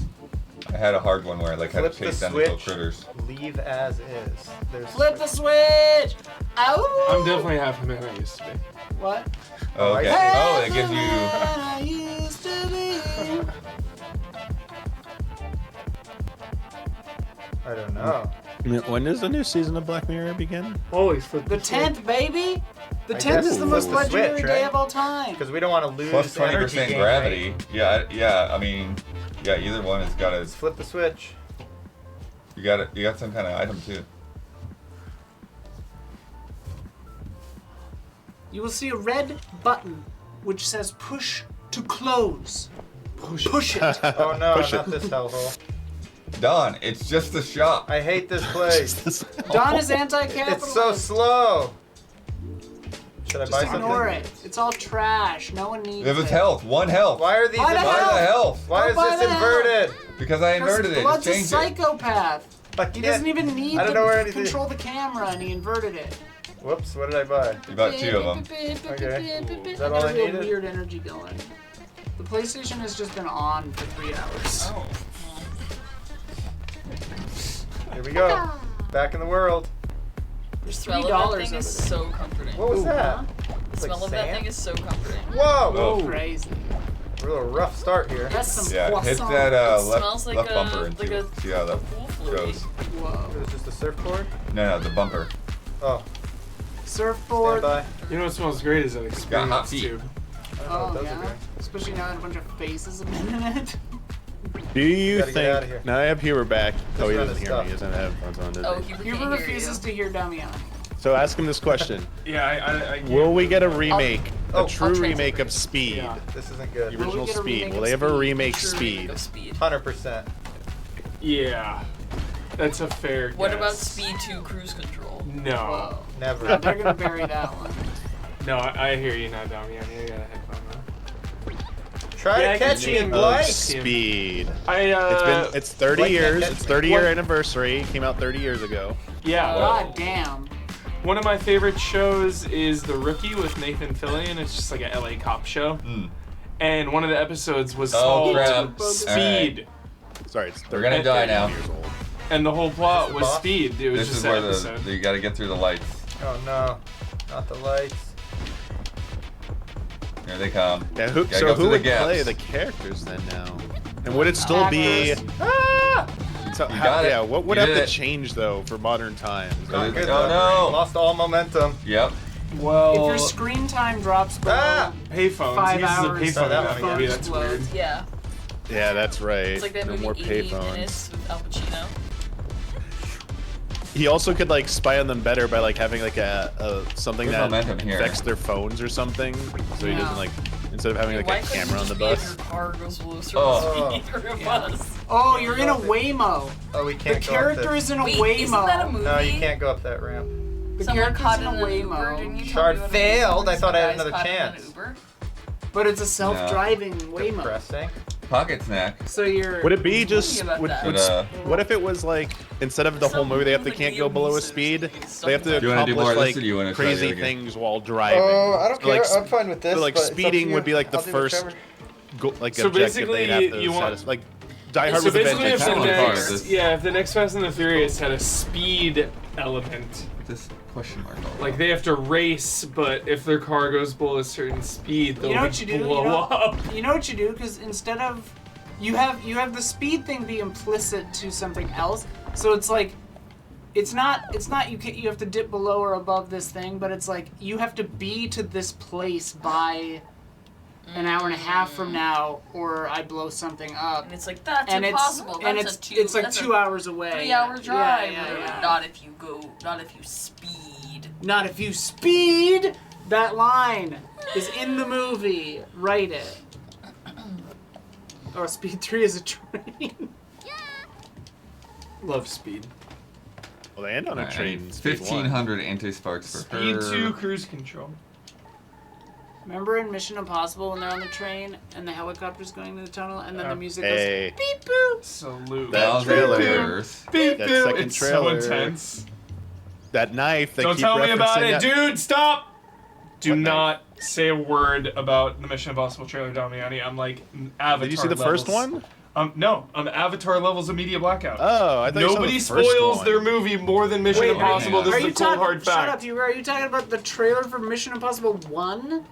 I had a hard one where I like had Flip to the chase down the little switch. critters. Leave as is. There's Flip the switch! Ow! I'm definitely half the man I used to be. What? Oh, okay. I Oh, that gives you. I used to be. I don't know. When does the new season of Black Mirror begin? Always flip The 10th, baby! The I 10th guess is the flip most the legendary switch, day right? of all time. Because we don't want to lose Plus energy 20% gain gravity. rate. Yeah. I mean, yeah. Either one has got Let's a. flip the switch. You got some kind of item too. You will see a red button which says push to close. Push it. Oh no, Push not it. this hellhole. Don, it's just a shop. I hate this place. Don is anti-capitalist. It's so slow. Should I buy Just ignore something? it. It's all trash. No one needs It was it. health. One health. Why are these Why the Why the hell? health? Why Don't is buy this the hell. inverted? Because I inverted it. Blood's Just a change it. psychopath. He doesn't even need I don't know where to anything- control the camera, and he inverted it. Whoops, what did I buy? You bought 2 of them. Okay. Is I that all got I a real needed? weird energy going. The PlayStation has just been on for 3 hours. Oh. Here we go. Back in the world. There's The smell $3 of that over thing there. is so comforting. What was Ooh, that? huh? The It's smell like of that sand? thing is so comforting. Whoa! Oh. Crazy. We're a little rough start here. That's some Yeah, hit croissant. that It left, smells like left a- bumper and like a- see how a that pool floaty. goes. Whoa. It was just a surfboard? No, the bumper. Oh, Surfboard. stand by. You know what smells great is that Got hot experience feet. too. I don't know Oh, what those yeah. are doing. Especially now that a bunch of faces have been in it. Do you Gotta get outta think? here. Now I have Huber back. Oh, he run doesn't his hear me. stuff. He doesn't have headphones on, does Oh, he? Huber Huber can't hear refuses you. to hear Damiani. So ask him this question: Yeah, I can't. Will we get a remake, Oh, a true I'll remake translate of Speed, Yeah. This isn't the good. Will we original get a Speed? remake Will of they ever Speed? remake True Speed? remake of Speed. 100%. Yeah, that's a fair. What guess. about Speed 2 Cruise Control? No, Whoa. Never. Yeah, they're gonna bury that one. no, I hear you now, Damian. You got a headphone now. Try Yeah, I to can catch see me, him. Of Blake. Speed. It's 30 Blake can't years. catch It's me. 30-year What? anniversary. It came out 30 years ago. Yeah. God damn. One of my favorite shows is The Rookie with Nathan Fillion. It's just like a LA cop show. Mm. And one of the episodes was Oh, called crap. Speed. Sorry, it's 30 We're gonna die now. years old. And the whole plot Is this the was boss? Speed. It was This just is an where episode. you gotta get through the lights. Oh no. Not the lights. Here they come. Yeah, who, Gotta so go who through the would play gaps. the characters then now? And would it still be? Actors. Ah! So You got it. yeah, what would You have did to it. change though for modern times? Not good Oh, though. no. Lost all momentum. Yep. Well, If your screen time drops below Ah! payphones. 5 He uses hours, a payphone Oh, that in that one, movie. yeah. That's weird. Yeah. Yeah, that's right. It's like that no movie more 80 payphones. Minutes with Al Pacino. He also could like spy on them better by like having like a something There's that momentum here. affects their phones or something, so he Yeah. doesn't like instead of having like Why a couldn't camera it on the just be if bus. your car goes below certain Oh. speed or a Yeah. bus? Oh, you're in a Waymo. Oh, we The can't go character up is in a Wait, Waymo. isn't that a movie? No, you can't go up that ramp. The Someone character's caught in in a an Uber, Waymo. didn't you tell Shard me about a failed. movie I thought I had where some another guys caught in an chance. Uber? But it's a self-driving Waymo. Depressing. Pocket snack. So you're. Would it be just about would, that. would, But, what if it was like instead of the whole movie they have to can't go below a speed, they have to Do you wanna do more accomplish of this, or do you wanna like try the crazy other game? things while driving. Oh, I don't So, care. like, I'm fine with this. so, like but it's up to speeding you. would be like the I'll do first whichever. objective basically, they'd have to you want- satisfy. Like Die Hard So was basically, if adventure. the Kind of next, hard. if the next Fast and the Furious had a speed element, This question mark. all like over. they have to race, but if their car goes below a certain speed, they'll You know what you do? blow up. You know what you do? Because instead of you have the speed thing be implicit to something else. So it's like it's not you have to dip below or above this thing, but it's like you have to be to this place by an hour and a half from now, or I blow something up. And it's like, that's And impossible. and That's it's like that's 2 hours away. 3-hour drive. Yeah. Not if you go. Not if you speed. Not if you speed. That line is in the movie. Write it. Oh, Speed 3 is a train. Love speed. Well, they end on a Alright, train. I need Speed 1,500 anti-sparks for Speed her. 2 cruise control. Remember in Mission Impossible when they're on the train and the helicopter's going to the tunnel and then the music Hey, goes beep boop. Salute. That Bowser trailer. Bears. Beep, that boop. second It's trailer. so intense. that knife. They Don't keep tell me about referencing it, that- dude. Stop. Do What not say a word about the Mission Impossible trailer, Damiani. I'm like Avatar. Did you see the first levels. one? No, I'm Avatar levels of media blackout. Oh, I thought you saw Nobody the first spoils one. their movie more than Mission Wait, Impossible. This Are is you a cold talking? hard Shut fact. up, you. Are you talking about the trailer for Mission Impossible 1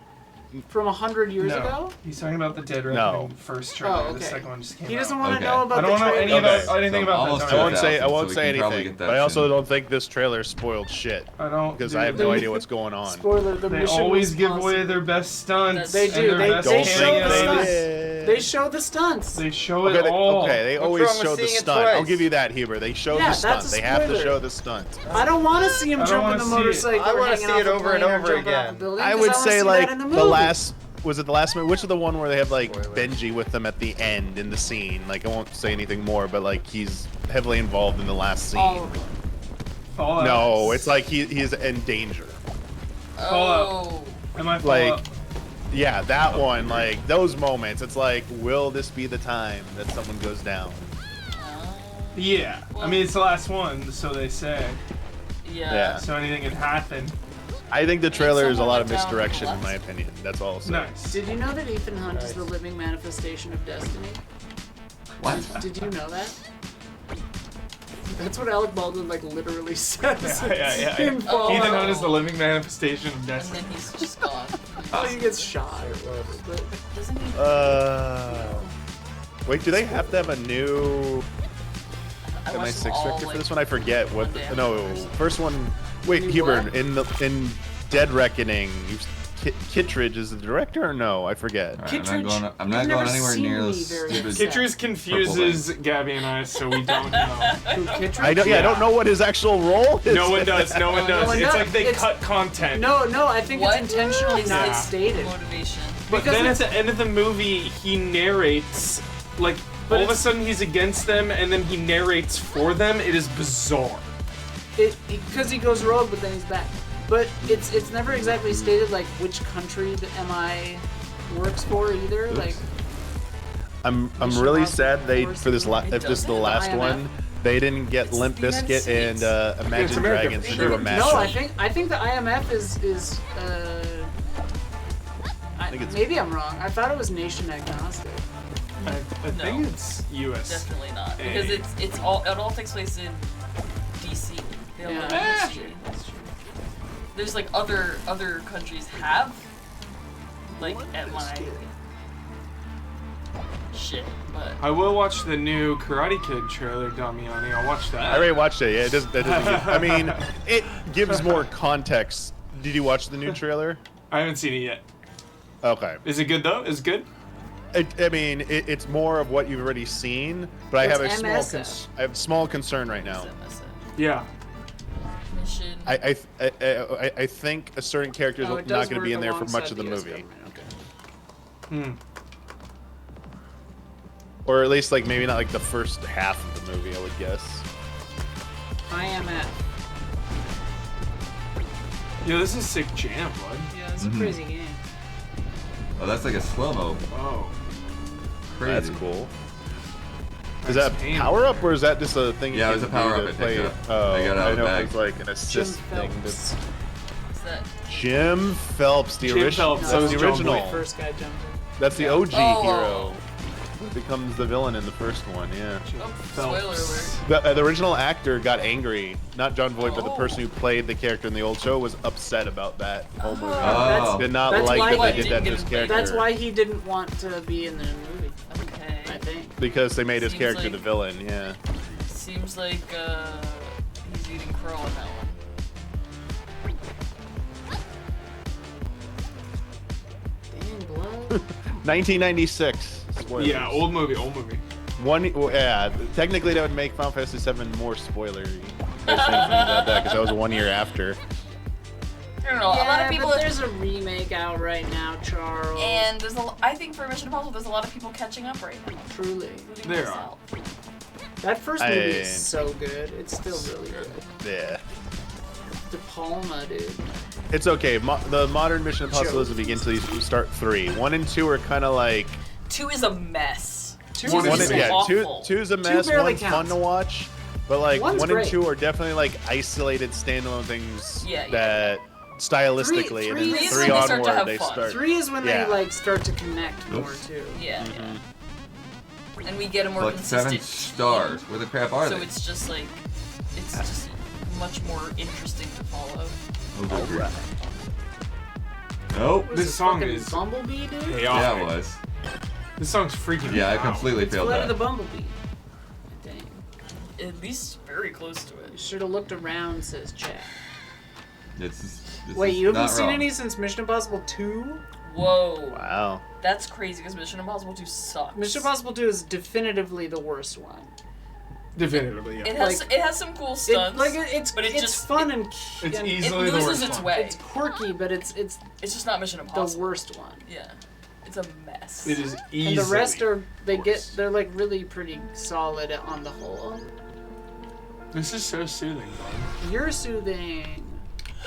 from 100 years No, ago? he's talking about the Dead No. Reckoning first trailer. Oh, The okay. second one just came He out. doesn't want to Okay. know about I the don't know trailer. any Okay. about anything So about almost that. I to won't say. I 1,000, won't so we say can probably anything. get that But I also soon. don't think this trailer spoiled shit I don't because dude, I have no idea what's going on. Spoiler: the They mission always was give awesome. away their best stunts. They and do. their They- best they Don't show think the they stunts. did. They show the stunts. They show Okay, it all. they What's always wrong with show the seeing it stunt. twice? I'll give you that, Huber. They show Yeah, the stunt. that's a They have to spoiler. show the stunt. I don't want to see him I don't jump in wanna the see it. motorcycle. I or wanna hanging see off it a over and plane or over jumping off again. a building, I 'cause would wanna say see like that in the, the movie. last was it the last movie? Which is the one where they have like Spoilers. Benji with them at the end in the scene? Like I won't say anything more, but like he's heavily involved in the last scene. All of them. Fallout. No, it's like he's in danger. Fallout. Oh. Am I Like, Fallout? yeah, that one, like those moments. It's like, will this be the time that someone goes down? Yeah. I mean, it's the last one, so they say. Yeah. So anything can happen. I think the trailer is a someone lot of went down to the misdirection, in left. my opinion. That's all I'll say. Nice. Did you know that Ethan Hunt is the living manifestation of destiny? What? Did you know that? That's what Alec Baldwin like literally says. Yeah. in Fallout. Ethan Hunt is the living manifestation of And destiny. then he's just gone. Oh, he gets shot or whatever. But Doesn't he? Wait, do they have to have a new I watched them MI6 all, director for like, this one? I forget what. one day after No, the first one. first one. Wait, New Hubert, what? in Dead Reckoning, Kittredge is the director or no? I forget. All right, Kittredge, I'm not you've going never anywhere seen near me those very stupid. upset. Kittredge confuses Gabby and I, so we don't know. who, Kittredge? I don't. Yeah, I don't know what his actual role is. No one does. No one does. one It's does. like they It's- cut content. No, I think What? it's intentionally Is not Yeah. stated. Motivation. But because then at it's- the end of the movie, he narrates, like, But all of a it's- sudden he's against them, and then he narrates for them. It is bizarre. Because he goes rogue, but then he's back. But it's never exactly stated like which country the MI works for either. Like I'm Mission really Impossible sad they Force for this Involved. if this is the doesn't. last IMF. one. They didn't get It's Limp the United Bizkit and States. Imagine America, Dragons for to sure. do a no, mashup. I think the IMF is think it's- maybe I'm wrong. I thought it was nation agnostic. I No. think it's U.S. Definitely not. A. Because it all takes place in DC. They don't Yeah. have history. There's like other countries have like MI shit, but I will watch the new Karate Kid trailer, Damiani. I'll watch that. I already watched it. Yeah, it doesn't. That doesn't give, I mean, it gives more context. Did you watch the new trailer? I haven't seen it yet. Okay. Is it good though? Is it good? I mean, it's more of what you've already seen, but I have a What's small MSF? I have a small concern right now. Yeah. mission. I think a certain character is Oh, it not does going to be work in there for alongside much of the US movie, government, okay. Hmm. or at least like maybe not like the first half of the movie. I would guess. IMF. Yo, this is a sick jam, bud. Yeah, it's a crazy game. Oh, that's like a slow mo. Whoa. Crazy. That's cool. Is that Nice paint. power up or is that just a thing? Yeah, you it was a can do power to up I play picked it? up. Oh, I got it out I of the know bag. it was like an assist thing. Phelps. That's Is that Jim Phelps, the Jim original. Phelps, No, That's so the John original. Boyd. First guy jumped in. That's the OG Oh. hero. Who becomes the villain in the first one? Yeah. oh, spoiler Phelps. alert. The original actor got angry. Not John Voight, but the Oh. person who played the character in the old show was upset about that whole movie. Oh. Did not That's like why that he they did that to his didn't get character. That's why he didn't want to be in the movie. Okay. I think. Because they made his Seems character like- the villain. Yeah. Seems like he's eating crow on that one. Dang blood. 1996. Spoilers. Yeah, old movie, old movie. Yeah, technically that would make Final Fantasy VII more spoilery. I was thinking about that because that was 1 year after. I don't know. A lot of people. But there's a remake out right now, Charles. And there's I think for Mission Impossible, there's a lot of people catching up right now. truly, including There myself. that first movie is I- so good. It's still really good. Yeah. De Palma, dude. It's okay. The modern Mission Impossible doesn't begin until you start 3. 1 and 2 are kind of like 2 is a mess. Two One one. is Yeah, awful. two's a mess. barely One's fun counts. to watch, but like One's 1 great. and 2 are definitely like isolated, standalone things Yeah, yeah. that stylistically, and Three then is 3 when they start to onward have they fun. start. 3 is when Yeah. they like start to connect more too. Yeah, Mhm. yeah. And we get a more Like consistent 7 stars. Where the crap are So they? it's just like, it's just much more interesting to follow. Overrated. Nope. What This is song fucking is Bumblebee, dude. chaotic. Yeah, it was. This song's freaking me Yeah, I out. completely It's failed Flight of the that. Bumblebee. I think. At least very close to You it. should have looked around, says Chad. This Wait, is you haven't not seen wrong. any since Mission Impossible 2? Whoa. Wow. That's crazy because Mission Impossible 2 sucks. Mission Impossible 2 is definitively the worst one. Definitively, yeah. It has some cool stunts. It's but it it's just- fun it- and It's and easily it the loses worst its one. way. it's quirky, but it's It's just not Mission the Impossible. worst one. Yeah. It's a mess. It is easily. And the rest are worse. they're like really pretty solid on the whole. This is so soothing, bud. You're soothing.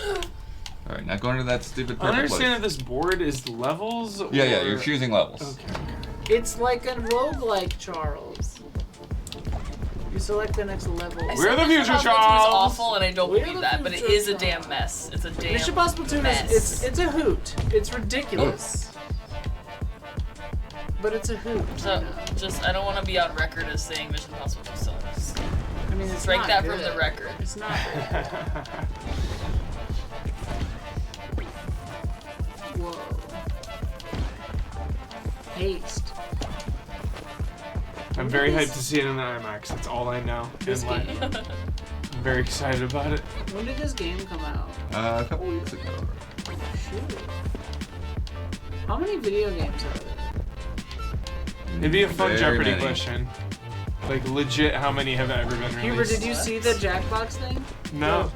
All right, not going to that stupid I purple understand that place. this board is levels. Yeah, yeah, or- you're choosing levels. Okay. It's like a roguelike, Charles. You select the next level. I We're said the Mission future, Impossible 2 is Charles. awful, and I don't We're believe the that, but it future, is a Charles. damn mess. It's a damn Mission Impossible 2 mess. is it's a hoot. It's ridiculous. But it's a hoot. So, you know? just, I don't want to be on record as saying Mission Impossible 2 sucks. I mean, it's Strike not that good. from the record. It's not good. Whoa. Haste. I'm very hyped to see it in the IMAX. That's all I know. This And, like, game. I'm very excited about it. When did this game come out? A couple weeks ago. Shoot. How many video games are there? It'd be a fun Very Jeopardy many. question. Like, legit, how many have ever been released? Huber, did you see the Jackbox thing? No.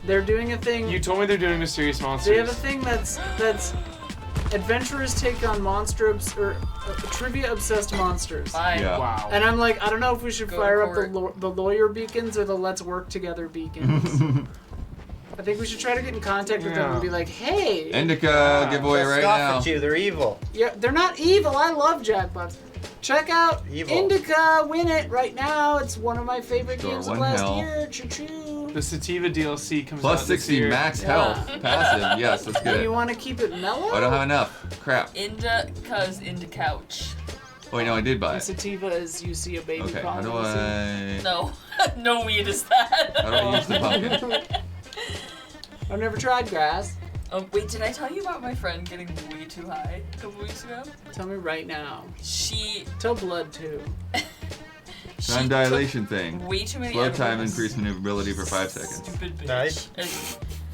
They're doing a thing. You told me they're doing Mysterious Monsters. They have a thing that's adventurers take on trivia obsessed monsters. Bye. Yeah. Wow. And I'm like, I don't know if we should Go fire to up the lawyer beacons or the let's work together beacons. I think we should try to get in contact with them and be like, hey, Indica giveaway They'll right scoff now. at you. They're evil. yeah, they're not evil. I love Jackbox. Check out Evil. Indica Win It right now. It's one of my favorite Door games of one last hell. year. Choo choo. The Sativa DLC comes Plus out this 60 year. max Yeah. health. Passive. Yes, let's get You it. want to keep it mellow? Oh, I don't have enough. Crap. Indica's into couch. Oh, wait, no, I did buy And it. sativa is you see a baby Okay, how crawling do in the sea. I... No. No weed is that. How do I use the pumpkin? I've never tried grass. Wait, did I tell you about my friend getting way too high a couple weeks ago? Tell me right now. She Tell blood too. Time dilation thing. took way too many Slow time, edibles. increase maneuverability for 5 seconds. Stupid bitch. Nice. And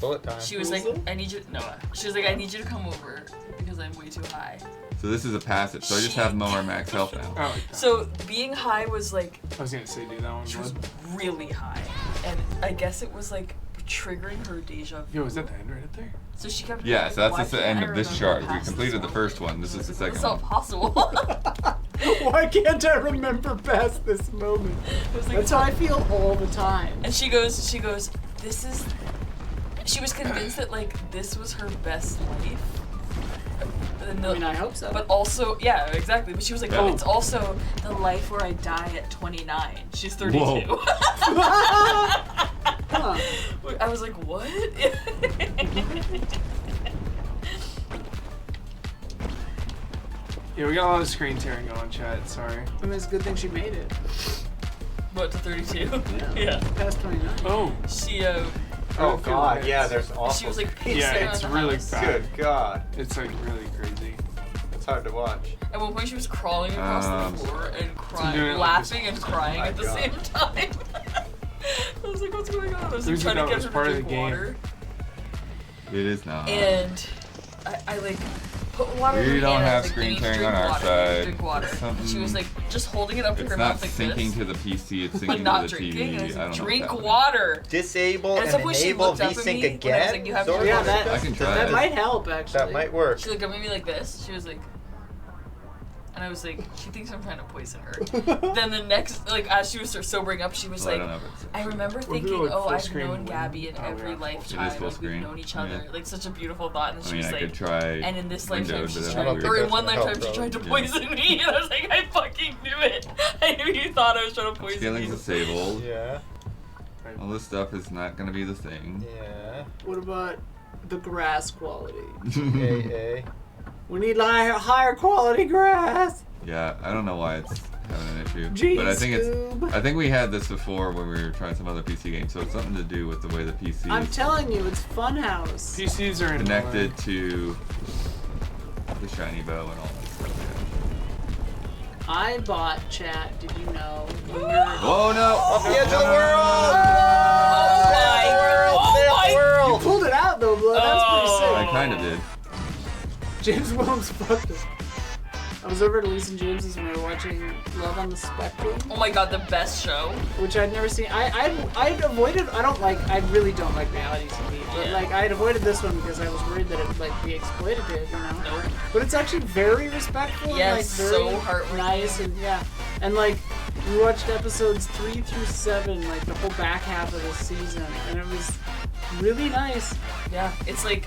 Bullet time. she was like, I need you. No, she was like, I need you to come over because I'm way too high. So this is a passive, so I just have more max health now. Oh, okay. So being high was like, I was gonna say, dude, that one she was was. really high, and I guess it was like triggering her deja vu. Yo, is that the end right up there? So she kept. Yeah, like, so that's why just the can't end I of this remember chart. We past completed the this first one. This is the second It's one. not possible. Why can't I remember past this moment? It was like, That's how I feel all the time. And she goes, this is. She was convinced that like this was her best life. And I mean, I hope so. But also, yeah, exactly. But she was like, Yeah. oh, it's also the life where I die at 29. She's 32. Whoa. Huh. I was like, what? Yeah, we got a lot of screen tearing going, chat. Sorry. I mean, it's a good thing she made it. What, to 32? Yeah. Past 29. Oh. She, Oh God, yeah, there's awful. she was like, Yeah, pacing it's around the really house. bad. Good God, It's like really crazy. it's hard to watch. At one point, she was crawling across the floor and doing crying, it like laughing this. and crying Oh my at the God. same time. I was like, what's going on? I was like Losing trying to that get was her part to of the drink game. water. It is now. And I like put water in We her don't hand. I have was like, screen "You need to tearing drink on our water, you need to side. Drink water. Something- She was like just holding it up to It's her not mouth like syncing this, to the PC, it's but syncing not to the drinking. And I TV. was I like, don't know drink what's happening. water. Disable And at and some point she enable looked up at VSync me when I was again. like, you have to Zork? drink Yeah, water. that, I can try that it. might help, actually. That might work. She looked up at me like this. She was like, and I was like, she thinks I'm trying to poison her. Then the next, like as she was sobering up, she was Well, I like, don't know if it's- I remember We'll do, thinking, like, oh, full I've screen known when- Gabby in oh, every yeah. lifetime. It is full Like, screen, we've known each other. yeah. Like such a beautiful thought. And I she mean, was I like, could try. and in this Windows, lifetime, but she's that'd trying, be don't or think in one that's gonna lifetime, help, she tried to though. poison me. And I was like, I fucking knew it. I knew you thought I was trying to poison Scaling's you. disabled. Yeah, All this stuff is not gonna be the thing. yeah. What about the grass quality? AA. We need higher quality grass. Yeah, I don't know why it's having an issue. Jeez, but I think Scoob. I think we had this before when we were trying some other PC games, so it's something to do with the way the PC I'm is telling you, it's Funhouse. PCs are in connected to the shiny bow and all that stuff. I bought chat. Did you know? When we were- Oh no! Off the edge of the world! Oh Save my- the world! Pulled it out though, blood. That was pretty I sick. kind of did. James Williams fucked us. I was over at Elise and James's and we were watching Love on the Spectrum, Oh my god, the best show. which I'd never seen. I'd avoided. I really don't like reality TV, but Yeah. like I'd avoided this one because I was worried that it'd like be exploitative, you know. Nope. But it's actually very respectful Yes, and like very so heartwarming. nice and yeah. And like we watched episodes 3 through 7, like the whole back half of the season, and it was really nice. Yeah, it's like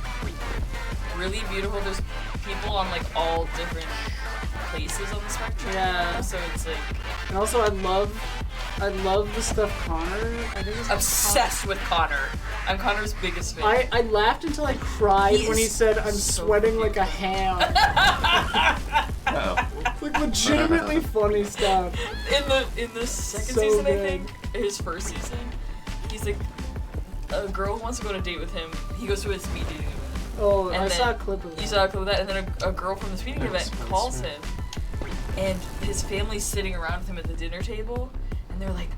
really beautiful. There's people on like all different places on the spectrum. Yeah. So it's like, And also I love I love the stuff Connor. I think it's Obsessed with Connor. I'm Connor's biggest fan. I laughed until I cried He when he is said, "I'm so sweating like a ham." Oh. Like legitimately funny stuff. In the second So season, good. I think, his first season, he's like, a girl wants to go on a date with him. He goes to a speed dating event. Oh, And I then saw a clip of that. You saw a clip of that, and then a girl from the speeding event calls him, and his family's sitting around with him at the dinner table, and they're like,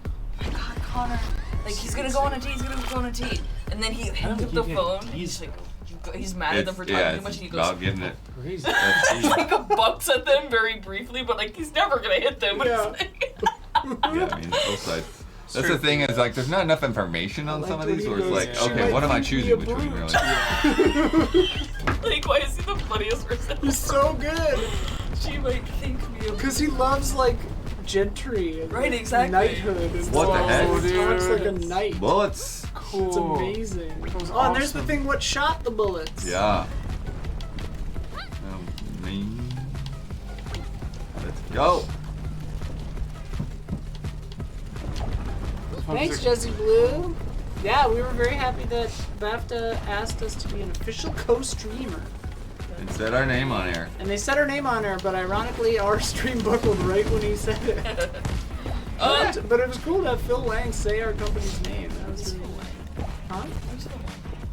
"Oh my God, Connor! Like he's gonna go on a date. He's gonna go on a date." And then he hangs up the phone. And he's like, he's mad at them for talking too much, and he it's goes, about getting it. Crazy. he like bumps at them very briefly, but like he's never gonna hit them. But Yeah. it's like, Yeah, I mean, both sides. That's the thing is like, there's not enough information on some of these where it's like, She okay, might what am I think me a choosing between? brute. Really? like, why is he the funniest person? He's so good. She might think me a Because he loves, like, gentry. And Right, exactly. knighthood. And What the stuff. heck? He talks like a Dude. knight. Bullets. Cool. It's amazing. was Oh, and there's the awesome. thing, what shot the bullets? Yeah. Let's go. Thanks, Jesse Blue. Yeah, we were very happy that BAFTA asked us to be an official co-streamer. And said our name on air. And they said our name on there, but ironically, our stream buckled right when he said it. But it was cool to have Phil Wang say our company's name. That was really nice. Huh?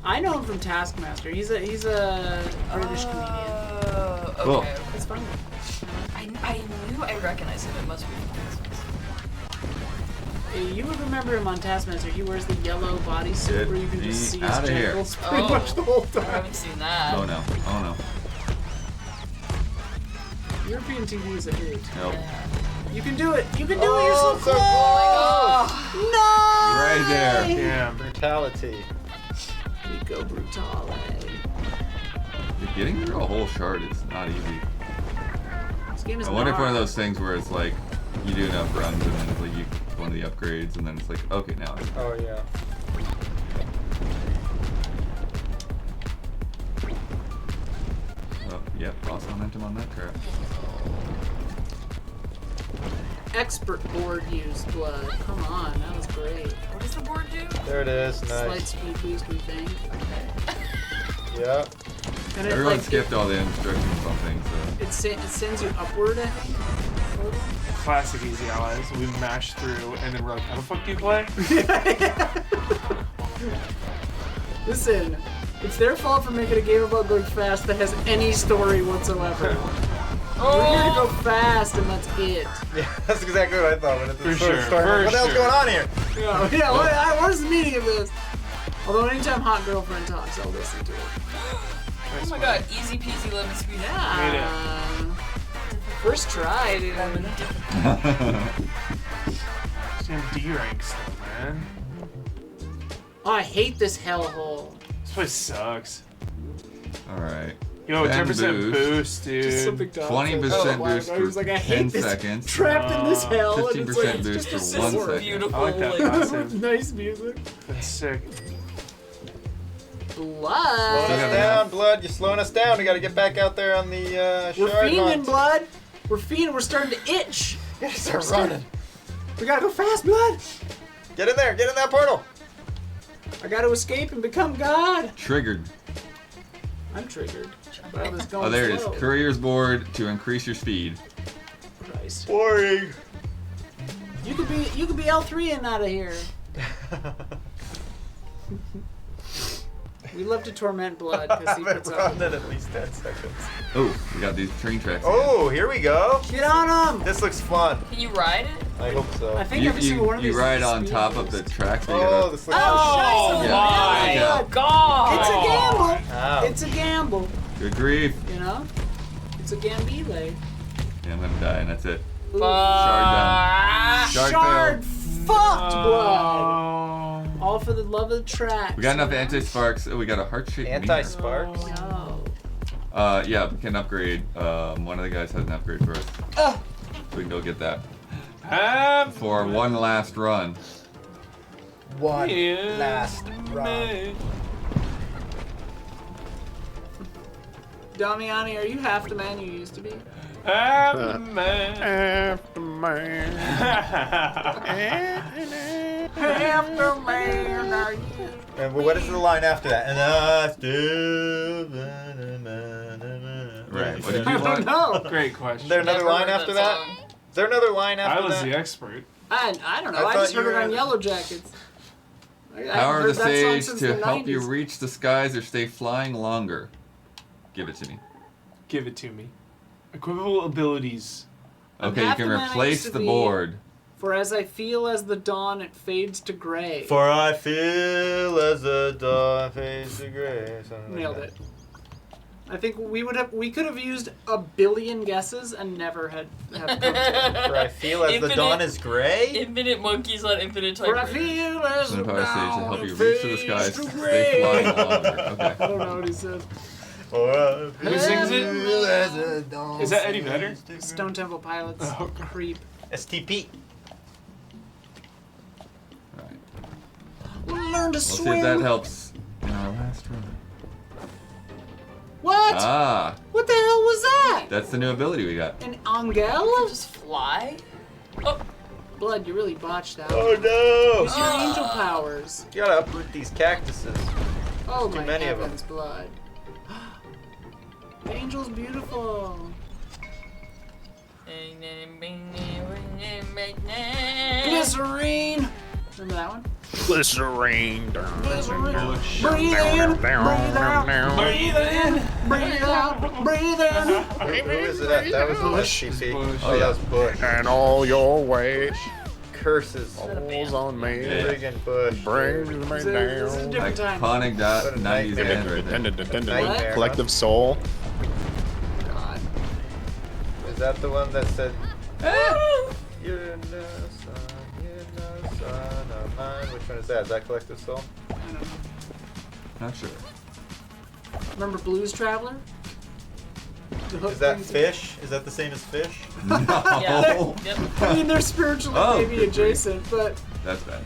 I know him from Taskmaster. He's a British comedian. Cool. Okay. It's funny. I knew I recognized him. It must be from Christmas. You would remember him on Taskmaster. He wears the yellow bodysuit Get where you can me just see his outta here. genitals pretty much the whole I time. haven't seen that. Oh no. Oh no. European TV is a hoot. Nope. Yeah. You can do it. You can do it. You're so close. No. Right there. Damn. Brutality. Nico Brutale. Getting through a whole shard is not easy. This game is I wonder if one of gnarly. those things where it's like you do enough runs and then it's like you one of the upgrades and then it's like okay now. Oh yeah. Oh yep, lost momentum on that crap. Expert board use blood. Come on, that was great. What does the board do? There it is. Slight Nice. speed boost, we think. Yeah. And it, Everyone like, skipped all the instructions on things, so it sends you upward, I think. Classic Easy Allies. We mash through and then we're like, how the fuck do you play? Listen, it's their fault for making a game about going fast that has any story whatsoever. We're here to go fast, and that's it. Yeah, that's exactly what I thought when it For sort of sure, started. for What the hell's sure. going on here? Yeah, what is the meaning of this? Although anytime Hot Girlfriend talks, I'll listen to it. Oh my god, easy peasy lemon squeezy. Yeah. First try, dude. Damn D rank stuff, man. Oh, I hate this hellhole. This place sucks. Alright. Yo, 10 10% boost, dude. Just something Don 20% said. boost He was for like, I 10 hate this. seconds. Trapped in this hell. and it's like, 15% it's boost just for a 1 sword. second. Beautiful. I like that like, passive. Nice music. That's sick. Slowing Blood. Still us got down, blood. You're slowing us down. We got to get back out there on the We're shard fiending, hunt. blood. We're fiending. We're starting to itch. We gotta start running. We gotta go fast, blood. Get in there. Get in that portal. I gotta escape and become God. Triggered. I'm triggered. But I was going Oh, there it is. slow. Courier's board to increase your speed. Christ. Boring. You could be L3 and out of here. We love to torment blood because he I've puts been up. running at least 10 seconds. Oh, we got these train tracks. Oh, here we go. Get on him! This looks fun. Can you ride it? I hope so. I think You, every single one of these. you ride is a on speed top of the boost. tracks. So you Oh, gotta, this looks Oh, Yeah. my Yeah. God! God! It's a gamble. Ow. It's a gamble. good grief. You know, it's a gambile. Yeah, I'm gonna die, and that's it. Ooh. Ah! Shard Shard failed. fucked blood. Oh. All for the love of the track. We got enough anti-sparks. Oh, we got a heart-shaped mirror. Anti-sparks. No. Yeah, we can upgrade. One of the guys has an upgrade for us. Oh. So we can go get that. Have For one last run. One Yeah. last round. me. Damiani, are you half the man you used to be? Man. Afterman. And what is the line after that? And I still. Right. What did I you don't want? know. Great question. Is there another Never line heard after that? song. Is there another line I after was that? the expert. I don't know. I I just thought heard you it on were- Yellow Jackets. I Power heard of the that song sage since to the help you 90s. reach the skies or stay flying longer. Give it to me. Give it to me. Equivocal abilities. I'm Okay, you half can the man I used replace to the be. board. For as I feel as the dawn, it fades to gray. For I feel as the dawn fades to gray. Something Nailed like it. I think we could have used a billion guesses and never have come to it. that. For I feel as the dawn is gray. Infinite monkeys on infinite For I typewriters. feel as And the the power stage to dawn, help you it reach to the fades skies, to stay gray. flying longer. Okay. I don't know what he says. For I Who sings it? feel as the dawn Is that Eddie Vedder? fades to gray. Stone Temple Pilots. Oh. Creep. STP. Alright. We'll learn to We'll see swim. if that helps in our last round. What? Ah, What the hell was that? that's the new ability we got. An Angel? Just fly? Oh, Blood, you really botched that. Oh no! Use your angel powers. You gotta uproot these cactuses. Oh Too my many of 'em. heavens, Blood. The angel's beautiful. Glycerine. Remember that one? Glycerine. Glycerine. Breathe in, breathe out, breathe in, breathe out, breathe in. Who is it? That was the STP. Bush. Oh, that was Bush. And all your weight Curses. falls on me. Yeah. Friggin' Bush. Brings me This is a down. different time. Iconic What a 90s nightmare. band right there. Nightmare, Collective soul. God. Is that the one that said, Ah! you're no son of mine? Which one is that? Is that Collective Soul? I don't know. Not sure. Remember Blues Traveler? The hook Is that things- Fish? Is that the same as Fish? No. yeah. Yep. I mean, they're spiritually Oh, maybe good grief. adjacent, but That's bad.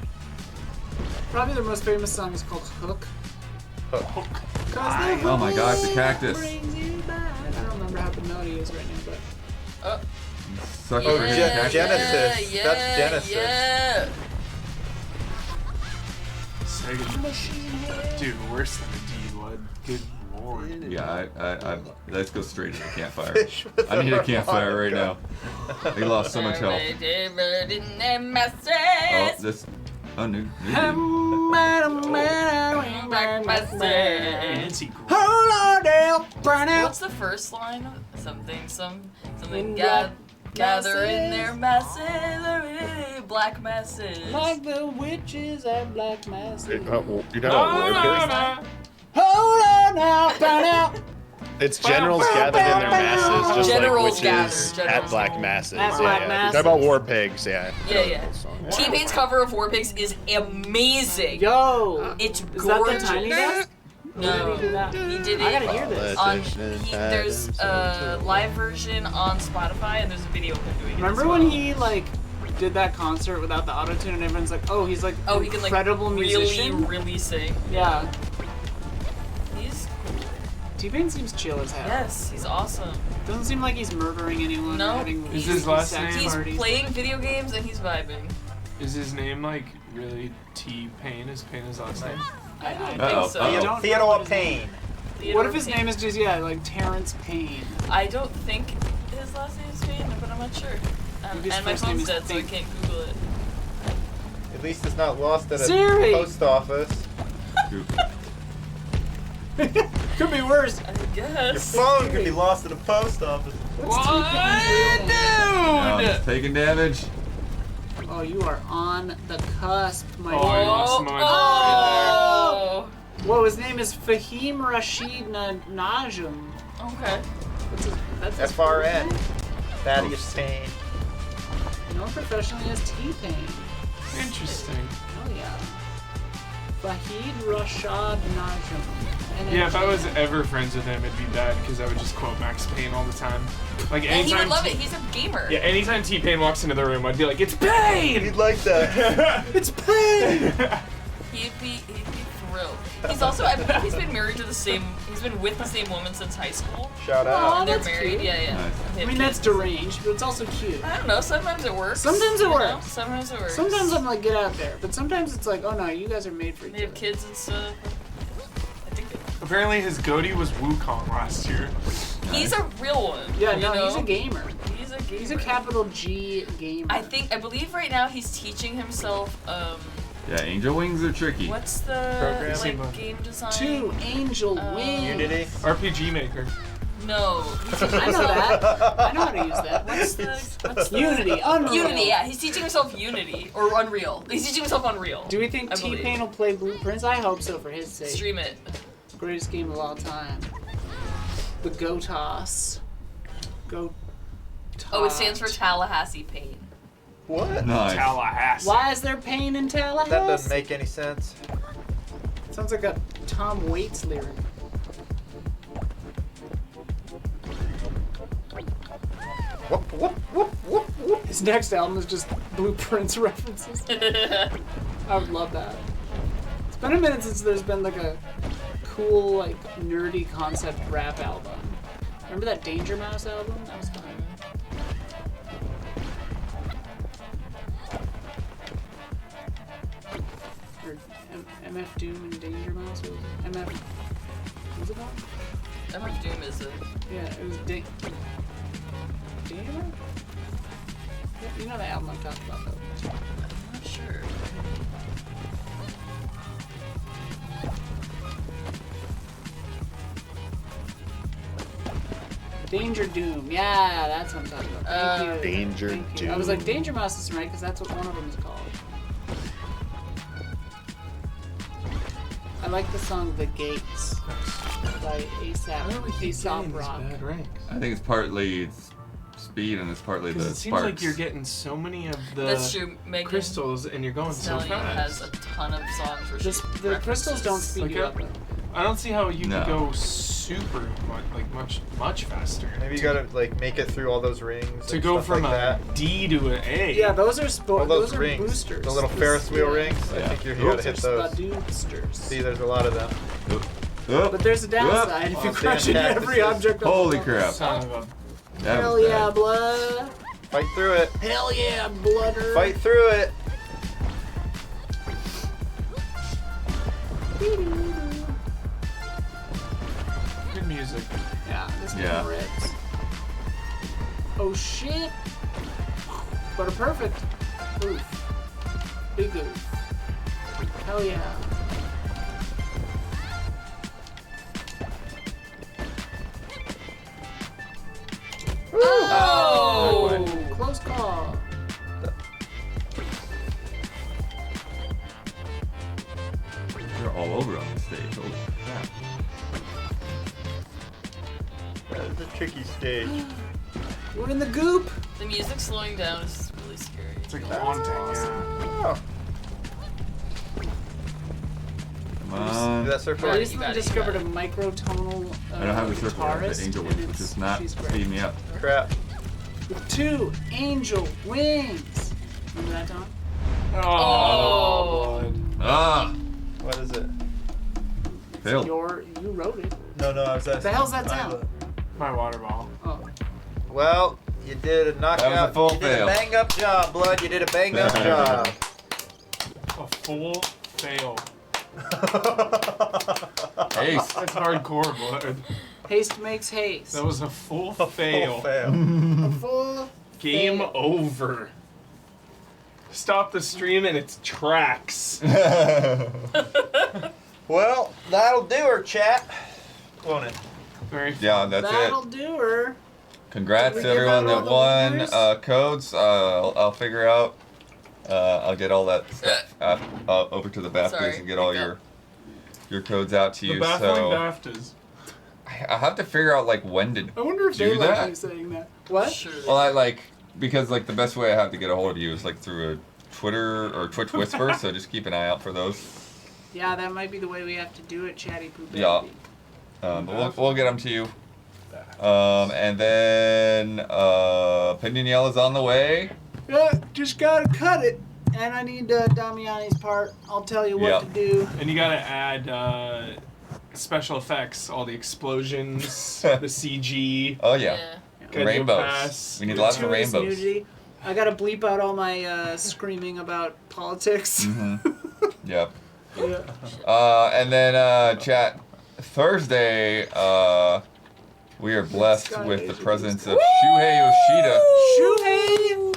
probably their most famous song is called Hook. Hook. 'Cause the Oh my gosh, the hook cactus. brings you back. I don't remember how the melody is right now, but Sucker Oh, for Gen- cactus. Genesis. That's Genesis. Yeah. Sega. Dude, worse than a D, Blood. Good lord. Yeah, I let's go straight to the campfire. Fish with I need a a campfire right now. They lost so much health. Oh, this. Oh, new. Fancy gr- Hold on down, burn out. What's the first line? Something In gather black in their masses, black masses. Like the witches at Black Mass. You know No, what no, word no, is? no. Hold on now, burn out. It's generals gathered in their masses, just Generals like gathered, witches generals. at black masses. At yeah, black yeah. masses. Talk about war pigs, yeah. Yeah, yeah. T-Pain's cover of War Pigs is amazing. Yo. It's Is that the gorgeous. Tiny Desk? No, He did that. he did I it gotta hear this. on. There's a live version on Spotify, and there's a video of him doing it. Remember as well. when he like did that concert without the autotune and everyone's like, oh, he's like Oh, he can like incredible musician. really sing. Yeah. He's T-Pain seems chill as hell. yes, he's awesome. Doesn't seem like he's murdering anyone No. or having Is his last sex name- He's parties. playing video games and he's vibing. Is his name like really T-Pain? Is Pain his last name? I don't Uh-oh, think so. uh-oh. don't know Theodore what his name- Payne. Theodore What if his Payne. name is just like Terrence Payne? I don't think his last name is Payne, but I'm not sure. Maybe his And my first name phone's is dead, so I Pink. can't Google it. At least it's not lost at a Siri! post office. Could be worse. I Your guess. phone could be lost at a post office. What's T-Pain's real name? Oh, taking damage. Oh, you are on the cusp, my Oh, I friend. lost my Oh! Whoa, his name is Fahim Rashid Najum. Okay. What's his, that's his FRN. first Thaddeus Payne. name? Known professionally as T-Pain. Interesting. Oh yeah. Fahid Rashad Najum. Yeah, if I was ever friends with him, it'd be bad because I would just quote Max Payne all the time. Like And he anytime. would love it. He's a gamer. Yeah, anytime T-Pain walks into the room, I'd be like, "It's Pain!" You'd like that. It's Pain! He'd be real. He's also, I believe he's been married to he's been with the same woman since high school. Shout Aw, out. And they're that's married, cute. yeah. Nice. They I have mean, that's kids. deranged, but it's also cute. I don't know, sometimes it works. Sometimes it you know? works. Sometimes it works. Sometimes I'm like, get out there. But sometimes it's like, oh no, you guys are made for each They have other. kids and stuff. I think Apparently his goatee was Wukong last year. he's a real one. Yeah, you no, know? he's a gamer. He's a gamer. He's a capital G gamer. I believe right now he's teaching himself, Yeah, angel wings are tricky. what's the, Programming. like, game design? 2 Angel Wings. Unity. RPG Maker. No. I know that. I know how to use that. What's the Unity. Unreal. Unity, yeah. He's teaching himself Unity. Or Unreal. He's teaching himself Unreal. Do we think I believe. T-Pain will play Blueprints? I hope so for his sake. Stream it. Greatest game of all time. The GOTOS. GOTOS. Oh, it stands for Tallahassee Pain. What? Nice. Tallahassee. Why is there pain in Tallahassee? That doesn't make any sense. Sounds like a Tom Waits lyric. Whoop, whoop, whoop, whoop, whoop. His next album is just Blueprints references. I would love that. It's been a minute since there's been like a cool, like nerdy concept rap album. Remember that Danger Mouse album? That was fun. Or MF Doom and Danger Mouse? Or MF. What was it called? MF Doom is a... Yeah, it was Danger Mouse? Yeah, you know the album I'm talking about though. I'm not sure. Danger Doom. Yeah, that's what I'm talking about. Thank you. Danger Thank you. I Doom. was like, Danger Mouse is right, because that's what one of them is called. I like the song The Gates by ASAP Rock. Bad ranks. I think it's partly it's speed and it's partly the Because it seems sparks. like you're getting so many of the That's true. Megan crystals and you're going so Snelling has fast. a ton of songs where This, she the crystals don't speed Like you a- up. though. I don't see how you No. could go super much faster. Maybe you gotta like make it through all those rings. to and go stuff from like a that. D to an A. Yeah, those are All those those are rings, boosters. the little This- Ferris wheel yeah. rings. I Yeah. think you Oops. gotta hit Those those. are boosters. See, there's a lot of them. But there's a downside if you Oh, crash damn into every cactuses. object. on the Holy floor. crap. Son of a. That Hell was yeah, bad. blood. Fight through it. Hell yeah, blooder. Fight through it. Good music. Yeah, this game Yeah. rips. Oh shit. But a perfect. Oof. Big oof. Hell yeah. Oh! Close call. They're all over on the stage. Holy crap. That was a tricky stage. We're in the goop. The music slowing down is really scary. It's like haunting, yeah. Oh, Come on. do that surf I Right. part. recently got it, you discovered got a microtonal I don't have the circle I have guitarist, the angel and wings, which it's- is not she's great. speeding me up. Crap. With 2 angel wings. Remember that, Tom? Oh. Ah! What is it? Failed. You wrote it. No, I was asking. The hell's that sound? My water ball. Oh. Well, you did a knockout. That was a full you did fail. a bang up job, blood. You did a bang up job. A full fail. Ace. That's hardcore, blood. Haste makes haste. That was a full Full fail. fail. A full Game fail. over. Stop the stream in its tracks. Well, that'll do her, chat. Won't it? Very Yeah, that's That'll it. do her. Congrats Did we to give everyone out that all the won winners? codes. I'll figure out. I'll get all that stuff over to the BAFTAs Sorry, and get all hiccup. your codes out to The you. baffling So BAFTAs. I have to figure out like when to I wonder if do they like that. me saying that. What? Sure. Well, I like because like the best way I have to get a hold of you is like through a Twitter or Twitch whisper. So just keep an eye out for those. Yeah, that might be the way we have to do it, Chatty Poo Baby. Yeah. But we'll get them to you. And then Pinion Yell is on the way. Yeah, just gotta cut it And I need Damiani's part. I'll tell you what to do. And you gotta add special effects, all the explosions, the CG. Oh yeah. Gotta do a Rainbows. pass. We need lots of Gratuitous rainbows. nudity. I gotta bleep out all my screaming about politics. Yep. Yeah. And then chat. Thursday, we are blessed Sky with the Asian presence of Shuhei Yoshida. Shuhei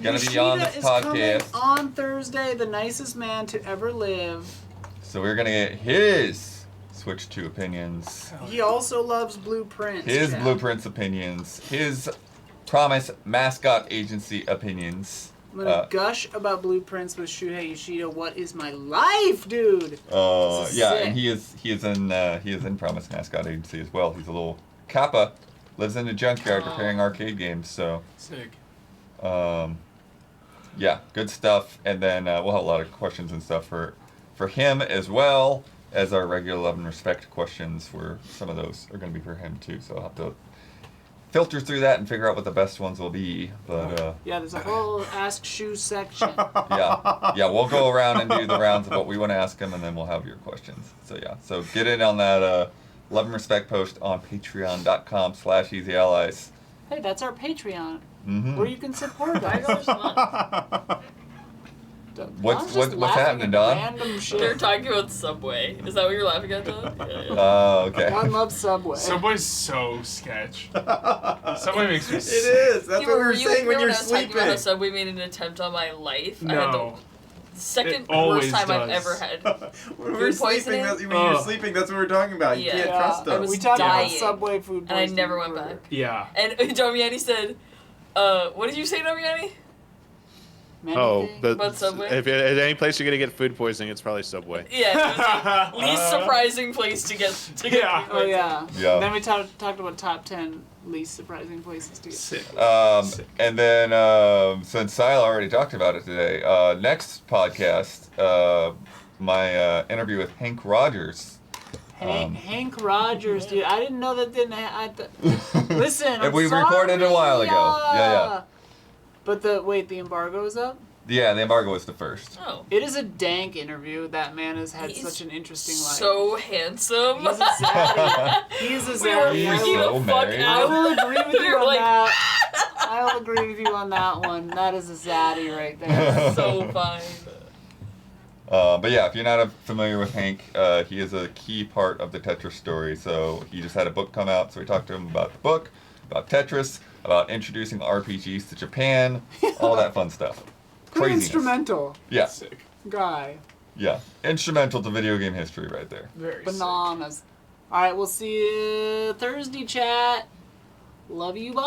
Gonna be Yoshida on this is podcast. coming on Thursday, the nicest man to ever live. So we're gonna get his Switch 2 opinions, He also loves blueprints. his chat. Blueprints opinions, his Promise Mascot Agency opinions. I'm gonna gush about blueprints with Shuhei Yoshida. What is my life, dude? This is Yeah, sick. and he is in Promise Mascot Agency as well. He's a little Kappa, lives in a junkyard repairing arcade games. So, Sick. yeah, good stuff. And then we'll have a lot of questions and stuff for him as well as our regular love and respect questions. For some of those are going to be for him too. So I'll have to filter through that and figure out what the best ones will be. But Yeah, there's a whole Ask Shu section. yeah, we'll go around and do the rounds of what we want to ask him, and then we'll have your questions. So yeah, so get in on that love and respect post on patreon.com/easyallies. Hey, that's our Patreon, Mm-hmm. where you can support us. $5 a month. What's Don's just what's laughing happening, at Don? Random They're shit. talking about Subway. Is that what you're laughing at, Don? Yeah. Okay. Don loves Subway. Subway's so sketch. Subway makes me It is. That's what we were saying when you're I was talking about how sleeping. Subway made an attempt on my life? I had No. the second It always worst time I've does. ever had. When we're Food sleeping, poisoning? when you're sleeping, that's what we're talking about. You Yeah. can't Yeah, trust I them. was we talked about dying. Subway food And I poisoning never went for- back. Yeah. And Damiani said, what did you say, Damiani? Many Oh, things. but But Subway? if at any place you're gonna get food poisoning, it's probably Subway. Yeah, it was the least surprising place to get Yeah. Oh yeah. Yeah. Then we talked about top 10 least surprising places to get. Sick. Sick. And then since Sila already talked about it today, next podcast, my interview with Hank Rogers. Hank Rogers, dude. I didn't know that didn't. Listen, I'm We recorded a while ago. Yeah. But the embargo is up. Yeah, the embargo was the first. Oh. It is a dank interview. That man has had He's such an interesting life. So handsome. He's a zaddy. He's a We were zaddy. He's freaking so the fuck married. I out. will agree with We you were on like, that. I'll agree with you on that one. That is a zaddy right there. So fine. But yeah, if you're not familiar with Hank, he is a key part of the Tetris story. So he just had a book come out, so we talked to him about the book, about Tetris, about introducing RPGs to Japan, all that fun stuff. Pretty Craziness. instrumental Yeah, Sick. guy. yeah. Instrumental to video game history right there. Very sick. Bananas. All right, we'll see you Thursday, chat. Love you, bye.